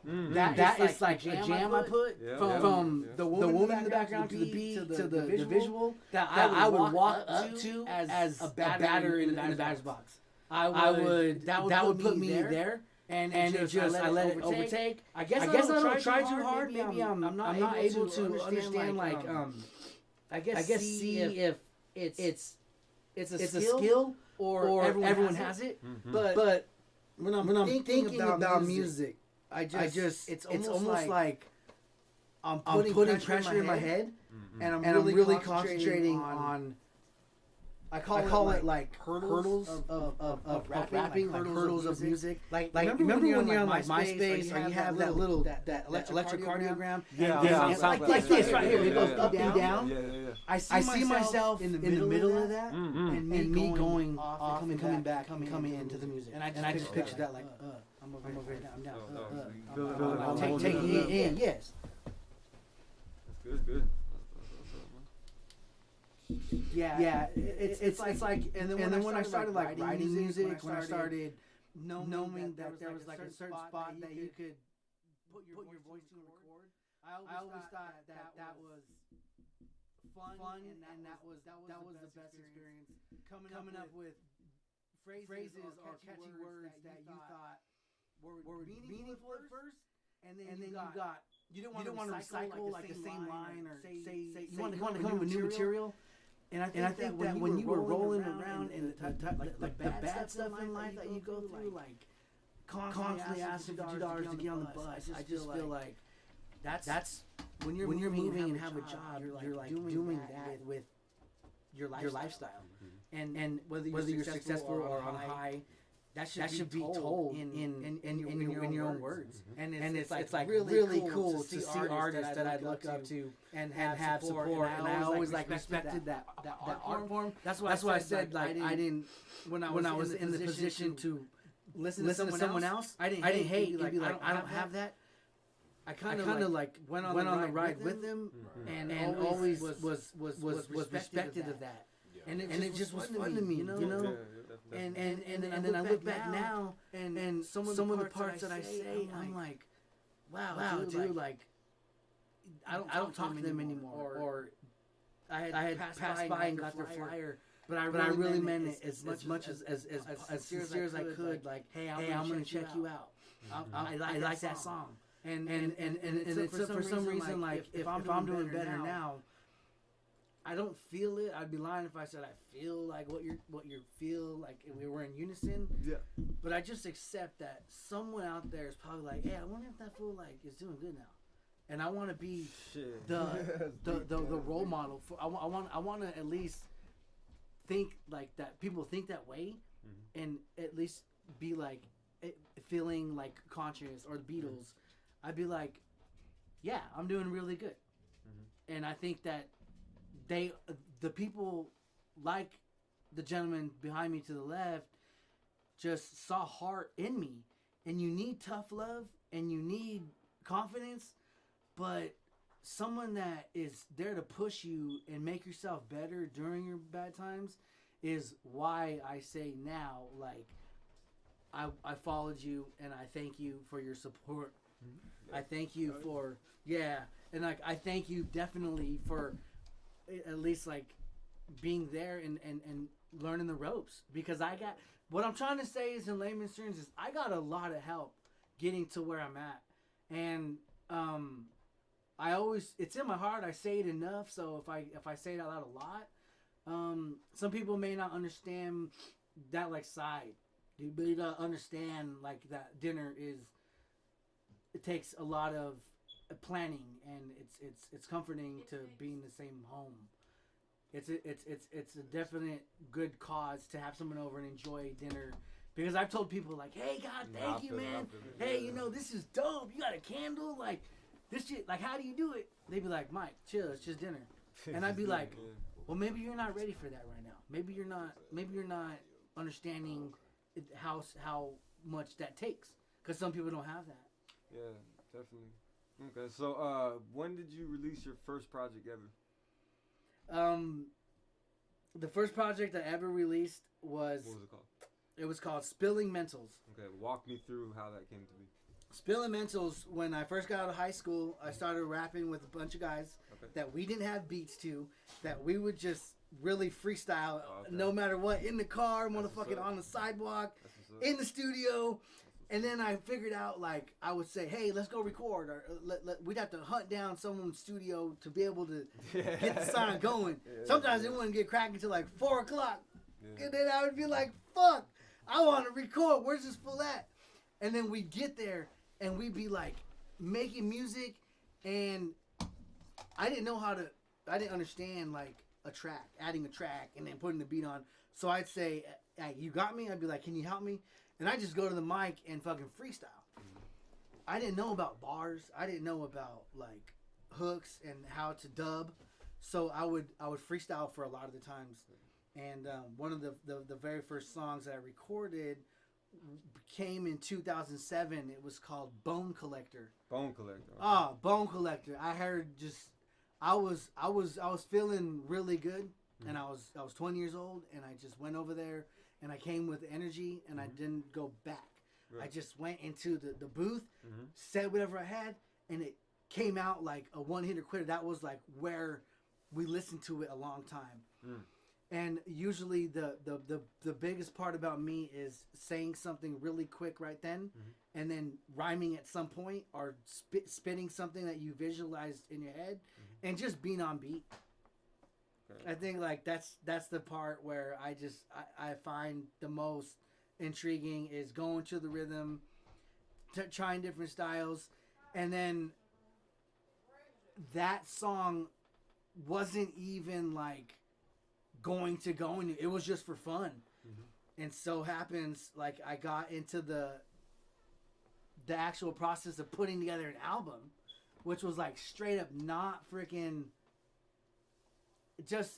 That is like a jam I put from the woman in the background to the beat to the visual that I would walk up to as a batter in the batter's box. That would put me there. And I let it overtake. I guess I don't try too hard. Maybe I'm not able to understand like I guess see if it's a skill or everyone has it. But when I'm thinking about music, it's almost like I'm putting pressure in my head, and I'm really concentrating on. I call it like hurdles of rapping, like hurdles of music. Like remember when you're on like MySpace, or you have that little that electrocardiogram? Yeah. Like this right here. It goes up and down. Yeah. I see myself in the middle of that, and me going off and coming back, coming into the music. And I just picture that like, I'm over here, I'm down. Taking it in, yes. That's good. Yeah, it's like, and then when I started like writing music, when I started knowing that there was like a certain spot that you could put your voice to and record, I always thought that was fun, and that was the best experience. Coming up with phrases or catchy words that you thought were meaningful at first, and then you didn't want to recycle like the same line or say you want to come up with new material. And I think that when you were rolling around and the bad stuff in life that you go through, like constantly asking for $2 to get on the bus, I just feel like that's when you're moving and have a job, you're like doing that with your lifestyle, and whether you're successful or on a high. That should be told in your own words, and it's like really cool to see artists that I look up to and have support, and I always like respected that art form. That's why I said like I didn't when I was in the position to listen to someone else. I didn't hate like I don't have that. I kind of like went on the ride with them, and always was respected of that, and it just was fun to me, you know. And then I look back now, and some of the parts that I say, I'm like, wow, dude, like I don't talk to them anymore, or I had passed by and got their flyer, but I really meant it as much as sincere as I could. Like, hey, I'm gonna check you out. I like that song. And it's for some reason, like, if I'm doing better now, I don't feel it. I'd be lying if I said I feel like what you feel like we were in unison. Yeah. But I just accept that someone out there is probably like, hey, I wonder if that fool like is doing good now, and I want to be the role model for. I want to at least think like that. People think that way, and at least be like feeling like conscious or the Beatles. I'd be like, yeah, I'm doing really good, and I think that the people like the gentleman behind me to the left just saw heart in me, and you need tough love and you need confidence, but someone that is there to push you and make yourself better during your bad times is why I say now, like, I followed you and I thank you for your support. I thank you for, and like I thank you definitely for at least like being there and learning the ropes, because I got, what I'm trying to say is in layman's terms is I got a lot of help getting to where I'm at, and I always, it's in my heart, I say it enough, so if I say it out loud a lot, some people may not understand that like side, but you gotta understand like that dinner is, it takes a lot of planning, and it's comforting to be in the same home. It's a definite good cause to have someone over and enjoy dinner, because I've told people like, hey God, thank you, man. Hey, you know, this is dope. You got a candle, like this shit. Like, how do you do it? They'd be like, Mike, chill. It's just dinner. And I'd be like, well, maybe you're not ready for that right now. Maybe you're not understanding how much that takes, because some people don't have that. Yeah, definitely. Okay, so when did you release your first project ever? The first project I ever released was... What was it called? It was called Spilling Mentals. Okay, walk me through how that came to be. Spilling Mentals, when I first got out of high school, I started rapping with a bunch of guys that we didn't have beats to, that we would just really freestyle no matter what, in the car, motherfucking on the sidewalk, in the studio. And then I figured out, like, I would say, hey, let's go record. Or we'd have to hunt down someone's studio to be able to get the sound going. Sometimes it wouldn't get cracking until like 4 o'clock. And then I would be like, fuck, I want to record. Where's this fool at? And then we'd get there, and we'd be like making music. And I didn't understand like a track, adding a track, and then putting the beat on. So I'd say, hey, you got me? I'd be like, can you help me? And I just go to the mic and fucking freestyle. I didn't know about bars. I didn't know about like hooks and how to dub. So I would freestyle for a lot of the times. And one of the very first songs that I recorded came in 2007. It was called Bone Collector. Bone Collector. Ah, Bone Collector. I heard I was feeling really good, and I was 20 years old, and I just went over there. And I came with energy, and I didn't go back. Right. I just went into the booth, said whatever I had, and it came out like a one-hitter quitter. That was like where we listened to it a long time. And usually the biggest part about me is saying something really quick right then, and then rhyming at some point, or spitting something that you visualized in your head, and just being on beat. I think like that's the part where I find the most intriguing is going to the rhythm, trying different styles, and then that song wasn't even like going to go in. It was just for fun, and so happens like I got into the actual process of putting together an album, which was like straight up not freaking.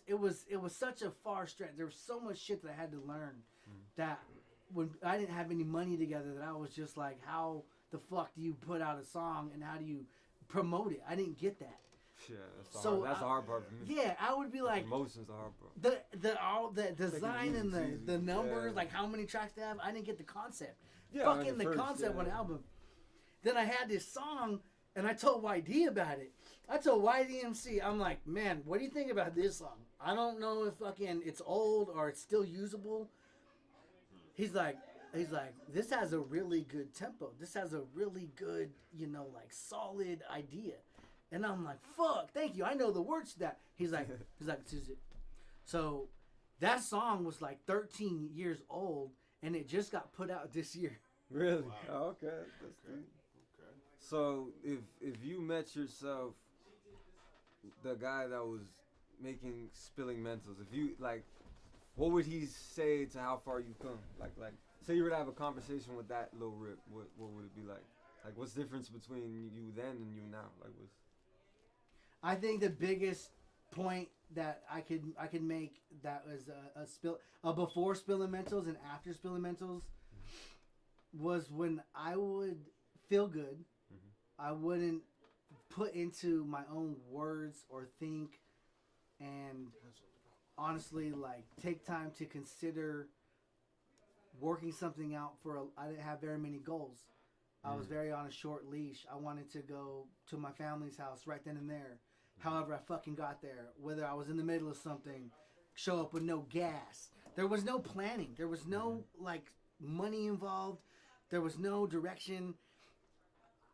It was such a far stretch. There was so much shit that I had to learn that when I didn't have any money together, that I was just like, how the fuck do you put out a song and how do you promote it? I didn't get that. Yeah, that's the hard part for me. Yeah, I would be like, emotions are hard part. The design and the numbers, like how many tracks to have. I didn't get the concept. Yeah, fucking the concept on the album. Then I had this song. And I told YD about it. I told YDMC, I'm like, man, what do you think about this song? I don't know if fucking it's old or it's still usable. He's like, he's like, this has a really good tempo. This has a really good, like solid idea. And I'm like, fuck, thank you. I know the words to that. He's like, this is it. So that song was like 13 years old, and it just got put out this year. Really? Wow. Oh, okay. That's okay. So if you met yourself, the guy that was making Spilling Mentals, if you like, what would he say to how far you've come? Like say you were to have a conversation with that Lil Rip, what would it be like? Like what's the difference between you then and you now? Like what's... I think the biggest point that I could make that was a before Spilling Mentals and after Spilling Mentals was when I would feel good. Mm-hmm. I wouldn't put into my own words or think and honestly like take time to consider working something out I didn't have very many goals. I was very on a short leash. I wanted to go to my family's house right then and there. However I fucking got there, whether I was in the middle of something, show up with no gas. There was no planning. There was no like money involved. There was no direction.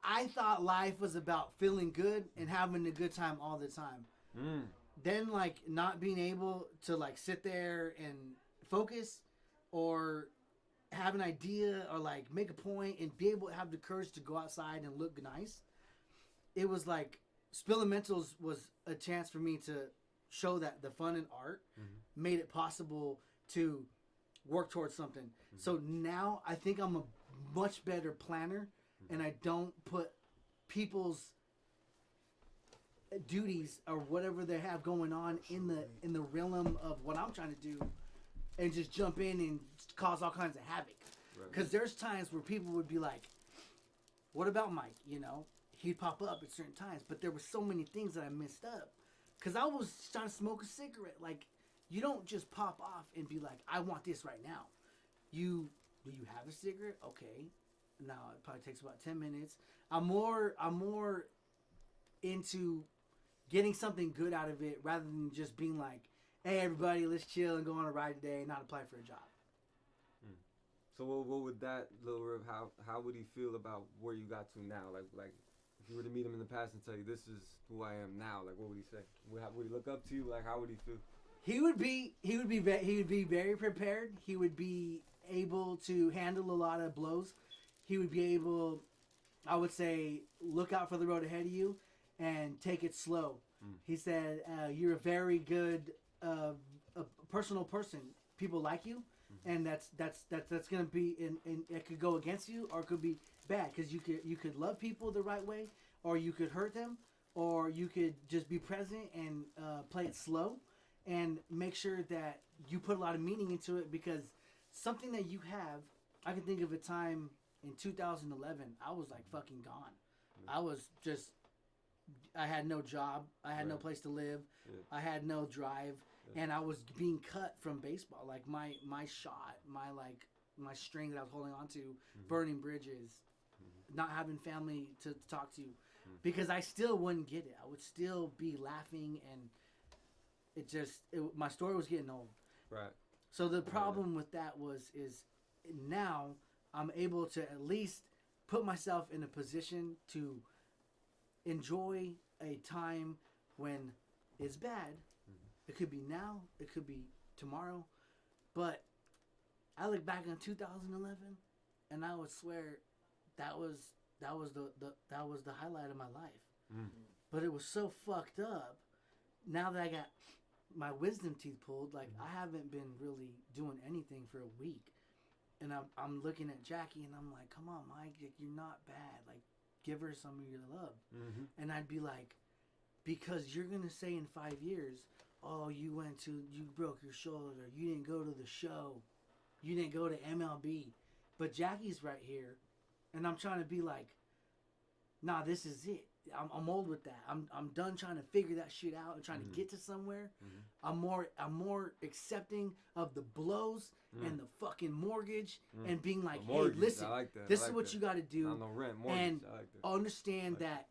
I thought life was about feeling good and having a good time all the time. Then like not being able to like sit there and focus or have an idea or like make a point and be able to have the courage to go outside and look nice. It was like Spilling Mentals was a chance for me to show that the fun in art made it possible to work towards something. So now I think I'm a much better planner and I don't put people's duties or whatever they have going on in the realm of what I'm trying to do and just jump in and cause all kinds of havoc. Because there's times where people would be like, what about Mike? He'd pop up at certain times, but there were so many things that I missed up because I was trying to smoke a cigarette. Like, you don't just pop off and be like, I want this right now. Do you have a cigarette? Okay. Now it probably takes about 10 minutes. I'm more into getting something good out of it rather than just being like, hey everybody, let's chill and go on a ride today and not apply for a job. So what would that Lil Rip, how would he feel about where you got to now? Like if you were to meet him in the past and tell you this is who I am now, like what would he say? Would he look up to you? Like how would he feel? He would be very prepared. He would be able to handle a lot of blows. He would be able, I would say, look out for the road ahead of you and take it slow. He said, you're a very good a personal person. People like you. And that's gonna be in it could go against you or it could be bad because you could love people the right way or you could hurt them or you could just be present and play it slow and make sure that you put a lot of meaning into it because something that you have. I can think of a time in 2011 I was like fucking gone. I had no job. I had no place to live. I had no drive. And I was being cut from baseball. Like my shot, my string that I was holding on to, burning bridges, not having family to talk to, because I still wouldn't get it. I would still be laughing, and my story was getting old. Right. So the problem with that is now I'm able to at least put myself in a position to enjoy a time when it's bad. It could be now, it could be tomorrow, but I look back on 2011, and I would swear that was the highlight of my life. But it was so fucked up. Now that I got my wisdom teeth pulled, like I haven't been really doing anything for a week, and I'm looking at Jackie, and I'm like, come on, Mike, you're not bad. Like, give her some of your love. And I'd be like, because you're gonna say in 5 years. Oh, you broke your shoulder. You didn't go to the show. You didn't go to MLB. But Jackie's right here. And I'm trying to be like, nah, this is it. I'm old with that. I'm done trying to figure that shit out and trying to get to somewhere. I'm more accepting of the blows and the fucking mortgage and being like, hey, listen, this is what you got to do. On the rent, mortgage. And understand that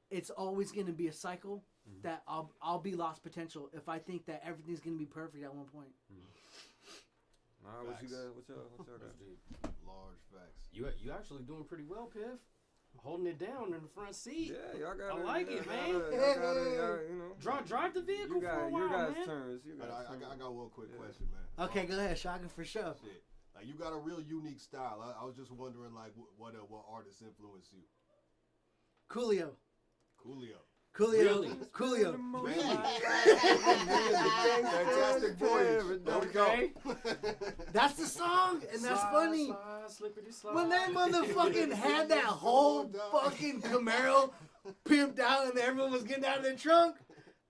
it's always going to be a cycle. That I'll be lost potential if I think that everything's gonna be perfect at one point. Alright, what you got? What y'all got? Large facts. You actually doing pretty well, Piff. Holding it down in the front seat. Yeah, y'all got. I like it, man. Y'all you know. Drive the vehicle for a while, you guys man. turns. I got one quick question, man. Okay, go ahead, Shotgun, for sure. Shit. Like, you got a real unique style. I was just wondering, like, what artists influence you? Coolio. Really? Coolio. Fantastic voyage. Okay. That's the song, and that's funny. Slippity slide. When that motherfucking had that whole fucking Camaro pimped out and everyone was getting out of their trunk,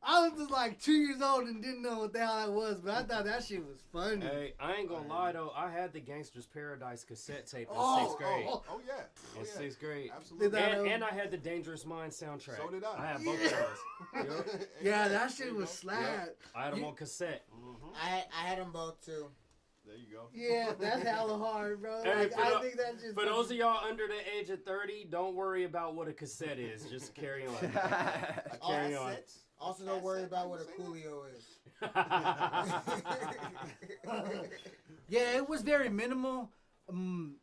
I was just like 2 years old and didn't know what the hell that was, but I thought that shit was funny. Hey, I ain't gonna lie though, I had the Gangster's Paradise cassette tape in 6th grade. Oh yeah. In 6th grade. Absolutely. And I had the Dangerous Minds soundtrack. So did I. I had both of those. Yep. Yeah, that shit was slap. Yep. I had them on cassette. I had them both too. There you go. Yeah, that's hella hard, bro. Hey, Like, I think that's just for those of y'all under the age of 30, don't worry about what a cassette is. Just carry on. Carry on. Also, don't worry about what a Coolio is. Yeah, it was very minimal. When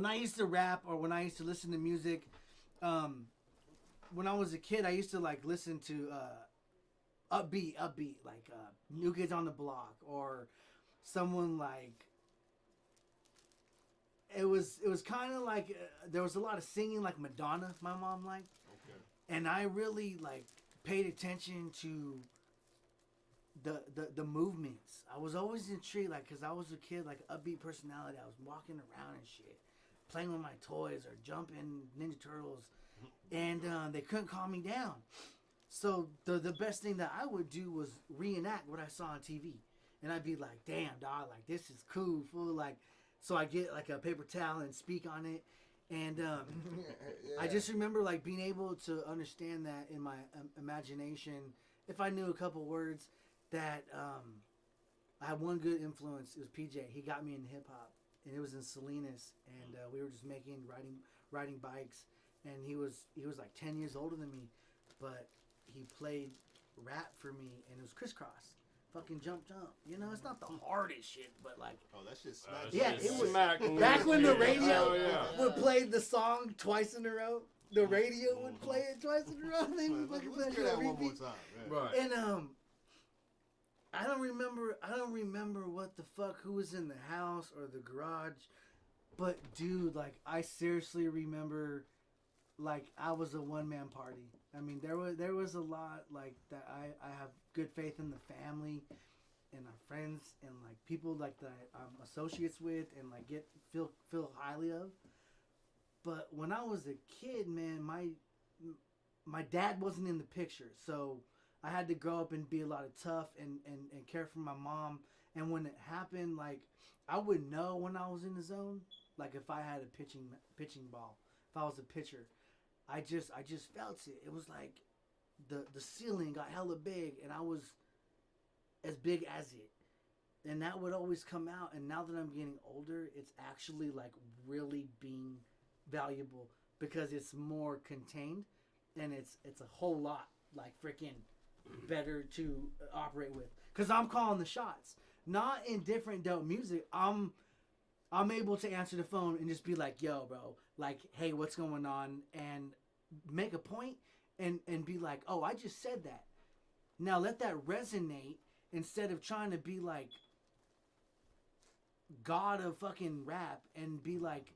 I used to rap or when I used to listen to music, when I was a kid, I used to like listen to upbeat, like New Kids on the Block or someone like. It was kind of like there was a lot of singing, like Madonna. My mom liked. And I really like paid attention to the movements. I was always intrigued, like, cause I was a kid, like upbeat personality. I was walking around and shit, playing with my toys or jumping Ninja Turtles, and they couldn't calm me down. So the best thing that I would do was reenact what I saw on TV, and I'd be like, "Damn, dog, like this is cool, fool." Like, so I get like a paper towel and speak on it. And I just remember like being able to understand that in my imagination, if I knew a couple words, that I had one good influence. It was PJ. He got me into hip hop, and it was in Salinas, and we were just riding bikes, and he was like 10 years older than me, but he played rap for me, and it was Crisscross. Fucking jump. You know, it's not the hardest shit, but like. Oh, that shit smacked. Yeah, it was back when the radio would play the song twice in a row. The radio would play it twice in a row. They would fucking play it on repeat. Right. And I don't remember what the fuck, who was in the house or the garage, but dude, like I seriously remember, like I was a one-man party. I mean, there was a lot like that. I have good faith in the family and our friends and like people like that I'm associates with and like feel highly of. But when I was a kid, man, my dad wasn't in the picture, so I had to grow up and be a lot of tough and care for my mom. And when it happened, like I would know when I was in the zone. Like if I had a pitching ball, if I was a pitcher. I just felt it. It was like the ceiling got hella big, and I was as big as it, and that would always come out. And now that I'm getting older, it's actually like really being valuable because it's more contained, and it's a whole lot like freaking better to operate with. Cause I'm calling the shots, not in different dope music. I'm able to answer the phone and just be like, yo, bro, like, hey, what's going on? And make a point and be like, oh, I just said that. Now let that resonate instead of trying to be like God of fucking rap and be like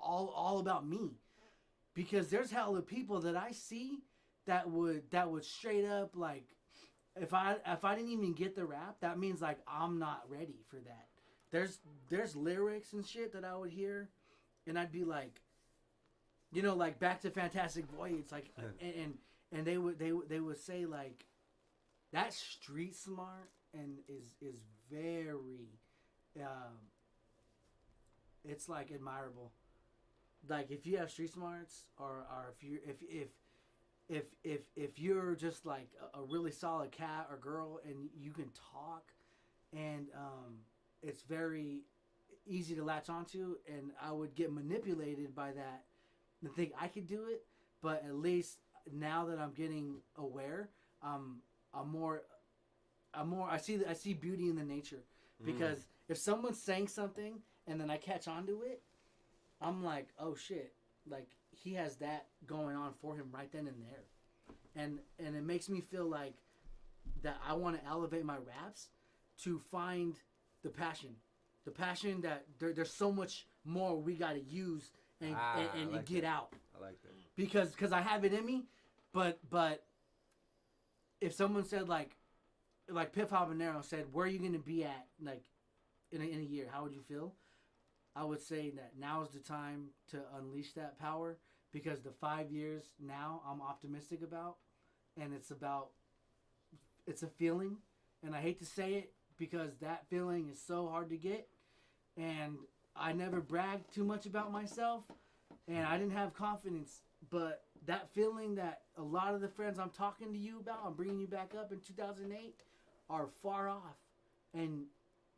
all about me. Because there's hella people that I see that would straight up like, if I didn't even get the rap, that means like I'm not ready for that. There's lyrics and shit that I would hear, and I'd be like, you know, like back to Fantastic Voyage, like, and they would say like, that's street smart and is very, it's like admirable. Like if you have street smarts, or if you're just like a really solid cat or girl and you can talk, and it's very easy to latch onto, and I would get manipulated by that and think I could do it. But at least now that I'm getting aware, I'm more I see beauty in the nature. Because if someone's saying something and then I catch on to it, I'm like, oh shit, like he has that going on for him right then and there, and it makes me feel like that I want to elevate my raps to find the passion that there's so much more we got to use and like get that. out. I like that. Because I have it in me, but if someone said like Piff Habanero said, where are you gonna be at like in a year? How would you feel? I would say that now is the time to unleash that power, because the 5 years now I'm optimistic about, and it's a feeling, and I hate to say it because that feeling is so hard to get, and I never bragged too much about myself, and I didn't have confidence, but that feeling that a lot of the friends I'm talking to you about, I'm bringing you back up in 2008, are far off, and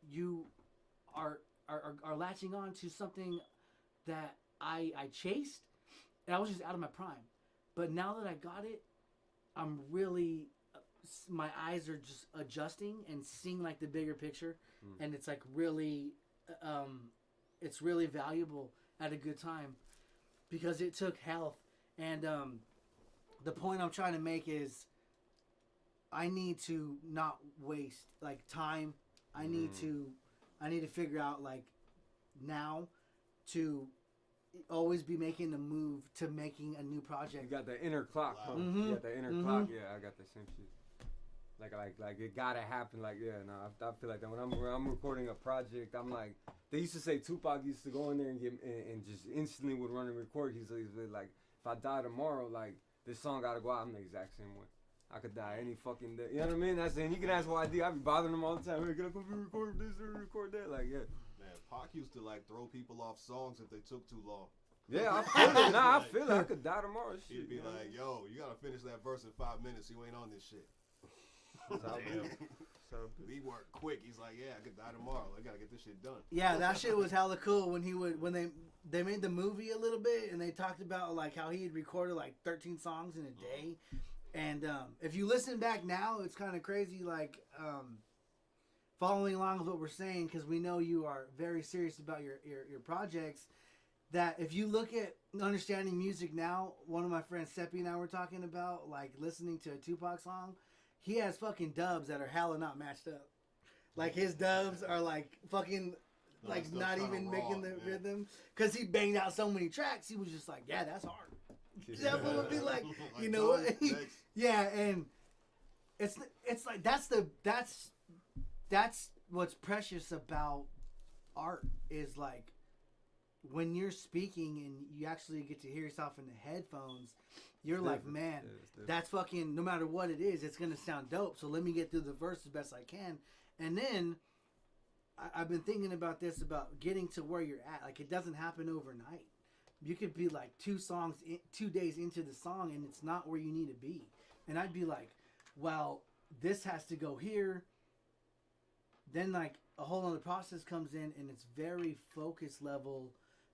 you are latching on to something that I chased, and I was just out of my prime. But now that I got it, I'm really, my eyes are just adjusting and seeing like the bigger picture, and it's like really, it's really valuable at a good time, because it took health. And the point I'm trying to make is I need to not waste like time. I need to figure out like now to always be making the move to making a new project. You got the inner clock, huh? Mm-hmm. You got the inner clock. Yeah, I got the same shit. Like it gotta happen. Like I feel like that when I'm recording a project, I'm like, they used to say Tupac used to go in there and and just instantly would run and record. He's like, if I die tomorrow, like this song gotta go out. I'm the exact same way. I could die any fucking day. You know what I mean? That's it. And you can ask why I be bothering him all the time. Hey, can I come record this or record that? Like, yeah. Man, Pac used to like throw people off songs if they took too long. Yeah, I feel it. Nah, I feel it. I could die tomorrow. Shit, He'd be like, yo, you gotta finish that verse in 5 minutes. You ain't on this shit. We work quick. He's like, yeah, I could die tomorrow. I gotta get this shit done. Yeah, that shit was hella cool when they made the movie a little bit, and they talked about like how he had recorded like 13 songs in a day. And if you listen back now, it's kind of crazy, like following along with what we're saying, because we know you are very serious about your projects. That if you look at understanding music now, one of my friends Seppi and I were talking about like listening to a Tupac song. He has fucking dubs that are hella not matched up. Like his dubs are like fucking like not even making the rhythm, because he banged out so many tracks. He was just like, yeah, that's hard. That would be like, you know what? Yeah, and it's like that's what's precious about art, is like when you're speaking and you actually get to hear yourself in the headphones, you're like, man, that's fucking, no matter what it is, it's gonna sound dope. So let me get through the verse as best I can. And then I've been thinking about this, about getting to where you're at. Like, it doesn't happen overnight. You could be like 2 days into the song and it's not where you need to be. And I'd be like, well, this has to go here. Then like a whole other process comes in, and it's very focus level,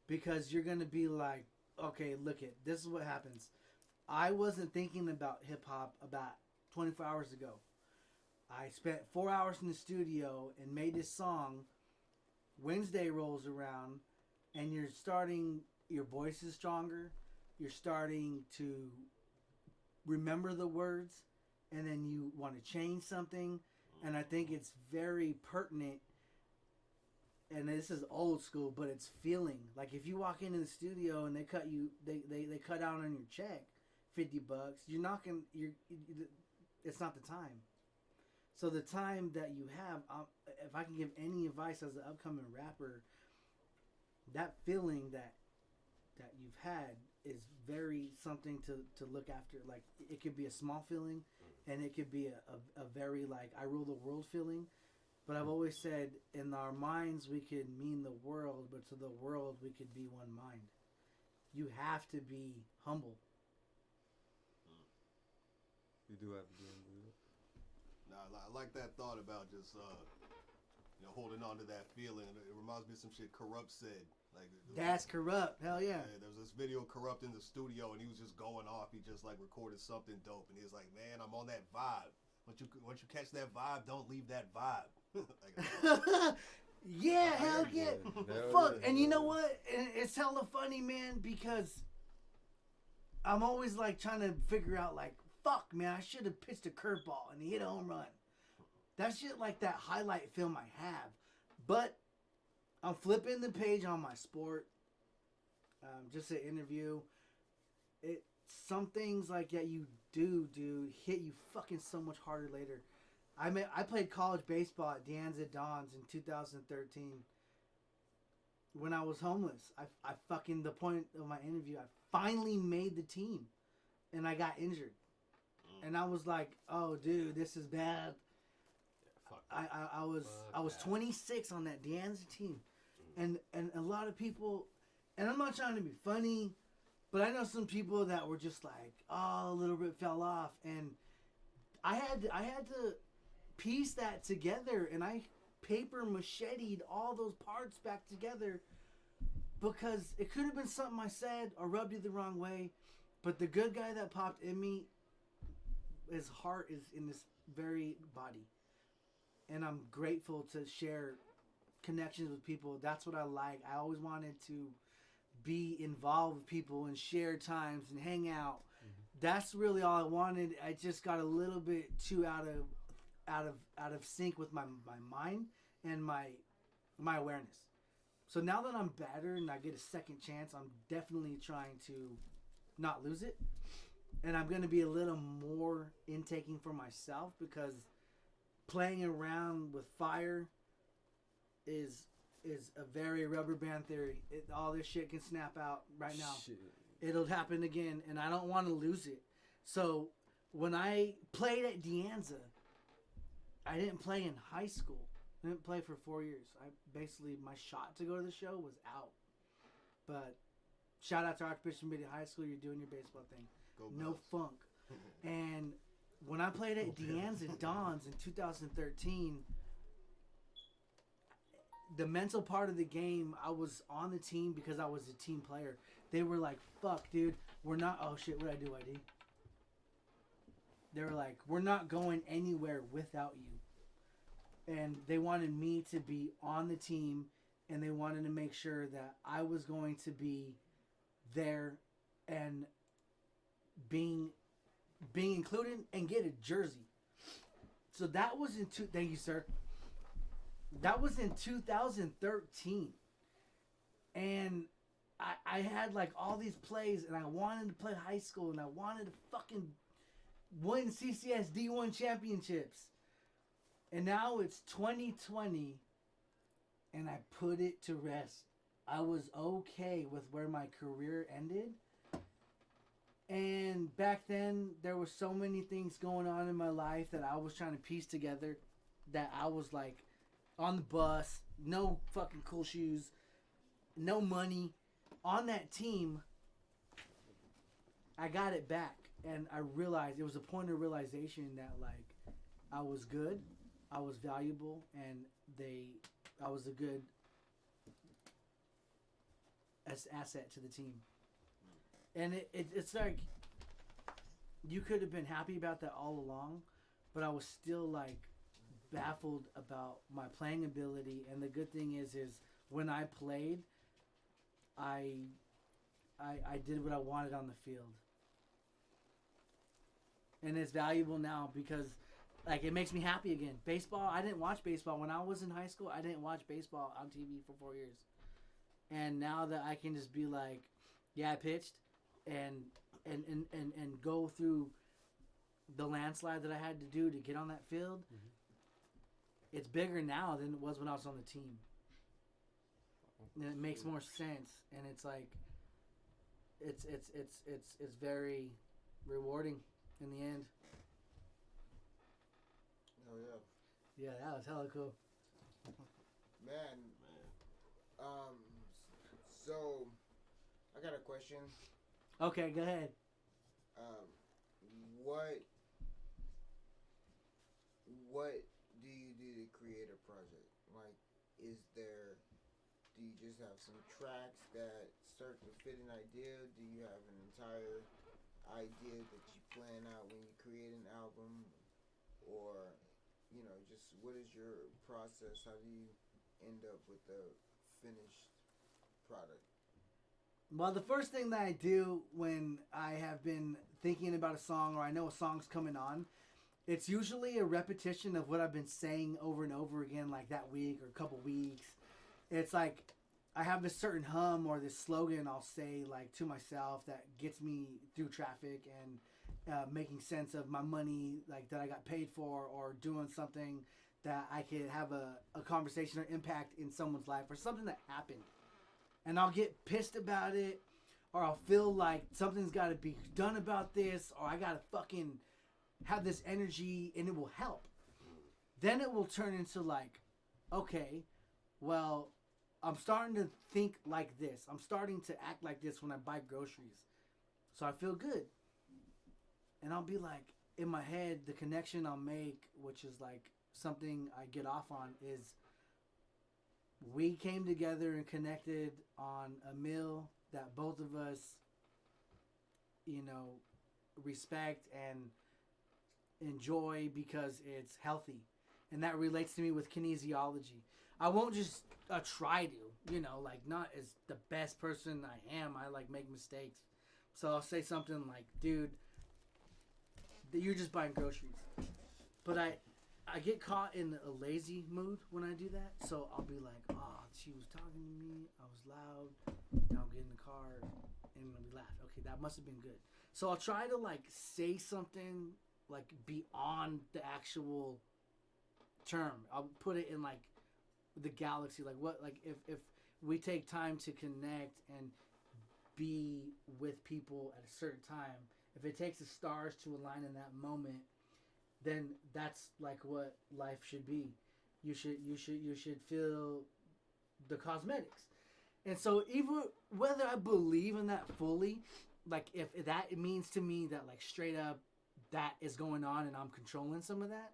because you're going to be like, okay, look it, this is what happens. I wasn't thinking about hip hop about 24 hours ago. I spent 4 hours in the studio and made this song. Wednesday rolls around, and your voice is stronger. You're starting to remember the words, and then you want to change something. And I think it's very pertinent. And this is old school, but it's feeling. Like if you walk into the studio and they cut out on your check $50, it's not the time. So the time that you have, if I can give any advice as an upcoming rapper, that feeling that you've had is very something to look after. Like it could be a small feeling, and it could be a very like I rule the world feeling. But I've always said, in our minds we could mean the world, but to the world we could be one mind. You have to be humble. You do have to be humble. Nah, I like that thought about just holding on to that feeling. It reminds me of some shit Corrupt said. Like that's Corrupt. Hell yeah. There was this video of Corrupt in the studio, and he was just going off. He just like recorded something dope, and he was like, "Man, I'm on that vibe. Once you catch that vibe, don't leave that vibe." Yeah, hell yeah. Fuck. And you know what? It's hella funny, man, because I'm always like trying to figure out like, fuck, man, I should have pitched a curveball and he hit a home run. That shit like that highlight film I have. But I'm flipping the page on my sport. Just an interview. Some things like that you do, dude, hit you fucking so much harder later. I played college baseball at De Anza Dons in 2013. When I was homeless, I fucking, the point of my interview, I finally made the team, and I got injured, and I was like, oh, dude, this is bad. I was 26 on that De Anza team, and a lot of people, and I'm not trying to be funny, but I know some people that were just like, oh, Lil Rip fell off, and I had to piece that together, and I paper macheted all those parts back together because it could have been something I said or rubbed you the wrong way, but the good guy that popped in me, his heart is in this very body, and I'm grateful to share connections with people. That's what I like. I always wanted to be involved with people and share times and hang out. That's really all I wanted. I just got a little bit too out of sync with my mind and my awareness. So now that I'm better and I get a second chance, I'm definitely trying to not lose it. And I'm going to be a little more intaking for myself, because playing around with fire is a very rubber band theory. All this shit can snap out right now. Shit. It'll happen again, and I don't want to lose it. So when I played at De Anza, I didn't play in high school. I didn't play for 4 years. Basically, my shot to go to the show was out. But shout out to Archbishop Media High School. You're doing your baseball thing. No funk. And when I played at De Anza Dons in 2013, the mental part of the game, I was on the team because I was a team player. They were like, fuck, dude, we're not... Oh, shit, what'd I do, ID? They were like, we're not going anywhere without you. And they wanted me to be on the team, and they wanted to make sure that I was going to be there and being included and get a jersey. So that was in... Thank you, sir. That was in 2013. And I had like all these plays, and I wanted to play high school, and I wanted to fucking win CCS D1 championships. And now it's 2020, and I put it to rest. I was okay with where my career ended. And back then, there were so many things going on in my life that I was trying to piece together, that I was like on the bus, no fucking cool shoes, no money. On that team, I got it back, and I realized, it was a point of realization that like I was good, I was valuable, and I was a good asset to the team. And it's like, you could have been happy about that all along, but I was still like baffled about my playing ability. And the good thing is when I played, I did what I wanted on the field. And it's valuable now because like it makes me happy again. Baseball, I didn't watch baseball when I was in high school. I didn't watch baseball on TV for 4 years. And now that I can just be like, yeah, I pitched and go through the landslide that I had to do to get on that field. It's bigger now than it was when I was on the team. And it makes more sense, and it's like it's very rewarding in the end. Oh yeah. Yeah, that was hella cool. Man. So I got a question. Okay, go ahead. What do you do to create a project? Like, do you just have some tracks that start to fit an idea? Do you have an entire idea that you plan out when you create an album? Or you know, just what is your process? How do you end up with the finished product? Well, the first thing that I do when I have been thinking about a song or I know a song's coming on, it's usually a repetition of what I've been saying over and over again, like that week or a couple weeks. It's like I have this certain hum or this slogan I'll say like to myself that gets me through traffic and making sense of my money, like that I got paid for, or doing something that I could have a conversation or impact in someone's life, or something that happened. And I'll get pissed about it, or I'll feel like something's got to be done about this, or I got to fucking have this energy and it will help. Then it will turn into like, okay, well, I'm starting to think like this. I'm starting to act like this when I buy groceries. So I feel good. And I'll be like, in my head, the connection I'll make, which is like something I get off on, is we came together and connected on a meal that both of us, you know, respect and enjoy because it's healthy. And that relates to me with kinesiology. I won't just try to, you know, like not as the best person I am. I like make mistakes. So I'll say something like, dude, you're just buying groceries. But I get caught in a lazy mood when I do that. So I'll be like, oh, she was talking to me. I was loud. Now I'll get in the car and we laugh. Okay, that must have been good. So I'll try to like say something like beyond the actual term. I'll put it in like the galaxy. Like what, like if we take time to connect and be with people at a certain time, if it takes the stars to align in that moment, then that's like what life should be. You should feel the cosmetics. And so even whether I believe in that fully, like if that means to me that like straight up that is going on and I'm controlling some of that,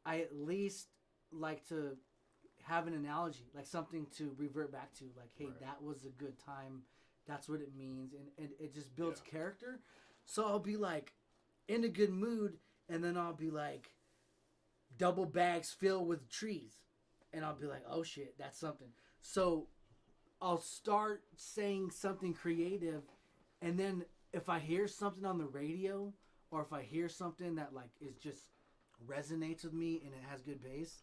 I at least like to have an analogy, like something to revert back to, like, hey, that was a good time. That's what it means. And it just builds character. So I'll be like in a good mood, and then I'll be like double bags filled with trees. And I'll be like, oh shit, that's something. So I'll start saying something creative, and then if I hear something on the radio, or if I hear something that like is just resonates with me and it has good bass,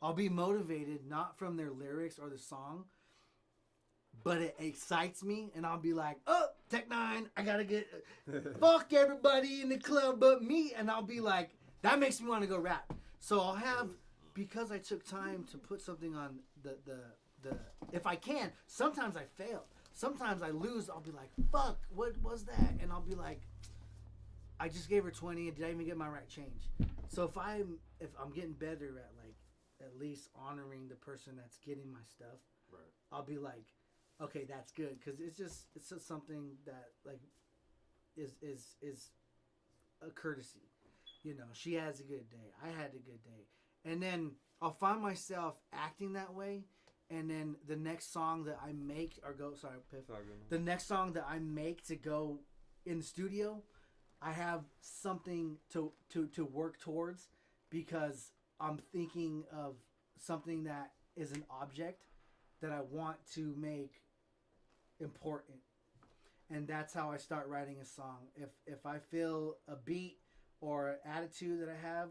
I'll be motivated not from their lyrics or the song, but it excites me, and I'll be like, oh, Tech 9, I gotta get fuck everybody in the club but me, and I'll be like, that makes me want to go rap. So I'll have, because I took time to put something on the if I can, sometimes I fail. Sometimes I lose. I'll be like, fuck, what was that? And I'll be like, I just gave her 20, and did I even get my right change? So if I'm getting better at like at least honoring the person that's getting my stuff, I'll be like, okay, that's good, because it's just something that like is a courtesy. You know, she has a good day, I had a good day, and then I'll find myself acting that way, and then the next song that I make the next song that I make to go in the studio, I have something to work towards, because I'm thinking of something that is an object that I want to make important. And that's how I start writing a song. If I feel a beat or attitude that I have,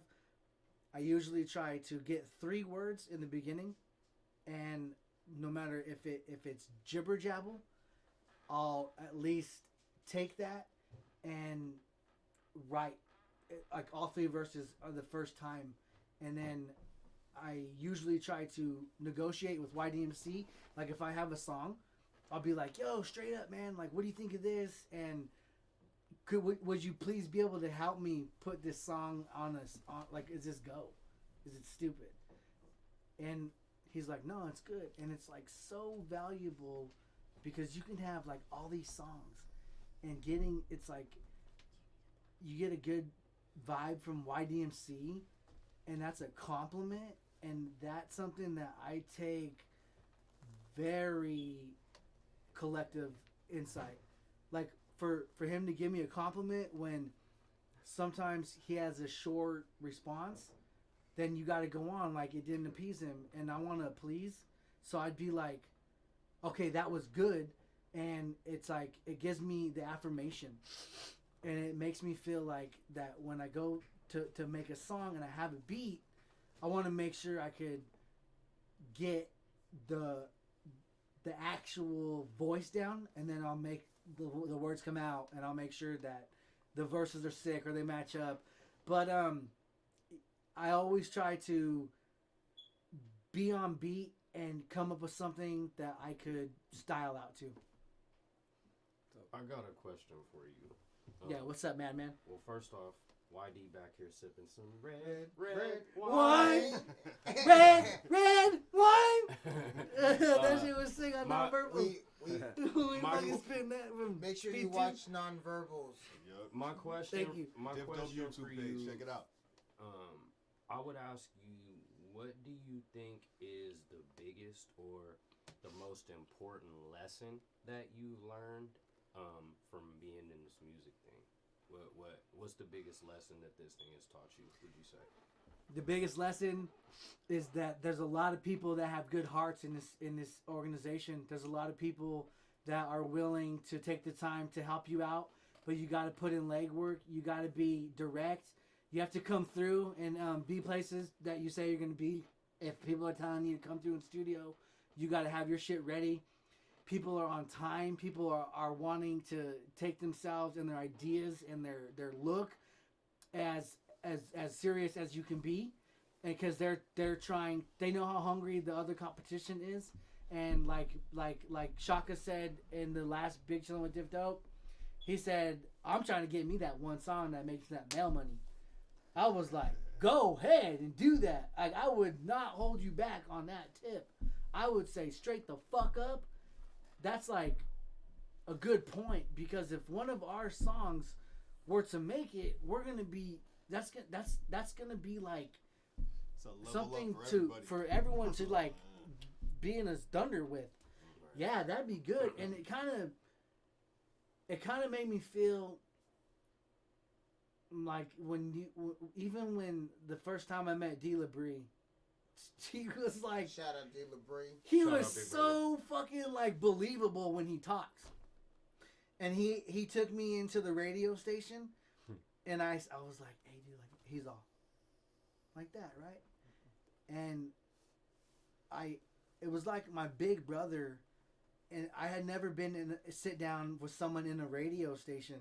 I usually try to get 3 words in the beginning, and no matter if it's jibber jabble, I'll at least take that and write like all 3 verses are the first time, and then I usually try to negotiate with YDMC. Like if I have a song, I'll be like, yo, straight up, man, like what do you think of this? And would you please be able to help me put this song on like, is this go? Is it stupid? And he's like, no, it's good. And it's like so valuable, because you can have like all these songs, and it's like you get a good vibe from YDMC, and that's a compliment, and that's something that I take very collective insight. Like for him to give me a compliment when sometimes he has a short response, then you got to go on like it didn't appease him, and I want to please, so I'd be like, okay, that was good, and it's like it gives me the affirmation, and it makes me feel like that when I go to make a song and I have a beat, I want to make sure I could get the actual voice down, and then I'll make the words come out, and I'll make sure that the verses are sick or they match up. But I always try to be on beat and come up with something that I could style out to. I got a question for you. Yeah, what's up, Madman? Well, first off, YD back here sipping some red wine. red wine. That shit was sick on nonverbal. We fucking spin that. Make sure you watch nonverbals. Yep. My question. Thank you. My Diff Dope question YouTube for page. you. Check it out. I would ask you, what do you think is the biggest or the most important lesson that you learned from being in this music thing? What's the biggest lesson that this thing has taught you, would you say? The biggest lesson is that there's a lot of people that have good hearts in this organization. There's a lot of people that are willing to take the time to help you out, but you got to put in legwork. You got to be direct. You have to come through and be places that you say you're going to be. If people are telling you to come through in studio, you got to have your shit ready. People are on time. People are wanting to take themselves and their ideas and their look as serious as you can be, and because they're trying. They know how hungry the other competition is, and like Shaka said in the last Big Chillin with Diff Dope, he said, "I'm trying to get me that one song that makes that mail money." I was like, "Go ahead and do that." I would not hold you back on that tip. I would say straight the fuck up. That's like a good point, because if one of our songs were to make it, we're gonna be that's gonna be like something for everyone to like be in a thunder with. Yeah, that'd be good. And it kind of made me feel like even when the first time I met D. LaBrie, he was like, shout out D. LaBrie. He was so fucking like believable when he talks. And he took me into the radio station, and I was like, hey dude, like he's all like that, right? And it was like my big brother, and I had never been in a sit down with someone in a radio station,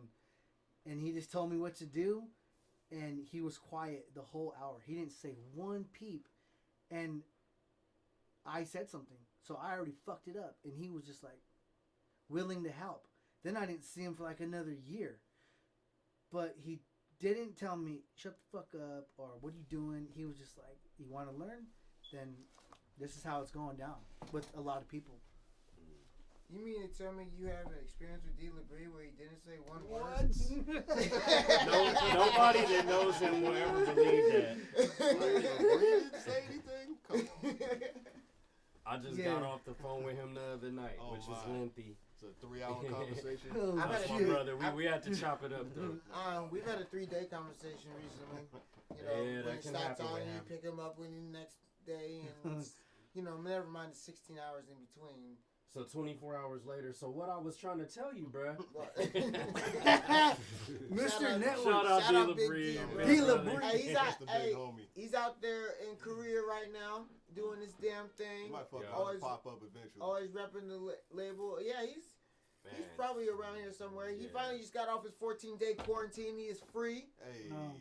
and he just told me what to do, and he was quiet the whole hour. He didn't say one peep. And I said something, so I already fucked it up, and he was just like willing to help. Then I didn't see him for like another year, but he didn't tell me shut the fuck up or what are you doing. He was just like, you want to learn? Then this is how it's going down with a lot of people. You mean to tell me you have an experience with D. LaBrie where he didn't say one word? Nobody that knows him will ever believe that. He didn't say anything? Come on. I just got off the phone with him the other night, which is lengthy. It's a 3-hour conversation. That's my brother. We had to chop it up, though. We've had a 3-day conversation recently. You know, when he stops on you, pick him up when you next day, and never mind the 16 hours in between. So 24 hours later. So what I was trying to tell you, bruh. Mr. Network. Shout out D. LaBrie. D. LaBrie. He's out there in Korea right now doing this damn thing. He might always pop up eventually. Always repping the label. Yeah, he's probably around here somewhere. He finally just got off his 14-day quarantine. He is free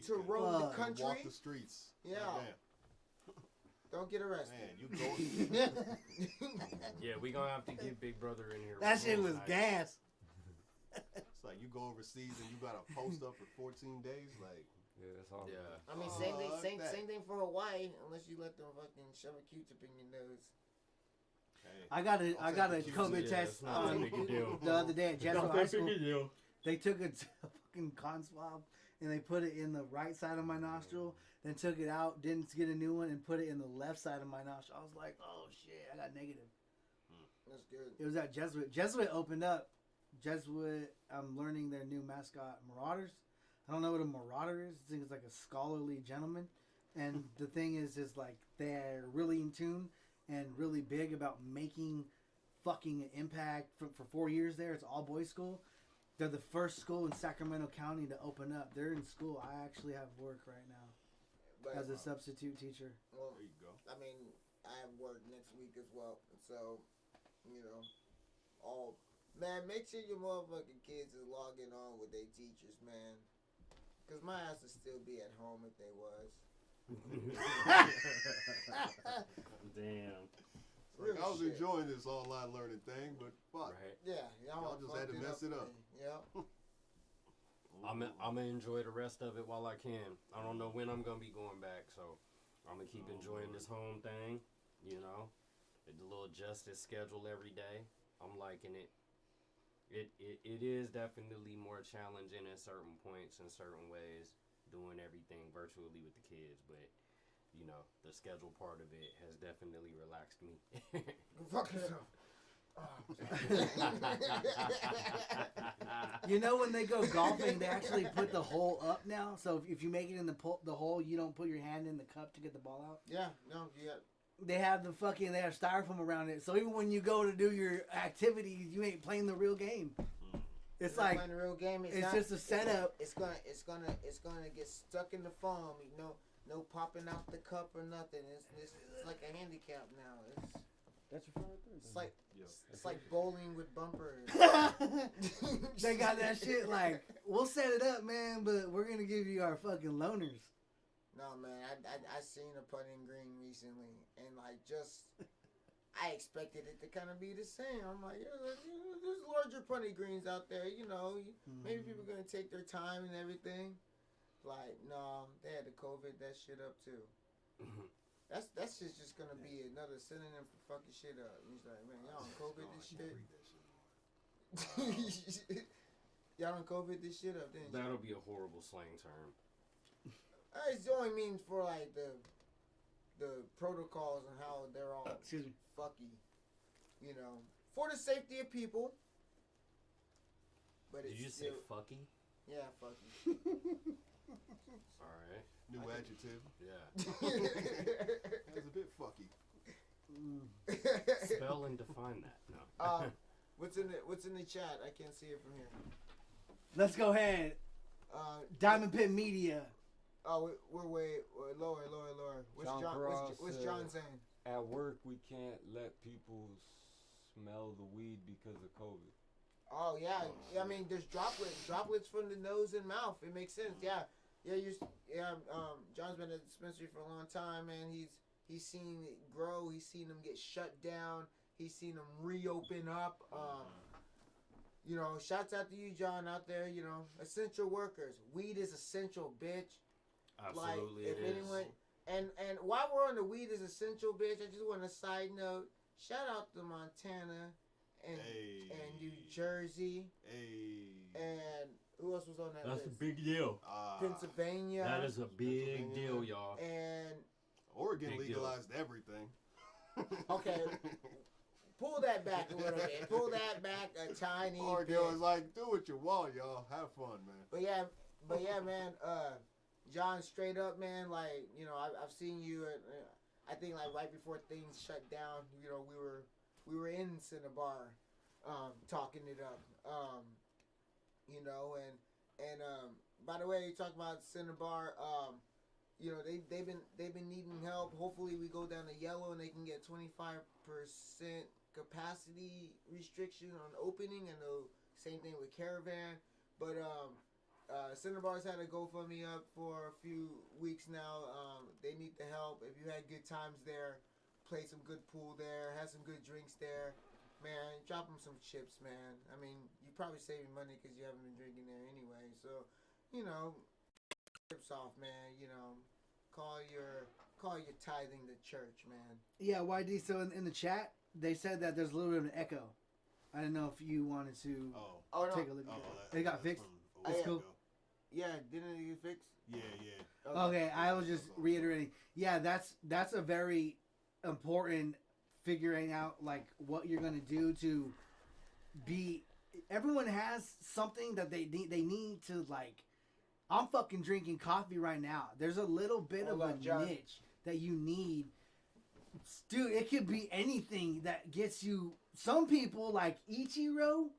to roam the country. Walk the streets. Yeah. Don't get arrested. Man, you go. Yeah, we gonna have to get Big Brother in here. That shit was gas. It's like you go overseas and you gotta post up for 14 days. Like, yeah, that's all. Yeah. I mean, same thing for Hawaii, unless you let them fucking shove a Q-tip in your nose. Hey, I got a COVID test the other day at Jesuit High School. They took a fucking con swab and they put it in the right side of my nostril. Then took it out, didn't get a new one, and put it in the left side of my nostril. I was like, oh shit, I got negative. That's good. It was at Jesuit. Jesuit opened up. Jesuit, I'm learning their new mascot, Marauders. I don't know what a marauder is. I think it's like a scholarly gentleman. And the thing is like they're really in tune and really big about making fucking an impact. For 4 years there, it's all boys school. They're the first school in Sacramento County to open up. They're in school. I actually have work right now as a substitute teacher. Well, there you go. I mean, I have work next week as well. So, man, make sure your motherfucking kids is logging on with their teachers, man. Because my ass would still be at home if they was. Damn. Like, I was enjoying this online learning thing, but fuck. Right. Yeah, y'all just had to mess it up. Yeah. I'm gonna enjoy the rest of it while I can. I don't know when I'm gonna be going back, so I'm gonna keep enjoying this home thing. The little justice schedule every day. I'm liking it. It is definitely more challenging at certain points in certain ways, doing everything virtually with the kids, but the schedule part of it has definitely relaxed me. Fuck yourself. When they go golfing, they actually put the hole up now. So if you make it in the hole, you don't put your hand in the cup to get the ball out. Yeah, no, yeah. They have they have styrofoam around it. So even when you go to do your activities, you ain't playing the real game. It's like playing the real game. It's just a setup. It's gonna get stuck in the foam. No popping out the cup or nothing. It's like a handicap now. That's your favorite thing. It's like bowling with bumpers. They got that shit like, we'll set it up, man, but we're gonna give you our fucking loaners. No, man, I seen a putting green recently, and I expected it to kind of be the same. I'm like, there's larger putting greens out there, maybe people are gonna take their time and everything. Like, no, they had to COVID that shit up too. That's just gonna be another synonym for fucking shit up. He's like, man, y'all on COVID this shit. Y'all on COVID this shit up, didn't you? That'll be a horrible slang term. It's only means for like the protocols and how they're all fucky, for the safety of people. But did you say fucky? Yeah, fucky. All right. New adjective. Yeah. That's a bit fucky. Spell and define that. No. What's in the chat? I can't see it from here. Let's go ahead. Diamond Pit Media. Oh, we're way lower. What's John saying? At work, we can't let people smell the weed because of COVID. Oh yeah. I mean, there's droplets from the nose and mouth. It makes sense. Yeah. John's been at the dispensary for a long time, man. He's seen it grow. He's seen them get shut down. He's seen them reopen up. Shouts out to you, John, out there. Essential workers. Weed is essential, bitch. Absolutely, like, if anyone, and while we're on the weed is essential, bitch, I just want a side note. Shout out to Montana and New Jersey. And who else was on that list? That's a big deal. Pennsylvania. That is a big deal, y'all. And Oregon legalized everything. Okay. Pull that back a little bit. Pull that back a tiny Oregon bit. was like, do what you want, y'all. Have fun, man. But yeah, man. John, straight up, man. Like, I've seen you. I think like right before things shut down. We were in Cinnabar, talking it up. And by the way, you talk about Cinnabar. They've been needing help. Hopefully, we go down to yellow and they can get 25% capacity restriction on opening, and the same thing with Caravan. But Cinnabar's had a GoFundMe up for a few weeks now. They need the help. If you had good times there, play some good pool there, had some good drinks there, man, drop them some chips, man. I mean, you're probably saving money because you haven't been drinking there anyway. So, chips off, man. Call your tithing to church, man. Yeah, YD. So in the chat, they said that there's a little bit of an echo. I don't know if you wanted to take a look at it. It got fixed. It's cool. Yeah, didn't it get fixed? Yeah. Okay, I was just reiterating. Yeah, that's a very important figuring out like what you're gonna do to be. Everyone has something that they need to like I'm fucking drinking coffee right now. There's a little bit Hold of on, a John. niche that you need. Dude, it could be anything that gets you. Some people like Ichiro.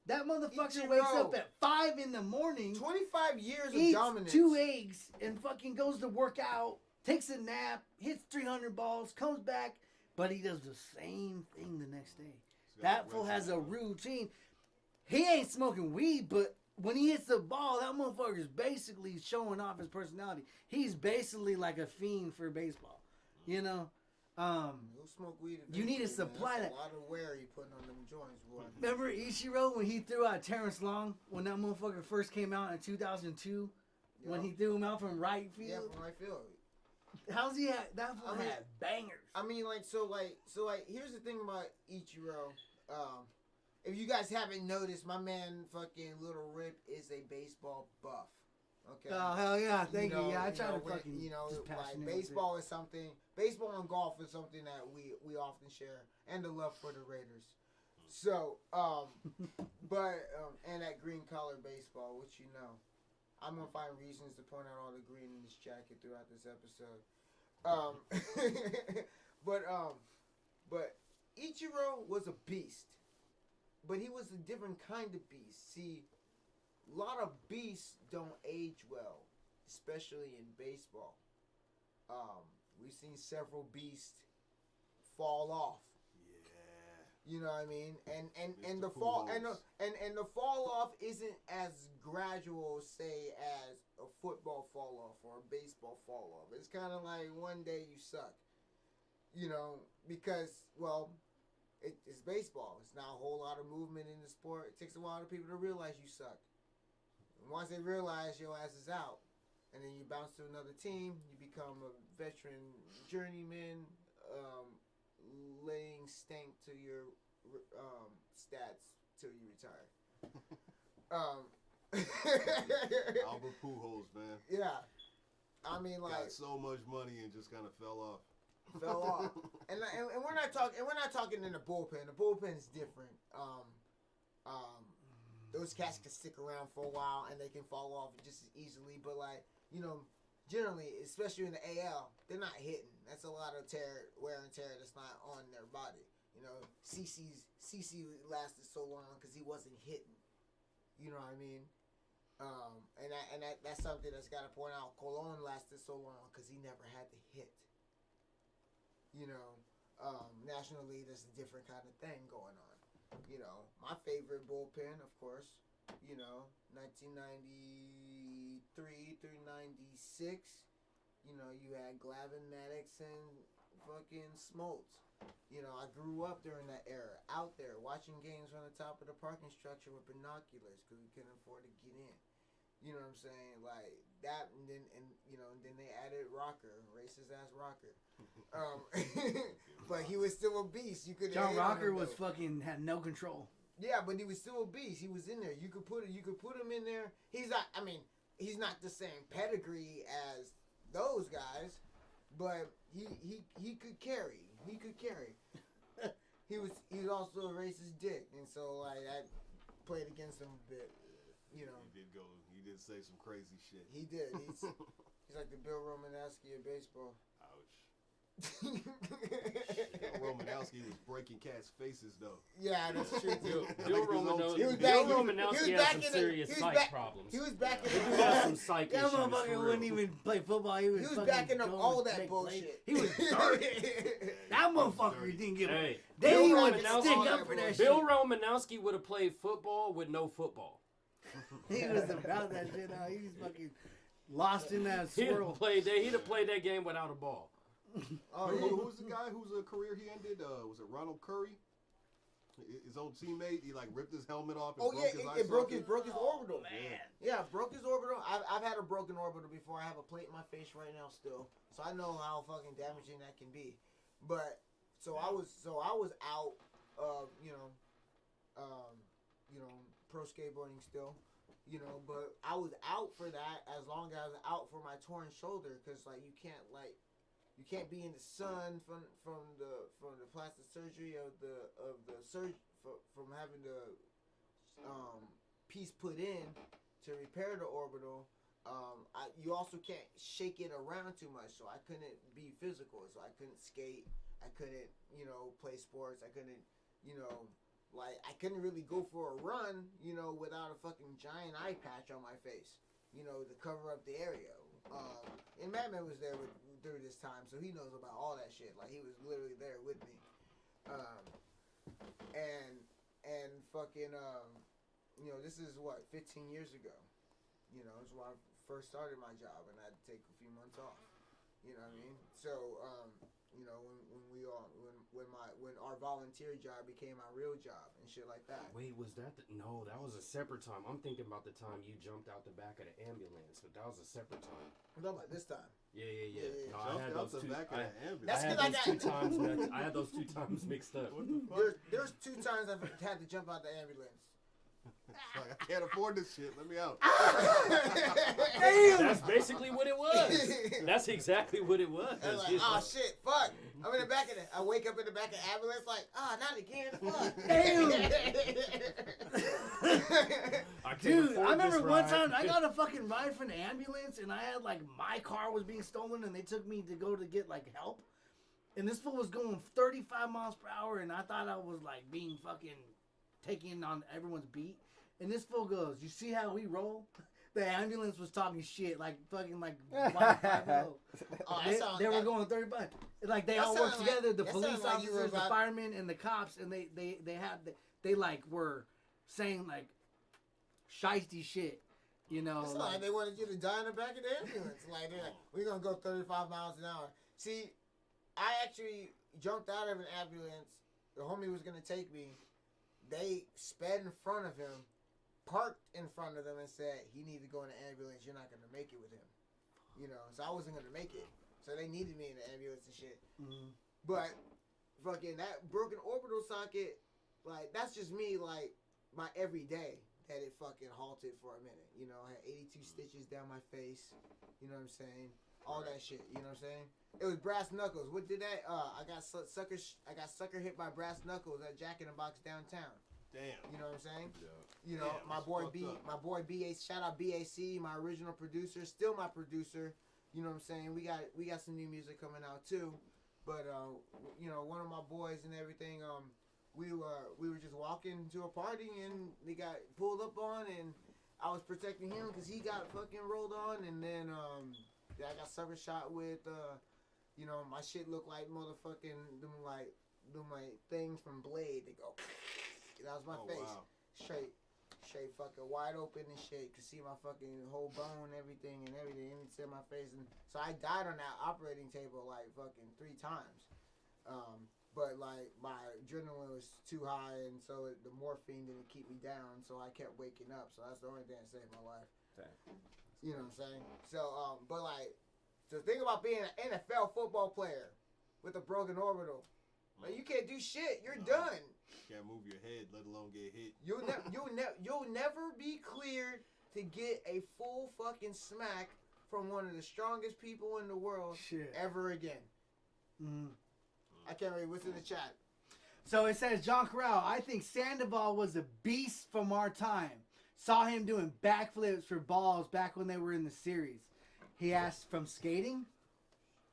That motherfucker wakes up at 5 in the morning. 25 years of eats dominance. 2 eggs and fucking goes to work out, takes a nap, hits 300 balls, comes back, but he does the same thing the next day. That fool has a routine. He ain't smoking weed, but when he hits the ball, that motherfucker's basically showing off his personality. He's basically like a fiend for baseball, you know. You'll smoke weed. You need to eventually, man. supply That's that. A lot of wear you putting on them joints, boy. Remember Ichiro when he threw out Terrence Long when that motherfucker first came out in 2002? When he threw him out from right field? Yeah, from right field. How's he had that fool had bangers? I mean, so here's the thing about Ichiro. If you guys haven't noticed, my man fucking Lil Rip is a baseball buff. Okay. Oh hell yeah! Thank you. Yeah, I try to when, fucking just like passionate baseball is something. Baseball and golf is something that we often share, and the love for the Raiders. So, and that green collar baseball, which you know, I'm gonna find reasons to point out all the green in this jacket throughout this episode. But Ichiro was a beast, but he was a different kind of beast. See, a lot of beasts don't age well, especially in baseball. We've seen several beasts fall off. You know what I mean? And the fall and the fall off isn't as gradual, say, as a football fall off or a baseball fall off. It's kind of like one day you suck. You know, because it's baseball. It's not a whole lot of movement in the sport. It takes a while for people to realize you suck. And once they realize your ass is out, and then you bounce to another team, you become a veteran journeyman, laying stank to your stats till you retire. Albert Pujols, man. Yeah, I mean, like, got so much money and just kind of fell off. And we're not talking. And we're not talking in the bullpen. The bullpen's different. Those cats can stick around for a while and they can fall off just as easily. But like, you know, generally, especially in the AL, they're not hitting. That's a lot of wear and tear that's not on their body. You know, CC lasted so long because he wasn't hitting. You know what I mean? That's something that's got to point out. Colon lasted so long because he never had to hit. You know, National League, there's a different kind of thing going on. You know, my favorite bullpen, of course, you know, 1993 through 96. You know, you had Glavine, Maddox, and fucking Smoltz. You know, I grew up during that era, out there, watching games on the top of the parking structure with binoculars because we couldn't afford to get in. You know what I'm saying? Like that, and then they added Rocker, racist ass Rocker. But he was still a beast. You could. John Rocker was fucking had no control. Yeah, but he was still a beast. He was in there. You could put him in there. He's not. I mean, he's not the same pedigree as those guys, but he could carry. He could carry. He was also a racist dick, and so like I played against him a bit. You know, He did say some crazy shit. He did. He's like the Bill Romanowski of baseball. Ouch. Romanowski was breaking cats' faces though. Yeah, that's true too. Bill Romanowski has some serious psych problems. He was backing up some psych issues. That motherfucker wouldn't even play football. He was backing up all that bullshit. He was dirty. That motherfucker didn't give a. Bill They wouldn't stick up for that shit. Bill Romanowski would have played football with no football. He was about that shit. He was fucking lost in that swirl. He'd have played that game without a ball. Who's the guy whose career he ended? Was it Ronald Curry? His own teammate. He like ripped his helmet off. And broke his orbital. Man. Yeah, broke his orbital. I've had a broken orbital before. I have a plate in my face right now still, so I know how fucking damaging that can be. But I was out. Pro skateboarding still. You know, but I was out for that as long as I was out for my torn shoulder, because like you can't be in the sun from the plastic surgery from having the piece put in to repair the orbital You also can't shake it around too much, so I couldn't be physical. So I couldn't skate. I couldn't, play sports. I couldn't, I couldn't really go for a run, without a fucking giant eye patch on my face, to cover up the area. And Madman was there through this time, so he knows about all that shit. Like, he was literally there with me. And fucking, this is what, 15 years ago. It's when I first started my job, and I had to take a few months off. You know what I mean? So, when our volunteer job became our real job and shit like that. Wait, was that no? That was a separate time. I'm thinking about the time you jumped out the back of the ambulance, but that was a separate time. I'm talking about this time. Yeah. No, I had those two. Back of the ambulance. That's because I had those two times mixed up. What the fuck? There's 2 times I've had to jump out the ambulance. Like, I can't afford this shit. Let me out. That's basically what it was. That's exactly what it was. I was like, oh shit, fuck. I'm in the back of it. I wake up in the back of the ambulance like, not again, fuck. Dude, I remember one time I got a fucking ride from the ambulance and I had like my car was being stolen and they took me to go to get like help. And this fool was going 35 miles per hour and I thought I was like being fucking taking on everyone's beat. And this fool goes, you see how we roll? The ambulance was talking shit like fucking like 5-0. They were going 35. Like they all worked together, the police officers, the firemen, and the cops, and they like were saying like shiesty shit, It's like they wanted you to die in the back of the ambulance. Like they're like, we're gonna go 35 miles an hour. See, I actually jumped out of an ambulance. The homie was gonna take me. They sped in front of him, parked in front of them, and said he needed to go in the ambulance. You're not gonna make it with him, So I wasn't gonna make it. So they needed me in the ambulance and shit. Mm-hmm. But fucking that broken orbital socket, like that's just me, like my everyday that it fucking halted for a minute. I had 82 stitches down my face. You know what I'm saying? All that shit. You know what I'm saying? It was brass knuckles. What did that? I got sucker hit by brass knuckles at Jack in the Box downtown. Damn. You know what I'm saying? Yeah. My boy BA, shout out BAC, my original producer, still my producer. You know what I'm saying? We got some new music coming out too. But one of my boys and everything, we were just walking to a party and they got pulled up on and I was protecting him because he got fucking rolled on and then I got sucker shot with my shit looked like motherfucking them things from Blade. They go. That was my face. Wow. Straight fucking wide open and shit. Could see my fucking whole bone and everything. And it's in my face. And so I died on that operating table like fucking 3 times. But like my adrenaline was too high and so the morphine didn't keep me down. So I kept waking up. So that's the only thing that saved my life. Dang. You know what I'm saying? So, but like, the thing about being an NFL football player with a broken orbital, like you can't do shit. You're done. Can't move your head, let alone get hit. You'll never be cleared to get a full fucking smack from one of the strongest people in the world ever again. Mm. I can't read what's in the chat. So it says, John Corral, I think Sandoval was a beast from our time. Saw him doing backflips for balls back when they were in the series. He asked, from skating?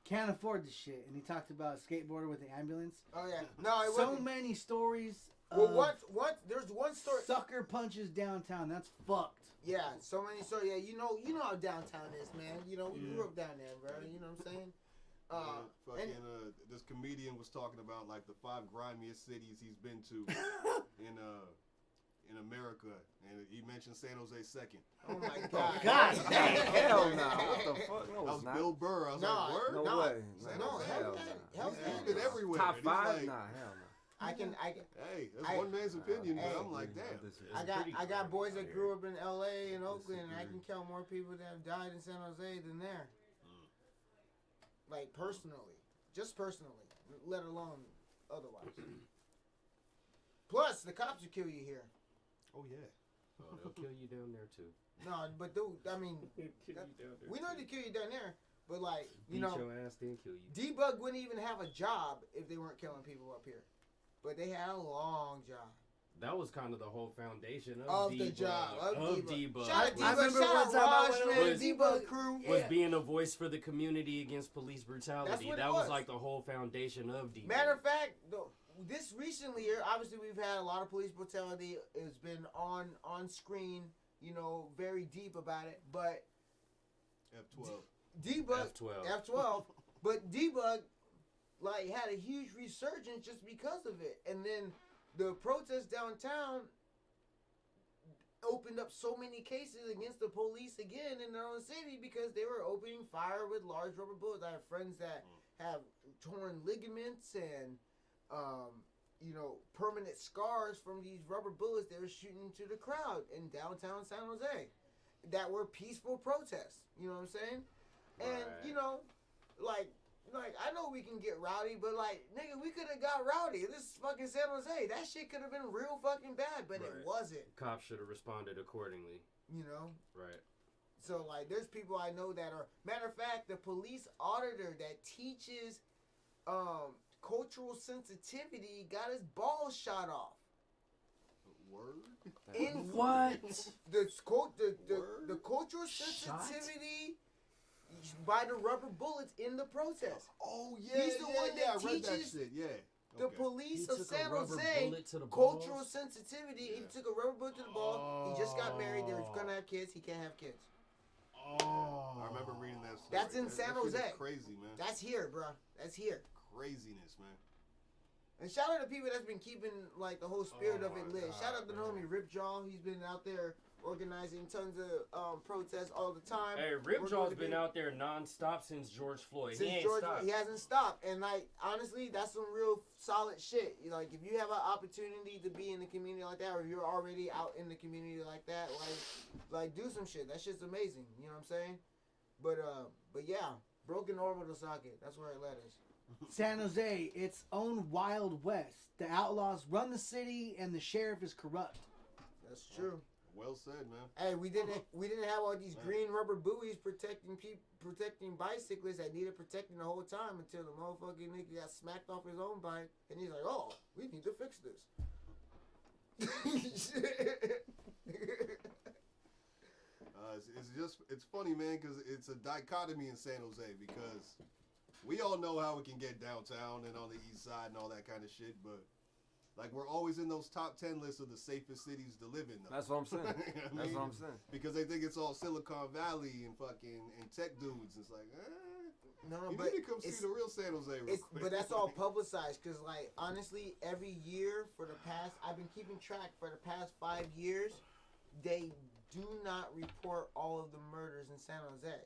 Can't afford this shit. And he talked about a skateboarder with the ambulance. Oh, yeah. No, it wasn't. So many stories. Well, there's one story. Sucker punches downtown. That's fucked. Yeah, so many stories. Yeah, you know how downtown is, man. We grew up down there, bro. You know what I'm saying? This comedian was talking about like the 5 grimiest cities he's been to in America, and he mentioned San Jose second. Oh my God! God damn! Hell no! What the fuck? No, that was Bill Burr. I was like, word? No way. Hell no. Everywhere. Top 5? Like, nah, hell no. I can. Hey, that's one man's opinion, but I'm like, damn. I got boys that grew up in L.A. and Oakland, and I can count more people that have died in San Jose than there. Like personally, just personally, let alone otherwise. Plus, the cops will kill you here. Oh yeah. Oh, they'll kill you down there too. No, but dude, I mean, we know they kill you down there, but like, beat your ass, then kill you. D-Bug wouldn't even have a job if they weren't killing people up here. But they had a long job. That was kind of the whole foundation of the job of Debug. Shout out I remember Shout one time out I Raj, went man. over Debug crew. Was being a voice for the community against police brutality. That's what That it was was. like the whole foundation of Debug. Matter of fact, this recently year, obviously we've had a lot of police brutality. It's been on screen, you know, very deep about it. But F12. Debug F12. F12, but Debug like had a huge resurgence just because of it, and then the protests downtown opened up so many cases against the police again in their own city because they were opening fire with large rubber bullets. I have friends that have torn ligaments and, you know, permanent scars from these rubber bullets they were shooting into the crowd in downtown San Jose that were peaceful protests. You know what I'm saying? And, you know, like, I know we can get rowdy, but, like, nigga, we could have got rowdy. This is fucking San Jose. That shit could have been real fucking bad, but it wasn't. Cops should have responded accordingly. You know? Right. So, like, there's people I know that are... Matter of fact, the police auditor that teaches cultural sensitivity got his balls shot off. Word? What? The cultural sensitivity... by the rubber bullets in the protest. Oh, yeah, He's the one that I read that teaches shit, yeah. the police He of took a San rubber Jose bullet to the cultural balls? sensitivity. He took a rubber bullet to the ball. He just got married. They're gonna have kids. He can't have kids. I remember reading that story. That's in That San shit Jose. is crazy, man. That's here, bro. That's here. Craziness, man. And shout out to people that's been keeping like the whole spirit of it lit. Shout out to the homie Ripjaw. He's been out there organizing tons of protests all the time. Hey, Ripjaw's been out there non-stop since George Floyd. Since he ain't George, stopped. he hasn't stopped, and like honestly, that's some real solid shit. Like if you have an opportunity to be in the community like that, or you're already out in the community like that, like do some shit. That shit's amazing. You know what I'm saying? But yeah, broken orbital socket. That's where it led us. San Jose, its own Wild West. The outlaws run the city, and the sheriff is corrupt. That's true. Well said, man. Hey, we didn't have all these green rubber buoys protecting bicyclists that needed protecting the whole time until the motherfucking nigga got smacked off his own bike, and he's like, "Oh, we need to fix this." It's funny, man, because it's a dichotomy in San Jose because we all know how it can get downtown and on the east side and all that kind of shit, but like we're always in those top 10 lists of the safest cities to live in. Though. That's what I'm saying. That's what I'm saying. Because they think it's all Silicon Valley and fucking and tech dudes. It's like, no, you but need to come see the real San Jose real quick. But that's all publicized because, like, honestly, every year for the past, I've been keeping track for the past 5 years, they do not report all of the murders in San Jose.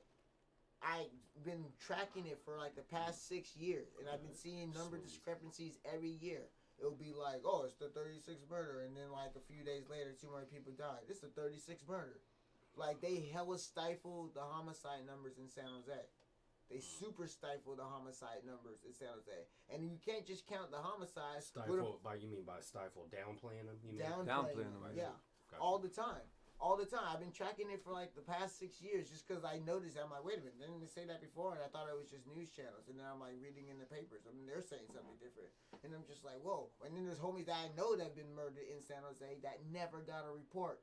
I've been tracking it for like the past 6 years, and I've been seeing number discrepancies every year. It'll be like, oh, it's the 36th murder, and then like a few days later, 2 more people died. It's the 36th murder. Like, they hella stifle the homicide numbers in San Jose. They super stifle the homicide numbers in San Jose. And you can't just count the homicides. Stifle, you mean by stifle? Downplaying them? You mean? Downplaying them, yeah. Gotcha. All the time. All the time. I've been tracking it for like the past 6 years just because I noticed. I'm like, wait a minute, didn't they say that before? And I thought it was just news channels. And then I'm like reading in the papers. I mean, they're saying something different. And I'm just like, whoa. And then there's homies that I know that have been murdered in San Jose that never got a report.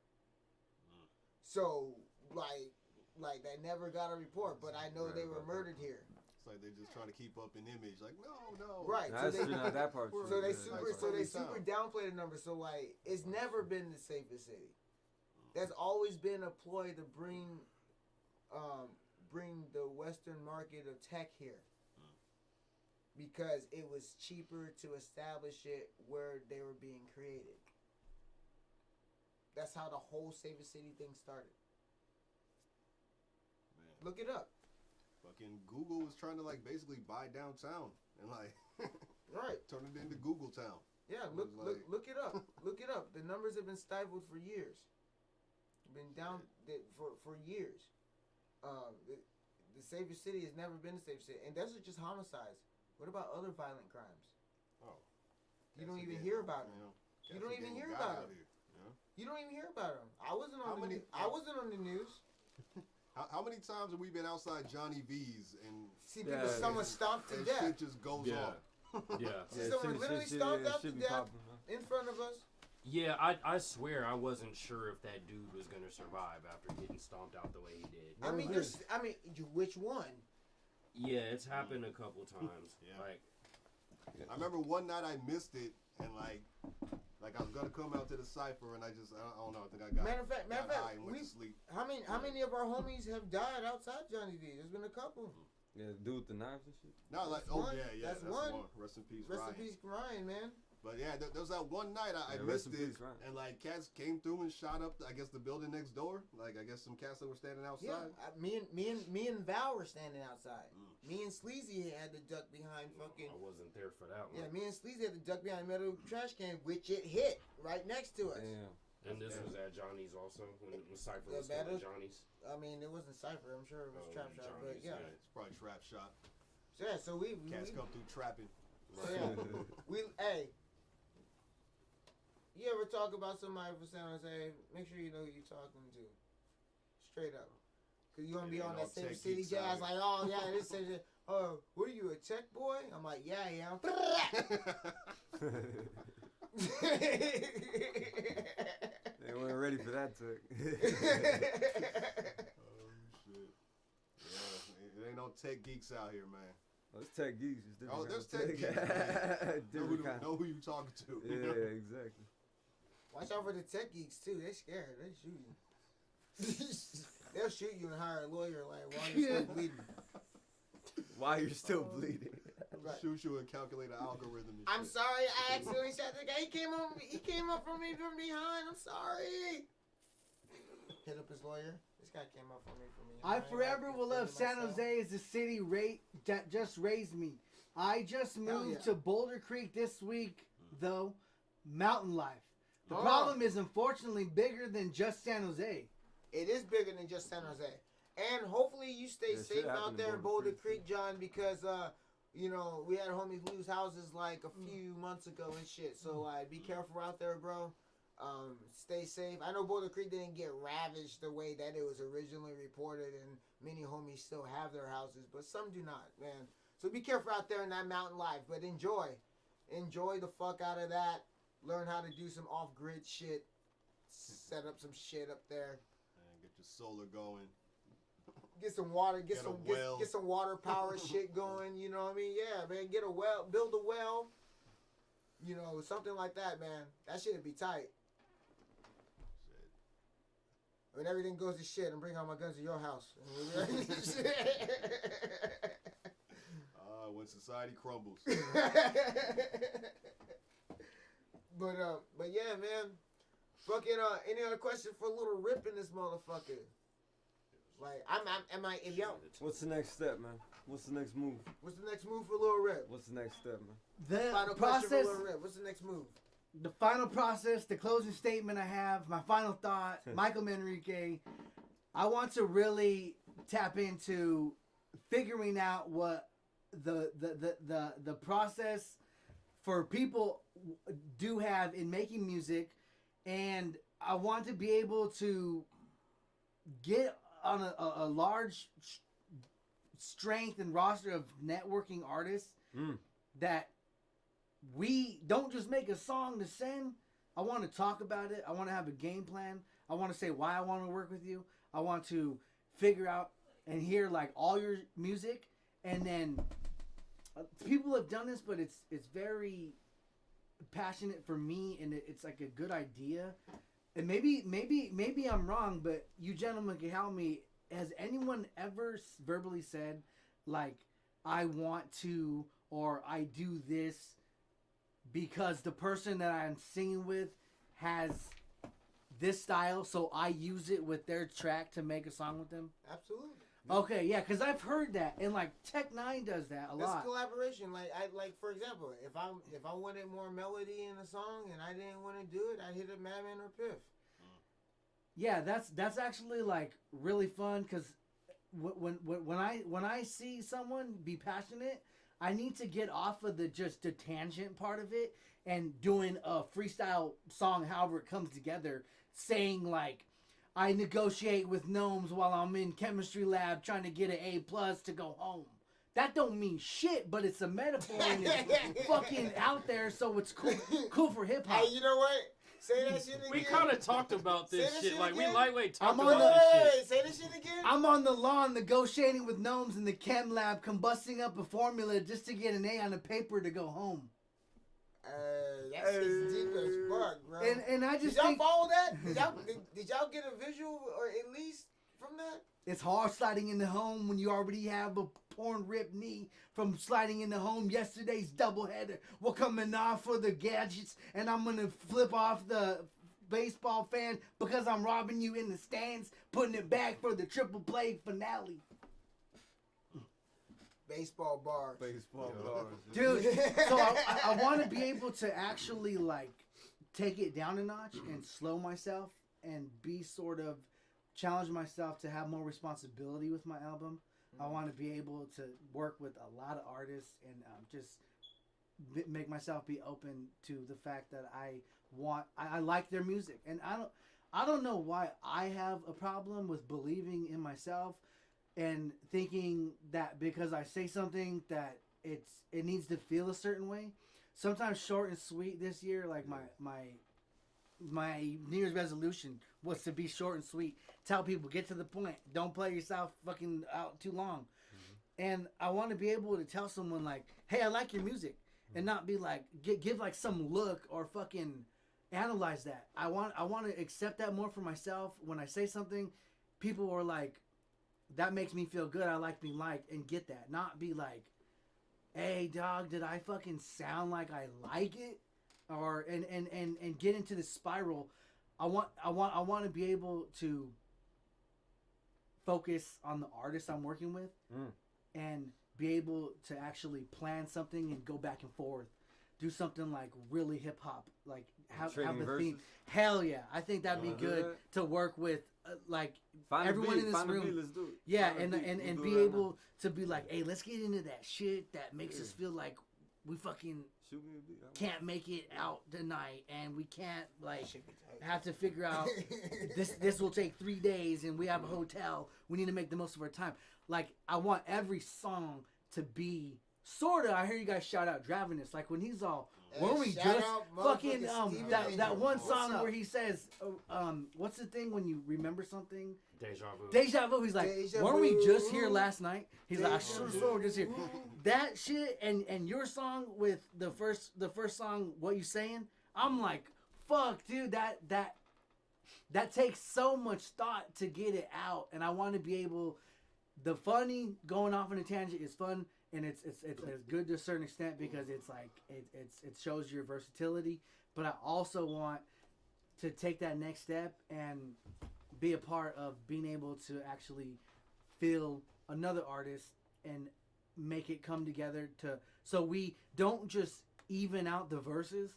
So, like they never got a report, but I know they were murdered here. It's like they're just trying to keep up an image. Like, no. Right. That's so they, true. Now that part's So they true. super downplay the numbers. So like, it's never been the safest city. That's always been a ploy to bring the Western market of tech here. Because it was cheaper to establish it where they were being created. That's how the whole safest city thing started. Man. Look it up. Fucking Google was trying to like basically buy downtown and like right turn it into Google Town. Yeah, look it up. Look it up. The numbers have been stifled for years. Been down for years. The safest city has never been the safest city, and those are just homicides. What about other violent crimes? Oh, you don't even hear about them. You don't even hear about them. You don't even hear about them. I wasn't on the news. How many times have we been outside Johnny V's and see people someone stomped to death? Shit just goes off. See someone literally stomped out to death in front of us. Yeah, I swear I wasn't sure if that dude was gonna survive after getting stomped out the way he did. Which one? Yeah, it's happened a couple times. Yeah. Like, I remember one night I missed it, and like I was gonna come out to the cipher, and I don't know. I think I got Matter of fact, high and went to sleep. How many of our homies have died outside Johnny V? There's been a couple. Yeah, dude with the knives and shit. No, like that's one. Rest in peace, Rest Ryan. in peace, Ryan, man. But yeah, there was that one night I missed it, and like cats came through and shot up, I guess, the building next door. Like I guess some cats that were standing outside. Yeah, me and Val were standing outside. Me and Sleazy had to duck behind fucking. I wasn't there for that one. Yeah, me and Sleazy had to duck behind a metal trash can, which it hit right next to us. Damn. And this was at Johnny's also when Cypher was still at Johnny's. I mean, it wasn't Cypher. I'm sure it was Trap Shop, but yeah, it's probably Trap Shop. So yeah, so we cats come through trapping. So yeah, hey. You ever talk about somebody from San Jose? Make sure you know who you're talking to. Straight up. Because you want to be on that same city jazz. Like, oh, yeah, this is it. Oh, what are you, a tech boy? I'm like, yeah, I am. They weren't ready for that tech. Shit. Yeah, it ain't no tech geeks out here, man. Oh, there's tech geeks. It's different. Oh, there's kind of tech geeks. Different know who you talking to. Yeah, exactly. Watch out for the tech geeks, too. They're scared. They shoot you. They'll shoot you and hire a lawyer like while you're still bleeding. While you're still bleeding. Right. Shoot you and calculate an algorithm. And I'm shit. sorry, I accidentally shot the guy. He came up from me from behind. I'm sorry. Hit up his lawyer. This guy came up from me from behind. I forever will love San Jose as the city that just raised me. I just moved to Boulder Creek this week, though. Mountain life. The problem is unfortunately bigger than just San Jose. It is bigger than just San Jose. And hopefully you stay safe out there in Boulder Creek, John, because you know, we had homies lose houses like a few months ago and shit. So be careful out there, bro. Stay safe. I know Boulder Creek didn't get ravaged the way that it was originally reported, and many homies still have their houses, but some do not, man. So be careful out there in that mountain life, but enjoy the fuck out of that. Learn how to do some off-grid shit. Set up some shit up there. And get your solar going. Get some water. Get some water power shit going. You know what I mean? Yeah, man. Get a well. Build a well. You know, something like that, man. That shit'd be tight. Shit. When everything goes to shit, and bring all my guns to your house. When society crumbles. But yeah, man. Fucking any other question for Lil Rip in this motherfucker? Like, if y'all. What's the next step, man? What's the next move? What's the next move for Lil Rip? What's the next step, man? The final process. question for Lil Rip. What's the next move? The final process, the closing statement I have, my final thought, Michael Manrique. I want to really tap into figuring out what the process for people do have in making music, and I want to be able to get on a large strength and roster of networking artists that we don't just make a song to send. I want to talk about it. I want to have a game plan. I want to say why I want to work with you. I want to figure out and hear like all your music, and then people have done this, but it's very passionate for me, and it's like a good idea. And maybe I'm wrong, but you gentlemen can help me. Has anyone ever verbally said, like, I want to, or I do this because the person that I'm singing with has this style, so I use it with their track to make a song with them? Absolutely. Okay, yeah, because I've heard that, and like Tech Nine does that a lot. It's collaboration. Like for example, if I wanted more melody in a song and I didn't want to do it, I'd hit up Madman or Piff. Yeah, that's actually like really fun, because when I see someone be passionate, I need to get off of the tangent part of it and doing a freestyle song however it comes together, saying like, I negotiate with gnomes while I'm in chemistry lab trying to get an A+ to go home. That don't mean shit, but it's a metaphor and it's fucking out there, so it's cool for hip hop. Hey, you know what? Say that shit again. We kind of talked about this Say that shit. Like, we again. lightweight talked I'm about on this shit. Say this shit again. I'm on the lawn negotiating with gnomes in the chem lab, combusting up a formula just to get an A on a paper to go home. That shit's deep as fuck, bro. And I just did y'all think follow that? Did y'all get a visual or at least from that? it's hard sliding into home when you already have a torn ripped knee from sliding into home yesterday's doubleheader. We're coming off for the gadgets, and I'm gonna flip off the baseball fan because I'm robbing you in the stands, putting it back for the triple play finale. Baseball bars. Baseball bars. Dude, so I want to be able to actually like take it down a notch and slow myself and be sort of challenge myself to have more responsibility with my album. I want to be able to work with a lot of artists and just make myself be open to the fact that I like their music, and I don't know why I have a problem with believing in myself and thinking that because I say something that it needs to feel a certain way. Sometimes short and sweet this year, like my New Year's resolution was to be short and sweet. Tell people, get to the point. Don't play yourself fucking out too long. And I want to be able to tell someone like, hey, I like your music. And not be like, give like some look or fucking analyze that. I want to accept that more for myself. When I say something, people are like, that makes me feel good. I like being liked, and get that. Not be like, hey dog, did I fucking sound like I like it? Or and get into the spiral. I want to be able to focus on the artist I'm working with and be able to actually plan something and go back and forth. Do something like really hip hop, like have a theme. Hell yeah, I think that'd be good to work with, like find everyone in this room. Let's do it. Yeah, and be able to be like, hey, let's get into that shit that makes us feel like we fucking can't make it out tonight, and we can't like have to figure out this will take 3 days, and we have a hotel. We need to make the most of our time. Like, I want every song to be sorta. I hear you guys shout out Dravinus, like when he's all, weren't we just fucking that one song where he says, what's the thing when you remember something? Deja vu. He's like, weren't we just here last night? He's like, I sure we're just here. That shit and your song with the first song, What You Saying? I'm like, fuck, dude, that takes so much thought to get it out, and I want to be able. The funny going off on a tangent is fun, and it's good to a certain extent because it's like it shows your versatility. But I also want to take that next step and be a part of being able to actually feel another artist and make it come together so we don't just even out the verses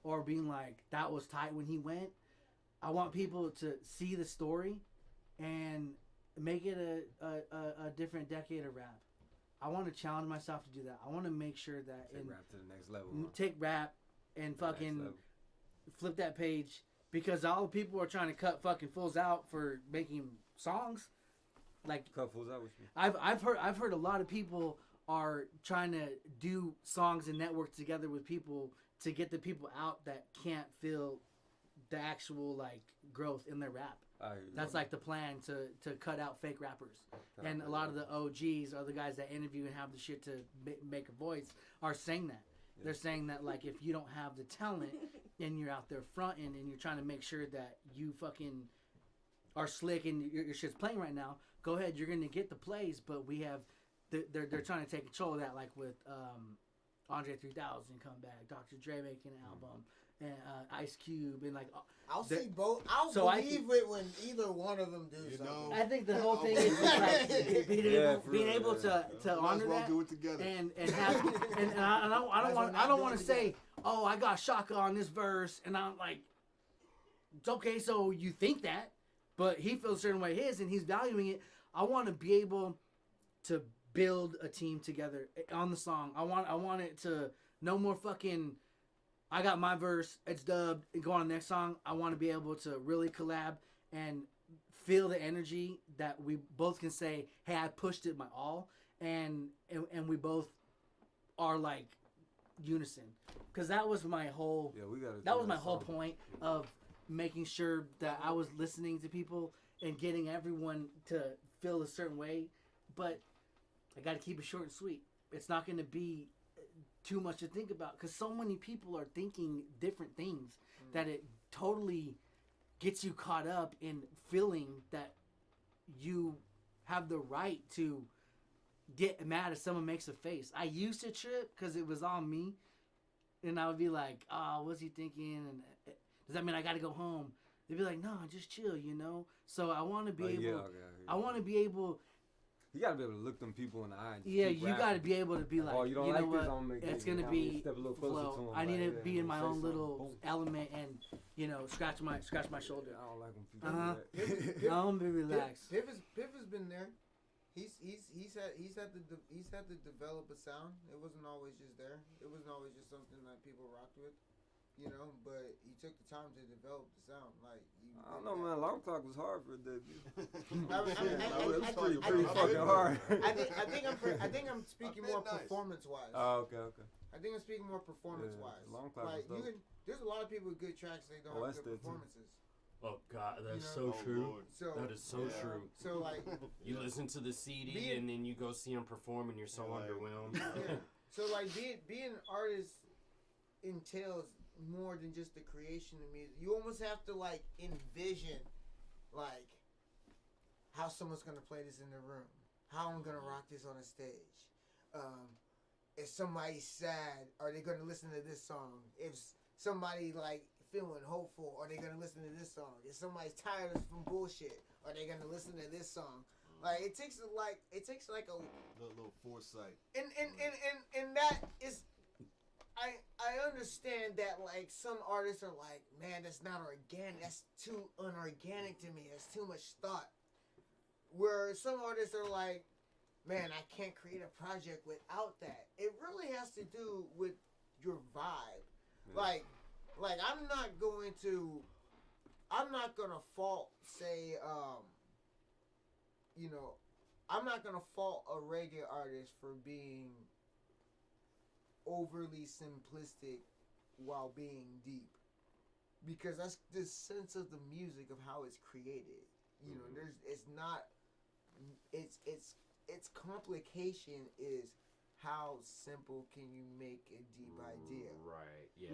or being like, that was tight when he went. I want people to see the story and make it a different decade of rap. I want to challenge myself to do that. I want to make sure that take rap to the next level. Take rap and fucking flip that page, because all the people are trying to cut fucking fools out for making songs. Like, cut fools out with you. I've heard a lot of people are trying to do songs and network together with people to get the people out that can't feel the actual like growth in their rap. That's like the plan to cut out fake rappers. And a lot of the OGs are the guys that interview and have the shit to make a voice are saying that. They're saying that like if you don't have the talent and you're out there fronting and you're trying to make sure that you fucking are slick and your shit's playing right now, go ahead, you're gonna get the plays. But we have they're trying to take control of that, like with Andre 3000 come back, Dr. Dre making an album, and Ice Cube, and like I'll see both. I'll believe it when either one of them do something. I think the whole thing is just like being able to honor that, do it together. and have and I don't want to say, oh, I got Shaka on this verse, and I'm like, it's okay. So you think that, but he feels a certain way his, and he's valuing it. I want to be able to build a team together on the song. I want it to no more fucking. I got my verse, it's dubbed, and go on the next song. I want to be able to really collab and feel the energy that we both can say, hey, I pushed it my all, and we both are like unison, because that was my whole. Yeah, we gotta. That was my whole point of making sure that I was listening to people and getting everyone to feel a certain way, but I got to keep it short and sweet. It's not going to be too much to think about because so many people are thinking different things that it totally gets you caught up in feeling that you have the right to get mad if someone makes a face. I used to trip because it was on me, and I would be like, "Oh, what's he thinking? And does that mean I got to go home?" They'd be like, "No, just chill, you know." So I want to be able. Yeah, okay, I want to be able. You gotta be able to look them people in the eye. And Yeah, you gotta be able to be like, oh, you don't know like what? this, I'm gonna make it's it, gonna be step a little closer flow. to him, I need like, to be in my say own something. little Boom. element and scratch my shoulder. I don't like when people do that. I want to be relaxed. Piff has been there. He's had to develop a sound. It wasn't always just there. It wasn't always just something that people rocked with, you know. But he took the time to develop the sound. Like I don't know, man. Long talk was hard for a debut. It's pretty fucking hard. I think I'm speaking more performance wise. Oh, okay. I think I'm speaking more performance wise. Long talk like was dope. there's a lot of people with good tracks. They don't have good performances. Oh God, that's You know? so true. So, that is so true. So like, you listen to the CD and then you go see him perform and you're so underwhelmed. Yeah. So like being an artist entails more than just the creation of music. You almost have to like envision like how someone's gonna play this in the room, how I'm gonna rock this on a stage. If somebody's sad, are they gonna listen to this song? If somebody like feeling hopeful, are they gonna listen to this song? If somebody's tired from bullshit, are they gonna listen to this song? Like it takes like a little foresight. And that is, I understand that like some artists are like, man, that's not organic. That's too unorganic to me. That's too much thought. Where some artists are like, man, I can't create a project without that. It really has to do with your vibe. Yeah. Like I'm not gonna fault, say, I'm not gonna fault a reggae artist for being overly simplistic while being deep, because that's the sense of the music of how it's created. You know, its complication is how simple can you make a deep idea. Right, yeah.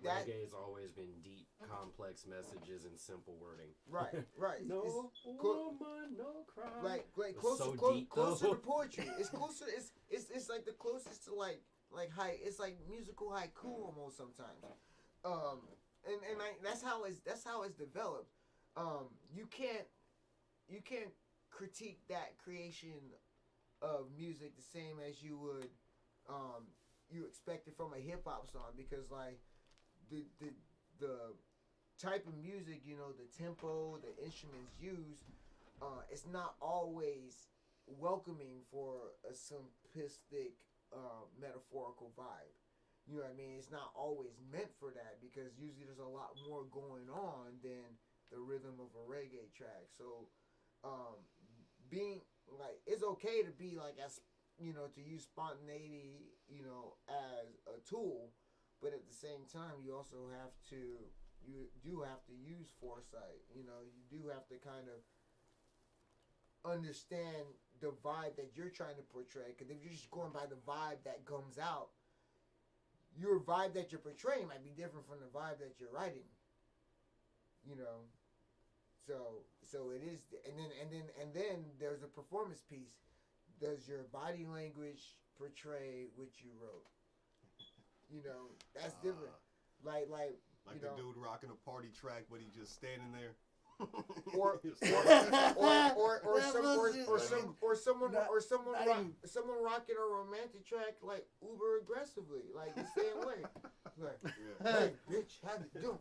Reggae has always been deep, complex messages and simple wording. Right. No woman, no cry. Like closer to poetry. It's closer. It's like the closest to like it's like musical haiku almost sometimes. That's how it's developed. You can't critique that creation of music the same as you would you expect it from a hip hop song, because like the type of music, you know, the tempo, the instruments used, it's not always welcoming for a simplistic metaphorical vibe. You know what I mean? It's not always meant for that, because usually there's a lot more going on than the rhythm of a reggae track. So being like, it's okay to be like, as you know, to use spontaneity, you know, as a tool, but at the same time you also have to use foresight. You know, you do have to kind of understand the vibe that you're trying to portray, because if you're just going by the vibe that comes out, your vibe that you're portraying might be different from the vibe that you're writing. You know, so it is, and then there's a performance piece. Does your body language portray what you wrote? You know, that's different. Like the dude rocking a party track, but he just standing there. Someone rocking a romantic track like uber aggressively, like the same way. Like, hey, bitch, how you doing?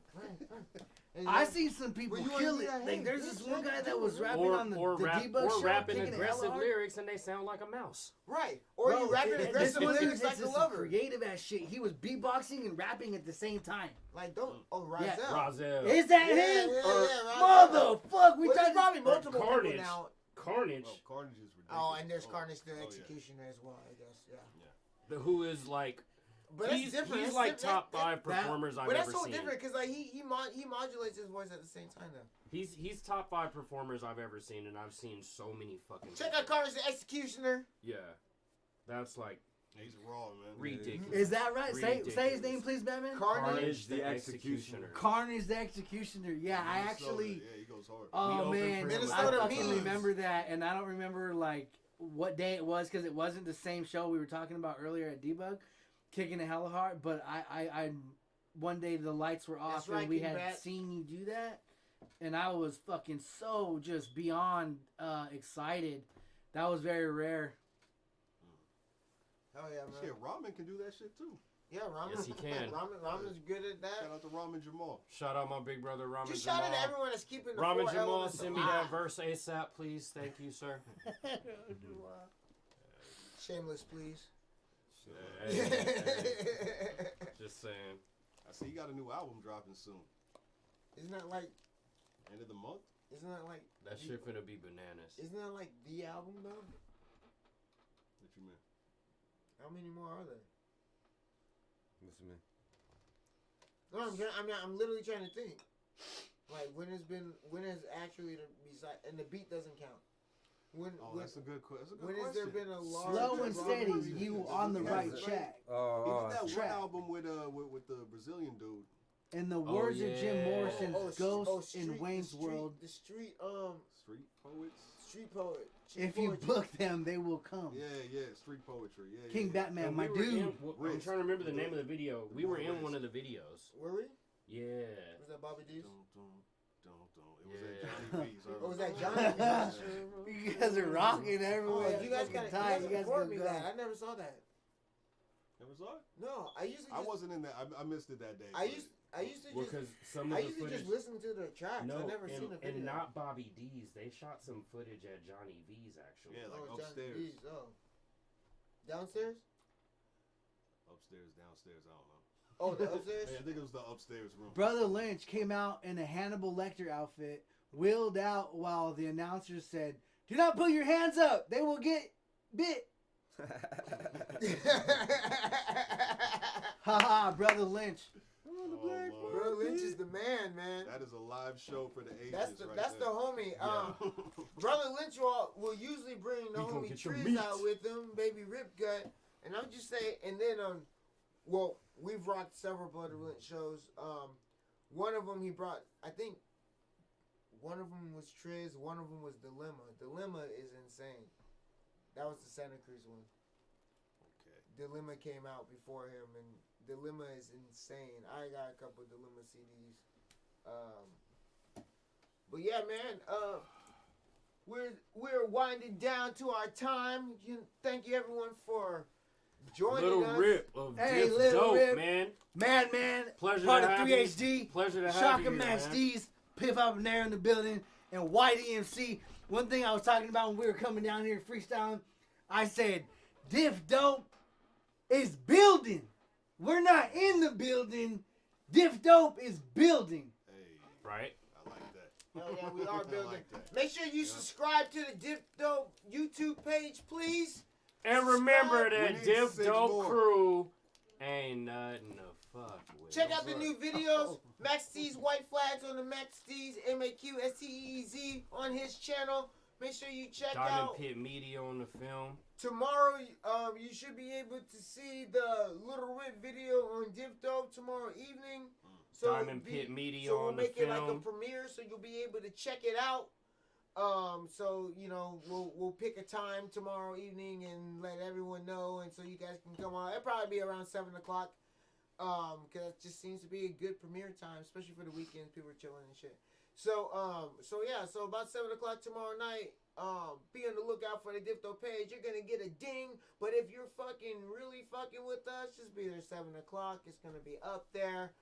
I seen some people kill it. Like, there's this one guy that was rapping on the debug show, rapping aggressive lyrics, and they sound like a mouse. Right. Or you rapping aggressive lyrics like a lover. Creative ass shit. He was beatboxing and rapping at the same time. Like, don't. Oh, Razel. Yeah. Razel. Is that him? Motherfuck. We there's probably multiple Carnage. people now. Carnage. Well, Carnage is ridiculous. Oh, and there's Carnage the executioner as well, I guess. Yeah. Who is like But that's different. He's That's like different. top 5 performers I've But ever that's so seen. different because like he modulates his voice at the same time though. He's top 5 performers I've ever seen, and I've seen so many fucking. Check out Carter's the Executioner. Yeah, that's like. He's raw, man. Ridiculous. Is that right? Ridiculous. Say his name, please, Batman. Carnage the Executioner. Carnage the Executioner. Yeah, I actually. Yeah, he goes hard. Oh man, Minnesota I fucking means. remember that, and I don't remember like what day it was because it wasn't the same show we were talking about earlier at Debug, kicking it hella hard. But I one day the lights were off That's right, and we King had Bat. seen you do that, and I was fucking so just beyond excited. That was very rare. Hell yeah, man. Shit, Ramen can do that shit too. Yeah, Ramen. Yes, he can. Ramen's good at that. Shout out to Ramen Jamal. Shout out my big brother Ramen Just Jamal. shout out to everyone that's keeping the Ramen 4 Jamal, elements send me alive. that verse ASAP, please. Thank you, sir. Shameless, please. Hey. Just saying. I see you got a new album dropping soon. Isn't that like? End of the month. Isn't that like? That shit finna be bananas. Isn't that like the album though? What you mean? How many more are there? What's the man? No, I'm literally trying to think. Like when has actually besides, and the beat doesn't count. That's a good question. When has there been a large? Slow and steady, you on the right track. He did that track. one album with the Brazilian dude. In the words of Jim Morrison's Ghost Street, in Wayne's World, the street poets. Street poet. if you book them, they will come. Yeah, street poetry. Yeah, King yeah. Batman, And my we were dude. I'm trying to remember the name of the video. We were in one of the videos. Were we? Yeah. Was that Bobby D's? It was at Johnny V's. Oh, was that Johnny V's? You guys are rocking everywhere. Oh, you guys got You guys report go me go. that. I never saw that. Never saw it? No, I wasn't in that. I missed it that day. I used to Well, just. because some of I the used to footage. just listen to the tracks. No, I never seen the video. and not Bobby D's. They shot some footage at Johnny V's actually. Yeah, like Johnny upstairs. V's, oh. Downstairs? Upstairs, downstairs. I don't know. Oh, the upstairs? I think it was the upstairs room. Brother Lynch came out in a Hannibal Lecter outfit, wheeled out while the announcer said, "Do not put your hands up. They will get bit." Haha, Brother Lynch. Bro, Lynch is the man. That is a live show for the ages. That's the homie. Brother Lynch will usually bring the gonna homie get your Trees meat. out with him, baby Rip Gut, and I'm just saying. And then well, we've rocked several Brother Lynch shows. One of them he brought, I think. One of them was Triz. One of them was Dilemma. Dilemma is insane. That was the Santa Cruz one. Okay. Dilemma came out before him, and Dilemma is insane. I got a couple Dilemma CDs. But yeah, man. We're winding down to our time. Thank you everyone for joining Little us. Rip of Hey, Diff Lil Dope, Rip. man. Madman, Pleasure part to of have 3HD, you. Pleasure to have Shock you and here, Max man. D's, Piff Up and Air in the building, and White EMC. One thing I was talking about when we were coming down here freestyling, I said, Diff Dope is building. We're not in the building. Diff Dope is building. Right? I like that. Hell yeah, we are I building. like that. Make sure you subscribe to the Diff Dope YouTube page, please. And remember We that need Diff 6 Dope more. crew ain't nothing to fuck with. Check out the new videos. Max D's White Flags on the Max D's MAQSTEEZ on his channel. Make sure you check Diamond out. Pit Media on the film. Tomorrow, you should be able to see the Lil Rip video on Diff Dope tomorrow evening. Diamond Pit Media so we'll on the make it like a film. premiere, so you'll be able to check it out. So you know, we'll pick a time tomorrow evening and let everyone know, and so you guys can come on. It'll probably be around 7 o'clock. Cause it just seems to be a good premiere time, especially for the weekends. People are chilling and shit. So yeah, so about 7 o'clock tomorrow night. Be on the lookout for the Diff Dope page. You're gonna get a ding, but if you're really fucking with us, just be there 7 o'clock. It's gonna be up there.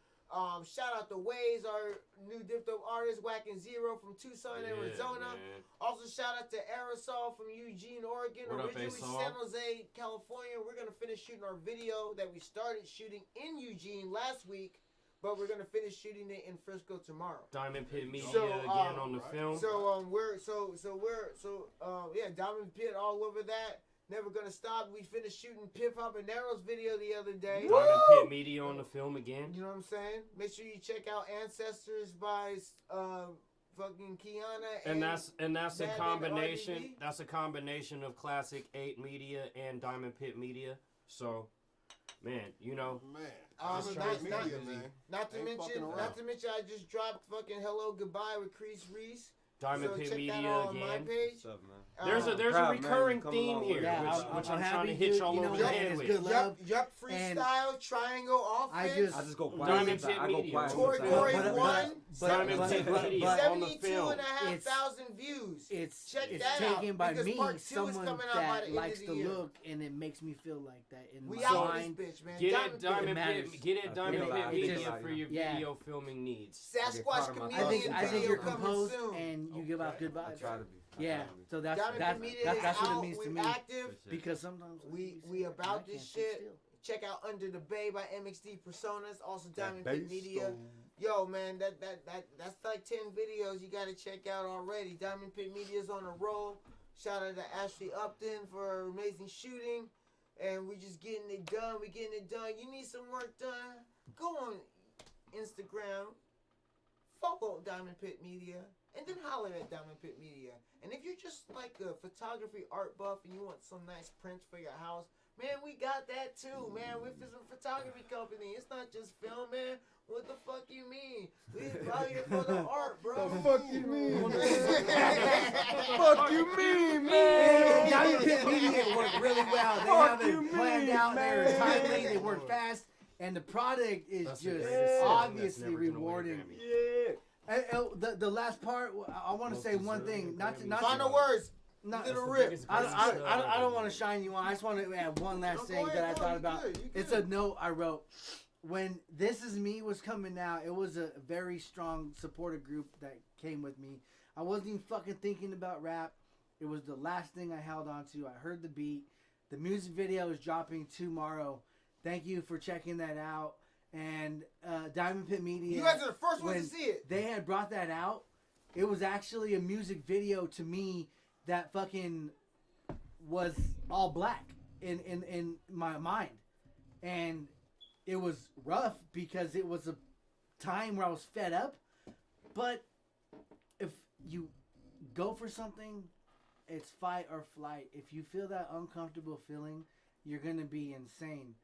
Shout out to Waze, our new Diff Dope artist, Whacking Zero from Tucson, Arizona. Man. Also, shout out to Aerosol from Eugene, Oregon. What up, Originally Asol? San Jose, California. We're going to finish shooting our video that we started shooting in Eugene last week, but we're going to finish shooting it in Frisco tomorrow. Diamond Pit Media So, again on the film. So, yeah, Diamond Pit all over that. Never Gonna Stop. We finished shooting Pip Habanero's video the other day. Diamond Pit Media on the film again. You know what I'm saying? Make sure you check out Ancestors by fucking Kiana. And that's a Bad combination. RDB. That's a combination of Classic 8 Media and Diamond Pit Media. So, man, you know. Not to Ain't mention, fucking around. I just dropped fucking Hello Goodbye with Chris Reese. Diamond so Pit check Media that out on my again. page. What's up, man? There's a Proud, recurring man. Come theme along here, with it. which I'm I'm trying happy to hit to- y'all you know over what, the and head it's with. good love. Yup, freestyle, triangle offense. I just go quiet. Diamond sometimes. Pit I go Media. quiet. Tory sometimes. Corey but- won. Diamond Pit Media on the 72,500 views. It's Check it's that taken out, by because me, part 2 is someone coming out by the that end likes of the the year. look, and it makes me feel like that in We my out mind. this bitch, man. Get Diamond it, Diamond matters. Pit. Get it, Diamond feel Pit like- Media just- for your yeah. video filming needs. Sasquatch I Chameleon I think video you're coming composed soon. and you give out good I vibes. try to be. Yeah, so that's Diamond Pit Media that's is what out. it means to We're me. active. Because sometimes We about this shit. Check out Under the Bay by MXD Personas. Also Diamond Pit Media. Yo, man, that's like 10 videos you gotta check out already. Diamond Pit Media's on a roll. Shout out to Ashley Upton for amazing shooting. And we just getting it done. We getting it done. You need some work done? Go on Instagram. Follow Diamond Pit Media. And then holler at Diamond Pit Media. And if you're just like a photography art buff and you want some nice prints for your house, man, we got that too, man. We're a photography company. It's not just film, man. What the fuck you mean? We out here for the art, bro. The fuck you mean? Fuck you mean, man? Diamond Pit Media worked really well. They have it planned out. They're timely. They work fast, and the product is just obviously rewarding. Yeah. And, the last part, I want to say one thing. Not Final words. Not Lil Rip. I don't want to shine you on. I just want to add one last thing that I thought about. It's a note I wrote. When This Is Me was coming out, it was a very strong supportive group that came with me. I wasn't even fucking thinking about rap. It was the last thing I held on to. I heard the beat. The music video is dropping tomorrow. Thank you for checking that out. And Diamond Pit Media. You guys are the first ones when to see it. They had brought that out. It was actually a music video to me that fucking was all black in my mind. And it was rough because it was a time where I was fed up. But if you go for something, it's fight or flight. If you feel that uncomfortable feeling, you're going to be insane.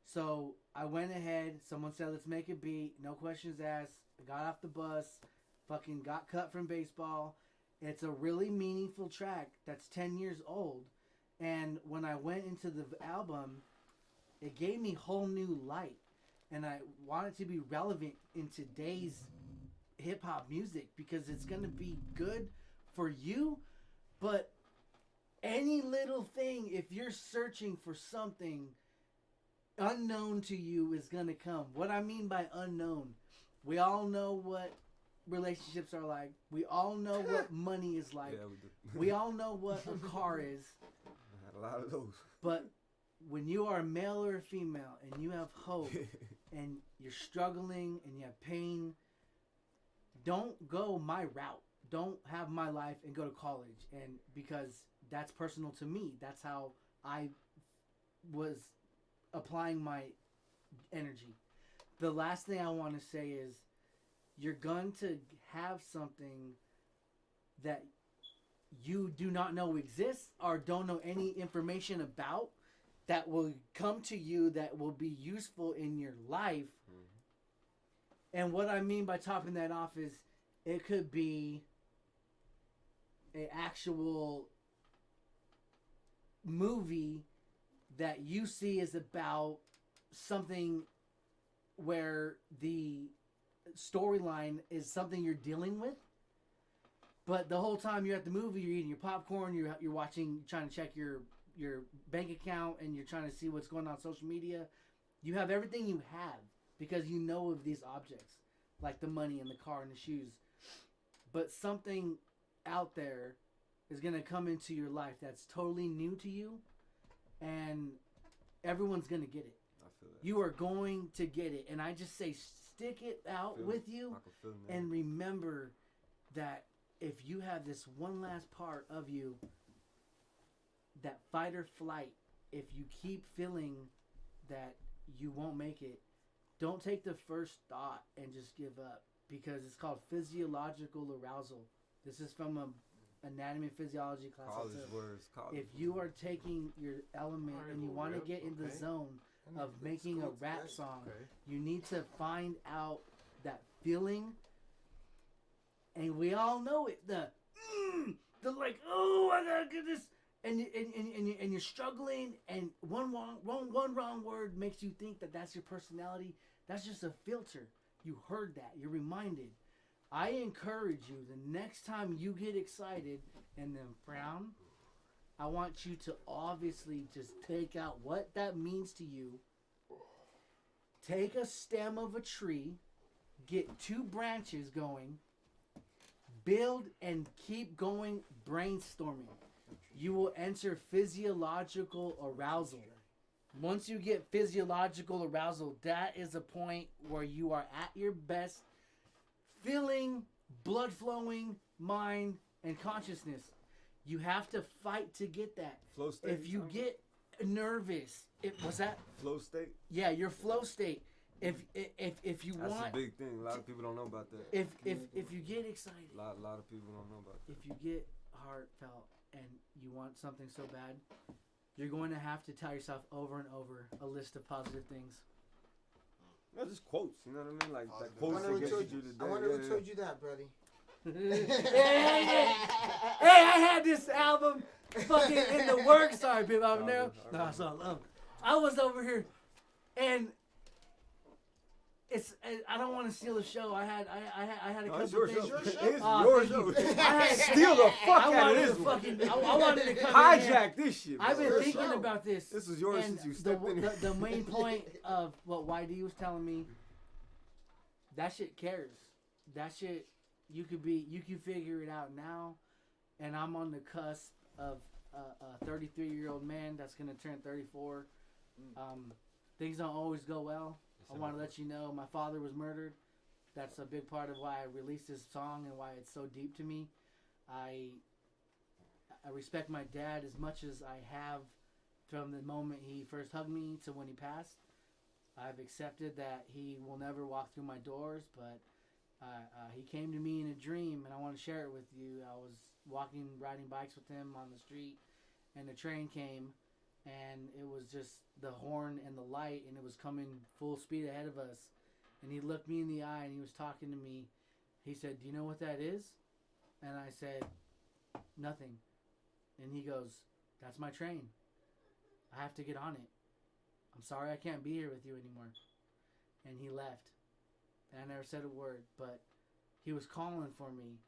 So I went ahead. Someone said, let's make a beat. No questions asked. I got off the bus. Fucking got cut from baseball. It's a really meaningful track that's 10 years old. And when I went into the album, it gave me whole new light. And I want it to be relevant in today's hip-hop music because it's going to be good for you. But any little thing, if you're searching for something unknown to you, is going to come. What I mean by unknown, we all know what relationships are like. We all know what money is like. Yeah, we do. We all know what a car is. I had a lot of those. But when you are a male or a female and you have hope and you're struggling and you have pain, don't go my route. Don't have my life and go to college. And because that's personal to me. That's how I was applying my energy. The last thing I want to say is you're going to have something that you do not know exists or don't know any information about that will come to you that will be useful in your life. And what I mean by topping that off is it could be an actual movie that you see is about something where the storyline is something you're dealing with, but the whole time you're at the movie, you're eating your popcorn, you're watching, trying to check your bank account, and you're trying to see what's going on social media. You have everything you have because you know of these objects, like the money and the car and the shoes. But something out there is going to come into your life that's totally new to you, and everyone's going to get it. I feel that. You are going to get it. And I just say stick it out with you, and remember that if you have this one last part of you that fight or flight, if you keep feeling that you won't make it, don't take the first thought and just give up, because it's called physiological arousal. This is from a anatomy and physiology class. College words. If you are taking your element and you want to get in the zone of making a rap song, you need to find out that feeling, and we all know it. The like, oh, I gotta get this, and you're struggling, and one wrong word makes you think that that's your personality. That's just a filter. You heard that. You're reminded. I encourage you, the next time you get excited and then frown, I want you to obviously just take out what that means to you. Take a stem of a tree, get 2 branches going, build and keep going, brainstorming. You will enter physiological arousal. Once you get physiological arousal, that is a point where you are at your best, feeling, blood flowing, mind, and consciousness. You have to fight to get that. Flow state. If you get nervous, was that flow state? Yeah, your flow state. If you That's want, a big thing. A lot of people don't know about that. If you get excited, a lot of people don't know about that. If you get heartfelt and you want something so bad, you're going to have to tell yourself over and over a list of positive things. No, just quotes. You know what I mean? Like that I quotes wonder that who get told you you. today. I wonder who told you that, buddy. Hey, I had this album fucking in the works. Sorry, people out there. No, it's all love. I was over here, and I don't want to steal the show. I had a couple it's your things. show. It's your show. Steal the fuck out of this one. I wanted to come hijack this shit. Bro. I've been thinking about this. This was yours since you stepped in. The main point of what YD was telling me, that shit cares. That shit, you can figure it out now, and I'm on the cusp of a 33-year-old man that's gonna turn 34. Things don't always go well. I want to let you know my father was murdered. That's a big part of why I released this song and why it's so deep to me. I respect my dad as much as I have from the moment he first hugged me to when he passed. I've accepted that he will never walk through my doors, but he came to me in a dream, and I want to share it with you. I was riding bikes with him on the street, and the train came, and it was just the horn and the light, and it was coming full speed ahead of us. And he looked me in the eye, and he was talking to me. He said, "Do you know what that is?" And I said, "Nothing." And he goes, "That's my train. I have to get on it. I'm sorry I can't be here with you anymore." And he left. And I never said a word, but he was calling for me.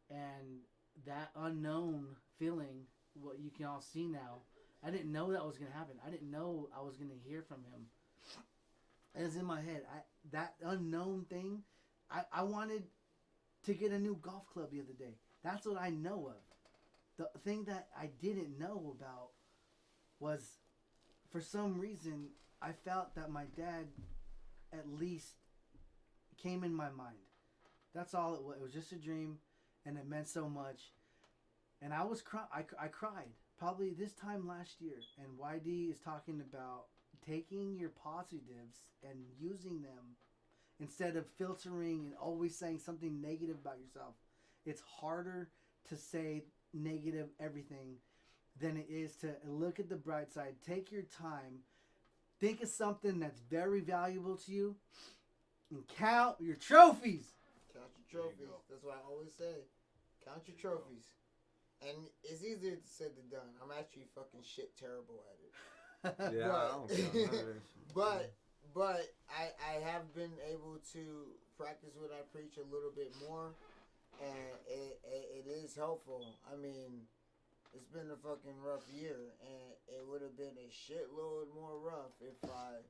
And that unknown feeling, what you can all see now, I didn't know that was going to happen. I didn't know I was going to hear from him. It was in my head. That unknown thing, I wanted to get a new golf club the other day. That's what I know of. The thing that I didn't know about was, for some reason, I felt that my dad at least came in my mind. That's all it was. It was just a dream, and it meant so much. And I was I cried probably this time last year. And YD is talking about taking your positives and using them instead of filtering and always saying something negative about yourself. It's harder to say negative everything than it is to look at the bright side. Take your time. Think of something that's very valuable to you and count your trophies. Count your trophies. That's what I always say. Count your trophies. And it's easier said than done. I'm actually fucking shit terrible at it. Yeah, I don't count none of that shit. But I have been able to practice what I preach a little bit more, and it is helpful. I mean, it's been a fucking rough year, and it would have been a shitload more rough if I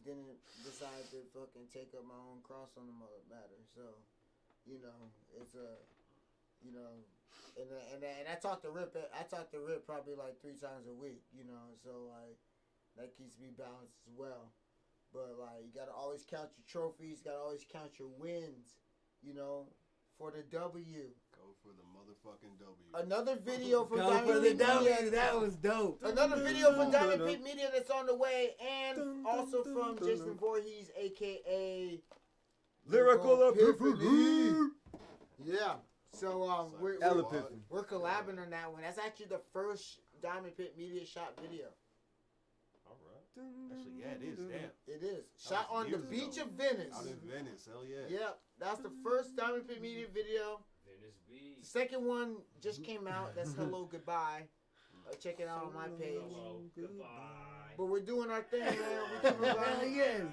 didn't decide to fucking take up my own cross on the matter. So, it's and I talk to Rip. I talk to Rip probably like 3 times a week. So that keeps me balanced as well. But you gotta always count your trophies. Gotta always count your wins. for the W. Go for the motherfucking W. Another video from Go Diamond for the Pit W. Media. That was dope. Another video from Diamond Pit Media that's on the way, and also from Jason Voorhees, aka Lyrical Epiphany. Yeah. So we're collabing on that one. That's actually the first Diamond Pit Media shot video. All right. Actually, yeah, it is. Damn. It is shot on the beach of Venice. Out in Venice, hell yeah. Yep, that's the first Diamond Pit Media video. Venice Beach. The second one just came out. That's Hello Goodbye. Check it out on my page. Hello, goodbye. But we're doing our thing, man. We're coming back. Yes.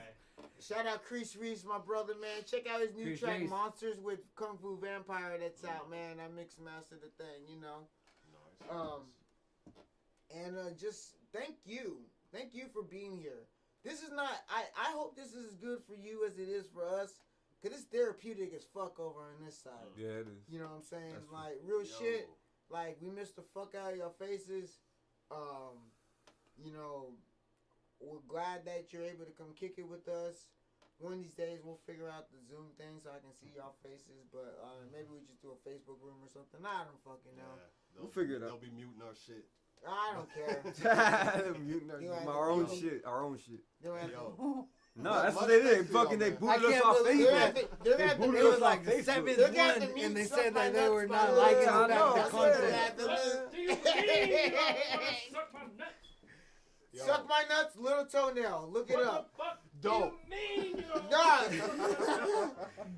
Shout out Crease Reese, my brother, man. Check out his new Crease track, Reese. Monsters with Kung Fu Vampire, that's out, man. I mix master the thing, you know. Nice. Just thank you. Thank you for being here. This is not, I hope this is as good for you as it is for us. Because it's therapeutic as fuck over on this side. Yeah, it is. You know what I'm saying? Like, real shit. Like, we missed the fuck out of your faces. You know, we're glad that you're able to come kick it with us. One of these days, we'll figure out the Zoom thing so I can see y'all faces. But maybe we just do a Facebook room or something. I don't fucking know. Yeah, We'll figure it out. They'll be muting our shit. I don't care. Our own shit. Our own shit. Yo. No, that's what they did. They booted us off Facebook. They booted us off Facebook. Seventh one, and they said that they were not liking the content. Suck my nuts, little toenail. Look it up. Dope.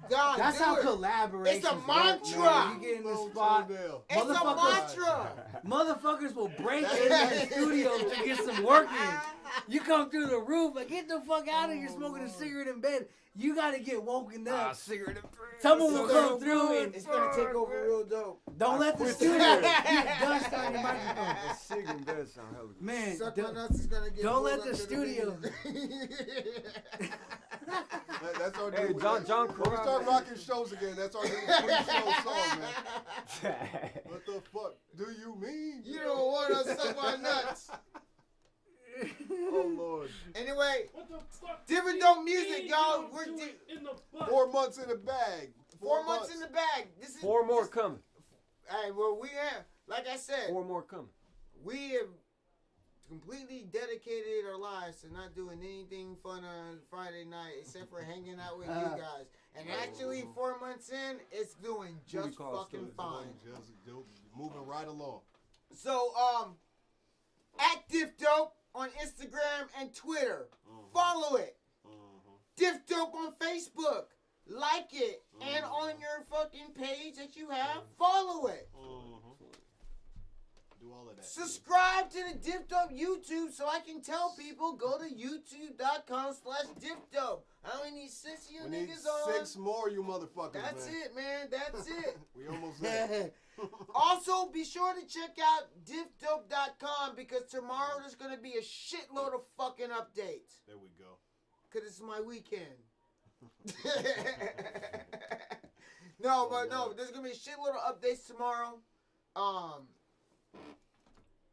That's how collaboration. It's a mantra. You get in the spot. It's a mantra. Motherfuckers will break in the studio to get some work in. You come through the roof, like, get the fuck out of here smoking a cigarette in bed. You gotta get woken up. Cigarette in bed. Someone will come through and it's gonna take over real dope. Don't let the studio get dust on your microphone. A cigarette in bed sound hella good. Man, Suck my nuts is gonna get don't let pulled the up to studio. That's our Hey, new, John when we start rocking shows again, that's our new pre-show song, man. What the fuck do you mean? You don't want to suck my nuts. Oh, Lord. Anyway, Different Dope music, y'all. We're 4 months in the bag. 4 months in the bag. This is 4 more coming. Hey, well, we have, like I said, 4 more coming. we have completely dedicated our lives to not doing anything fun on Friday night except for hanging out with you guys. And actually, 4 months in, it's doing just fucking fine. Just moving right along. So, at Diff Dope on Instagram and Twitter. Follow it. Diff Dope on Facebook. Like it. And on your fucking page that you have, follow it. Do all of that. Subscribe to the Diff Dope YouTube so I can tell people go to youtube.com/DiffDope. I only need 6 of you We need niggas on. 6 more, you motherfuckers, That's man. it, man. That's it. We almost there. Also, be sure to check out diffdope.com because tomorrow there's going to be a shitload of fucking updates. There we go. Because it's my weekend. No, there's going to be a shitload of updates tomorrow.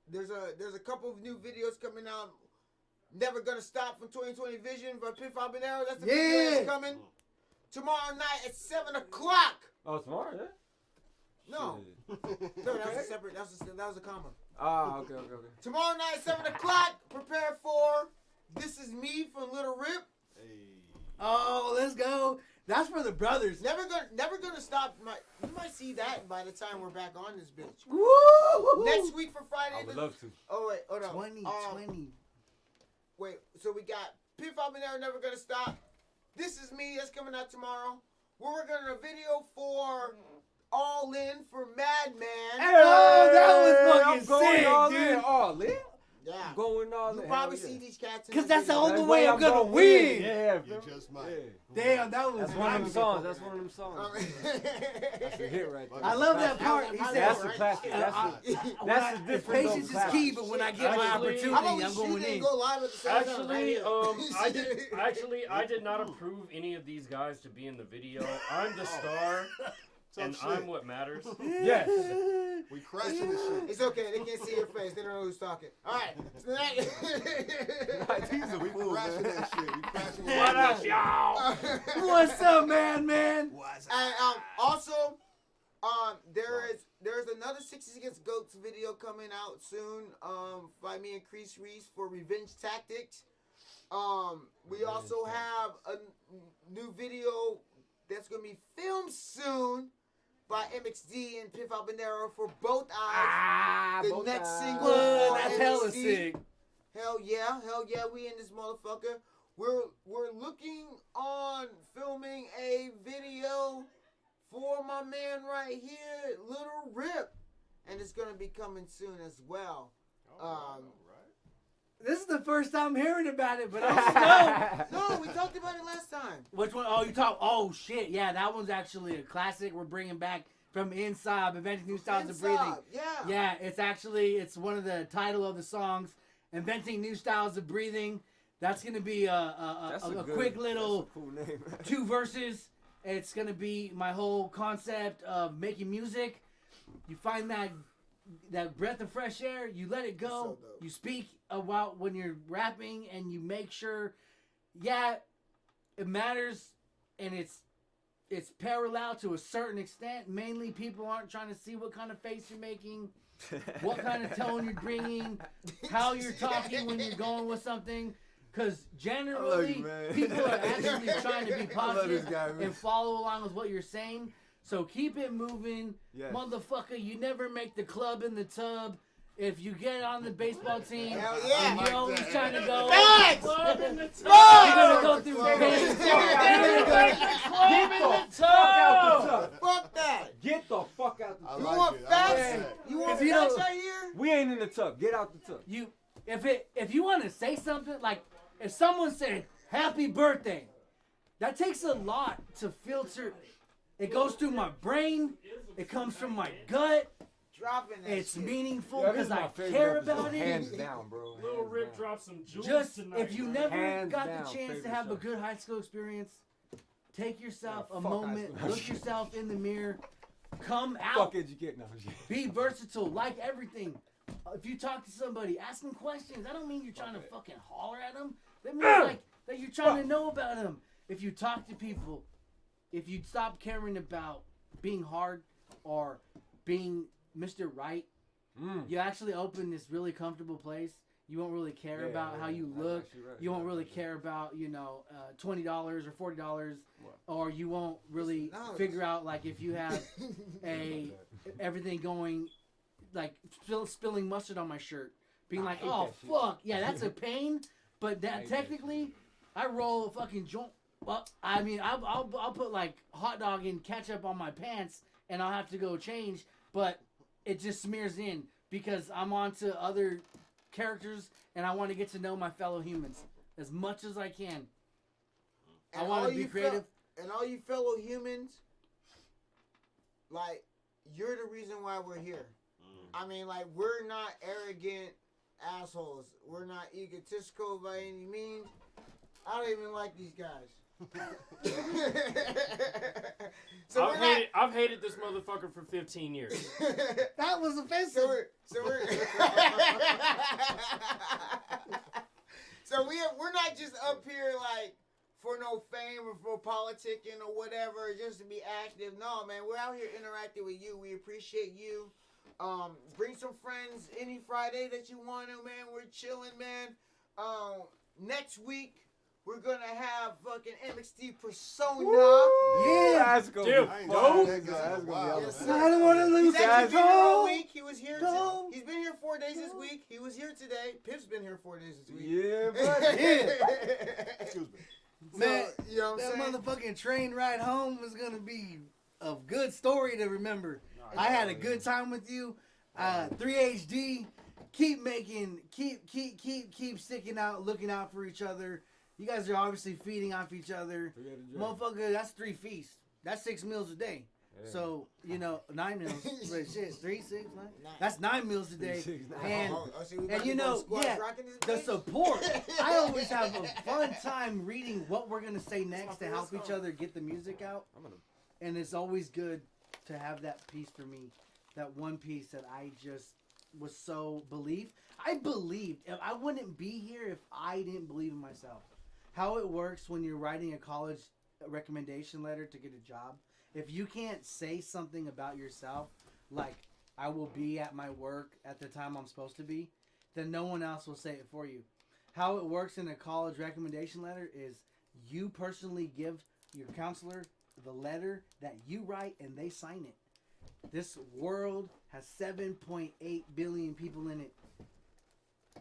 There's a couple of new videos coming out. Never Gonna Stop from 2020 Vision by Piff Habanero. That's the video that's coming. Tomorrow night at 7 o'clock. Oh, tomorrow, yeah? No. No, that was a separate, that was a comma. Ah, okay. Tomorrow night at 7 o'clock, prepare for This Is Me from Lil Rip. Hey. Oh, let's go. That's for the brothers. Never gonna stop. You might see that by the time we're back on this bitch. Woo! Next week for Friday. I would love to. Oh wait, hold on. 2020. Wait, so we got Piff Habanero, Never Gonna Stop. This Is Me, that's coming out tomorrow. We're working on a video for All In for Madman. Oh, that was fucking I'm going sick, all dude. in. All in? Yeah. I'm going all in. You'll probably see these cats. Because that's the only That's way I'm gonna win. Yeah, You just might. Damn, that was. That's one of them songs. That's one of them songs. That's a hit right there. I love that part. He said, That's the classic. That's the difference. Patience is key, but when I get my opportunity, I'm going in. Go live at the same time. I did not approve any of these guys to be in the video. I'm the star, and I'm what matters. Yes. We crashing this shit. It's okay. They can't see your face. They don't know who's talking. All right. So We crashing that shit. We crashing What up, y'all? What's up, man? And also, There's another 66 Goats video coming out soon. By me and Crease Reese for Revenge Tactics. We also have a new video that's gonna be filmed soon by MXD and Piff Habanero for Both Eyes. The next single. That's hella sick. Hell yeah, we in this motherfucker. We're looking on filming a video for my man right here, Lil Rip, and it's gonna be coming soon as well. This is the first time hearing about it, but I don't know. No, we talked about it last time. Which one? Oh, you talk. Oh shit, yeah, that one's actually a classic. We're bringing back from Inside, Inventing New Styles of Breathing. Yeah, it's one of the title of the songs, Inventing New Styles of Breathing. That's gonna be a quick little cool name. 2 verses. It's gonna be my whole concept of making music. You find that breath of fresh air, you let it go. So You speak about when you're rapping, and you make sure, it matters, and it's parallel to a certain extent. Mainly, people aren't trying to see what kind of face you're making, what kind of tone you're bringing, how you're talking when you're going with something. Because generally, people are actually trying to be positive and follow along with what you're saying. So keep it moving. Yes. Motherfucker, you never make the club in the tub. If you get on the baseball team, Hell yeah. and you're always trying to go. Club in the tub. You're going to go through pain. Club in the tub. Fuck that. Get the fuck out the tub. You want facts? You want facts right here? We ain't in the tub. Get out the tub. If you want to say something, like if someone said happy birthday, that takes a lot to filter. It goes through my brain. It comes from my gut. Dropping that It's shit. meaningful because I care about it. Hands down, bro. Lil Rip dropped some jewels Just tonight. if you never Hands got down, the chance to favorite have a show. good high school experience, take yourself a fuck high moment, school. look yourself in the mirror, come out, Fuck educate now. be versatile, like everything. If you talk to somebody, ask them questions. I don't mean you're trying to fucking holler at them. That means like that you're trying to know about them. If you talk to people, if you stop caring about being hard or being Mr. Right, you actually open this really comfortable place. You won't really care about how you look. Right. You won't really care about, $20 or $40, or you won't really figure out like if you have everything going, like spilling mustard on my shirt, being like, oh fuck, yeah, that's a pain. But that technically, I roll a fucking joint. Well, I mean, I'll put like hot dog and ketchup on my pants, and I'll have to go change, but it just smears in because I'm on to other characters, and I want to get to know my fellow humans as much as I can. I want to be creative. And all you fellow humans, like, you're the reason why we're here. I mean, like, we're not arrogant assholes. We're not egotistical by any means. I don't even like these guys. I've hated this motherfucker for 15 years. That was offensive. We're not just up here like for no fame or for politicking or whatever, just to be active. No, man, we're out here interacting with you. We appreciate you. Bring some friends any Friday that you want to, man. We're chilling, man. Next week, we're going to have fucking MXT Persona. Yeah. That's going to be dope. I don't want to lose. He's actually been here all week. He was here. He's been here 4 days this week. He was here today. Pip's been here 4 days this week. Yeah, buddy. Excuse me. Man, So, you know what I'm that saying? motherfucking train ride home was gonna be a good story to remember. I had a good time with you. 3HD, keep sticking out, looking out for each other. You guys are obviously feeding off each other. Motherfucker, that's 3 feasts. That's 6 meals a day. Yeah. So, 9 meals. But shit, 3, 6, 9. That's 9 meals a day. And the support. I always have a fun time reading what we're going to say next to help each other get the music out. And it's always good to have that piece for me. That one piece that I just was so believed. I believed. I wouldn't be here if I didn't believe in myself. How it works when you're writing a college a recommendation letter to get a job, if you can't say something about yourself, like I will be at my work at the time I'm supposed to be, then no one else will say it for you. How it works in a college recommendation letter is you personally give your counselor the letter that you write and they sign it. This world has 7.8 billion people in it.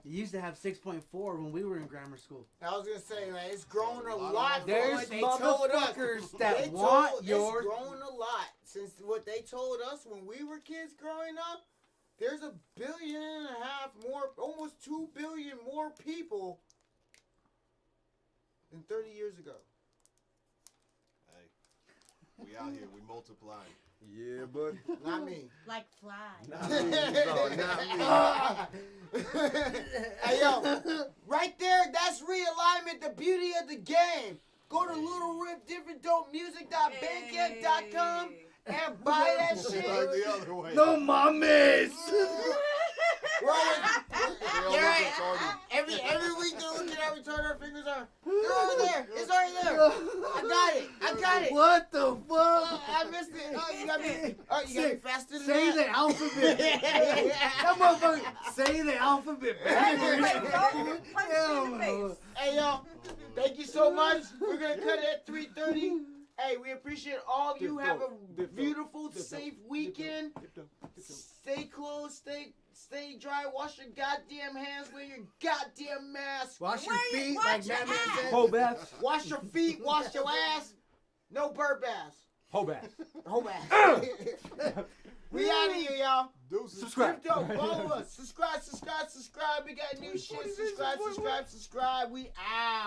It used to have 6.4 when we were in grammar school. I was gonna say, man, it's grown a lot. There's they told us motherfuckers that want your. It's grown a lot since what they told us when we were kids growing up. There's 1.5 billion more, almost 2 billion more people than 30 years ago. Hey, we out here, we multiplying. Yeah, buddy. Not me. Like flies. Not me. No, not me. Hey, yo, right there, that's realignment, the beauty of the game. Go to Lil Rip, Diff Dope music.bandcamp.com and buy that shit. The other way. No mames. We're always, every week they're looking at me, turning our fingers on. They're over there. It's already there. I got it. What the fuck? I missed it. Oh, you got me faster than Say that. the alphabet. That motherfucker. Say the alphabet backwards. Hey, yo, thank you so much. We're going to cut it at 3:30. Hey, we appreciate all of you. Have a beautiful, safe weekend. Stay close, stay dry. Wash your goddamn hands. Wear your goddamn mask. Wash your feet, like Batman said. Whole bath. Wash your feet. Wash your ass. No bird baths. Whole bath. Whole bath. We out of here, y'all. Subscribe. Diff Dope, follow us. Subscribe. We got new shit. Subscribe. We out.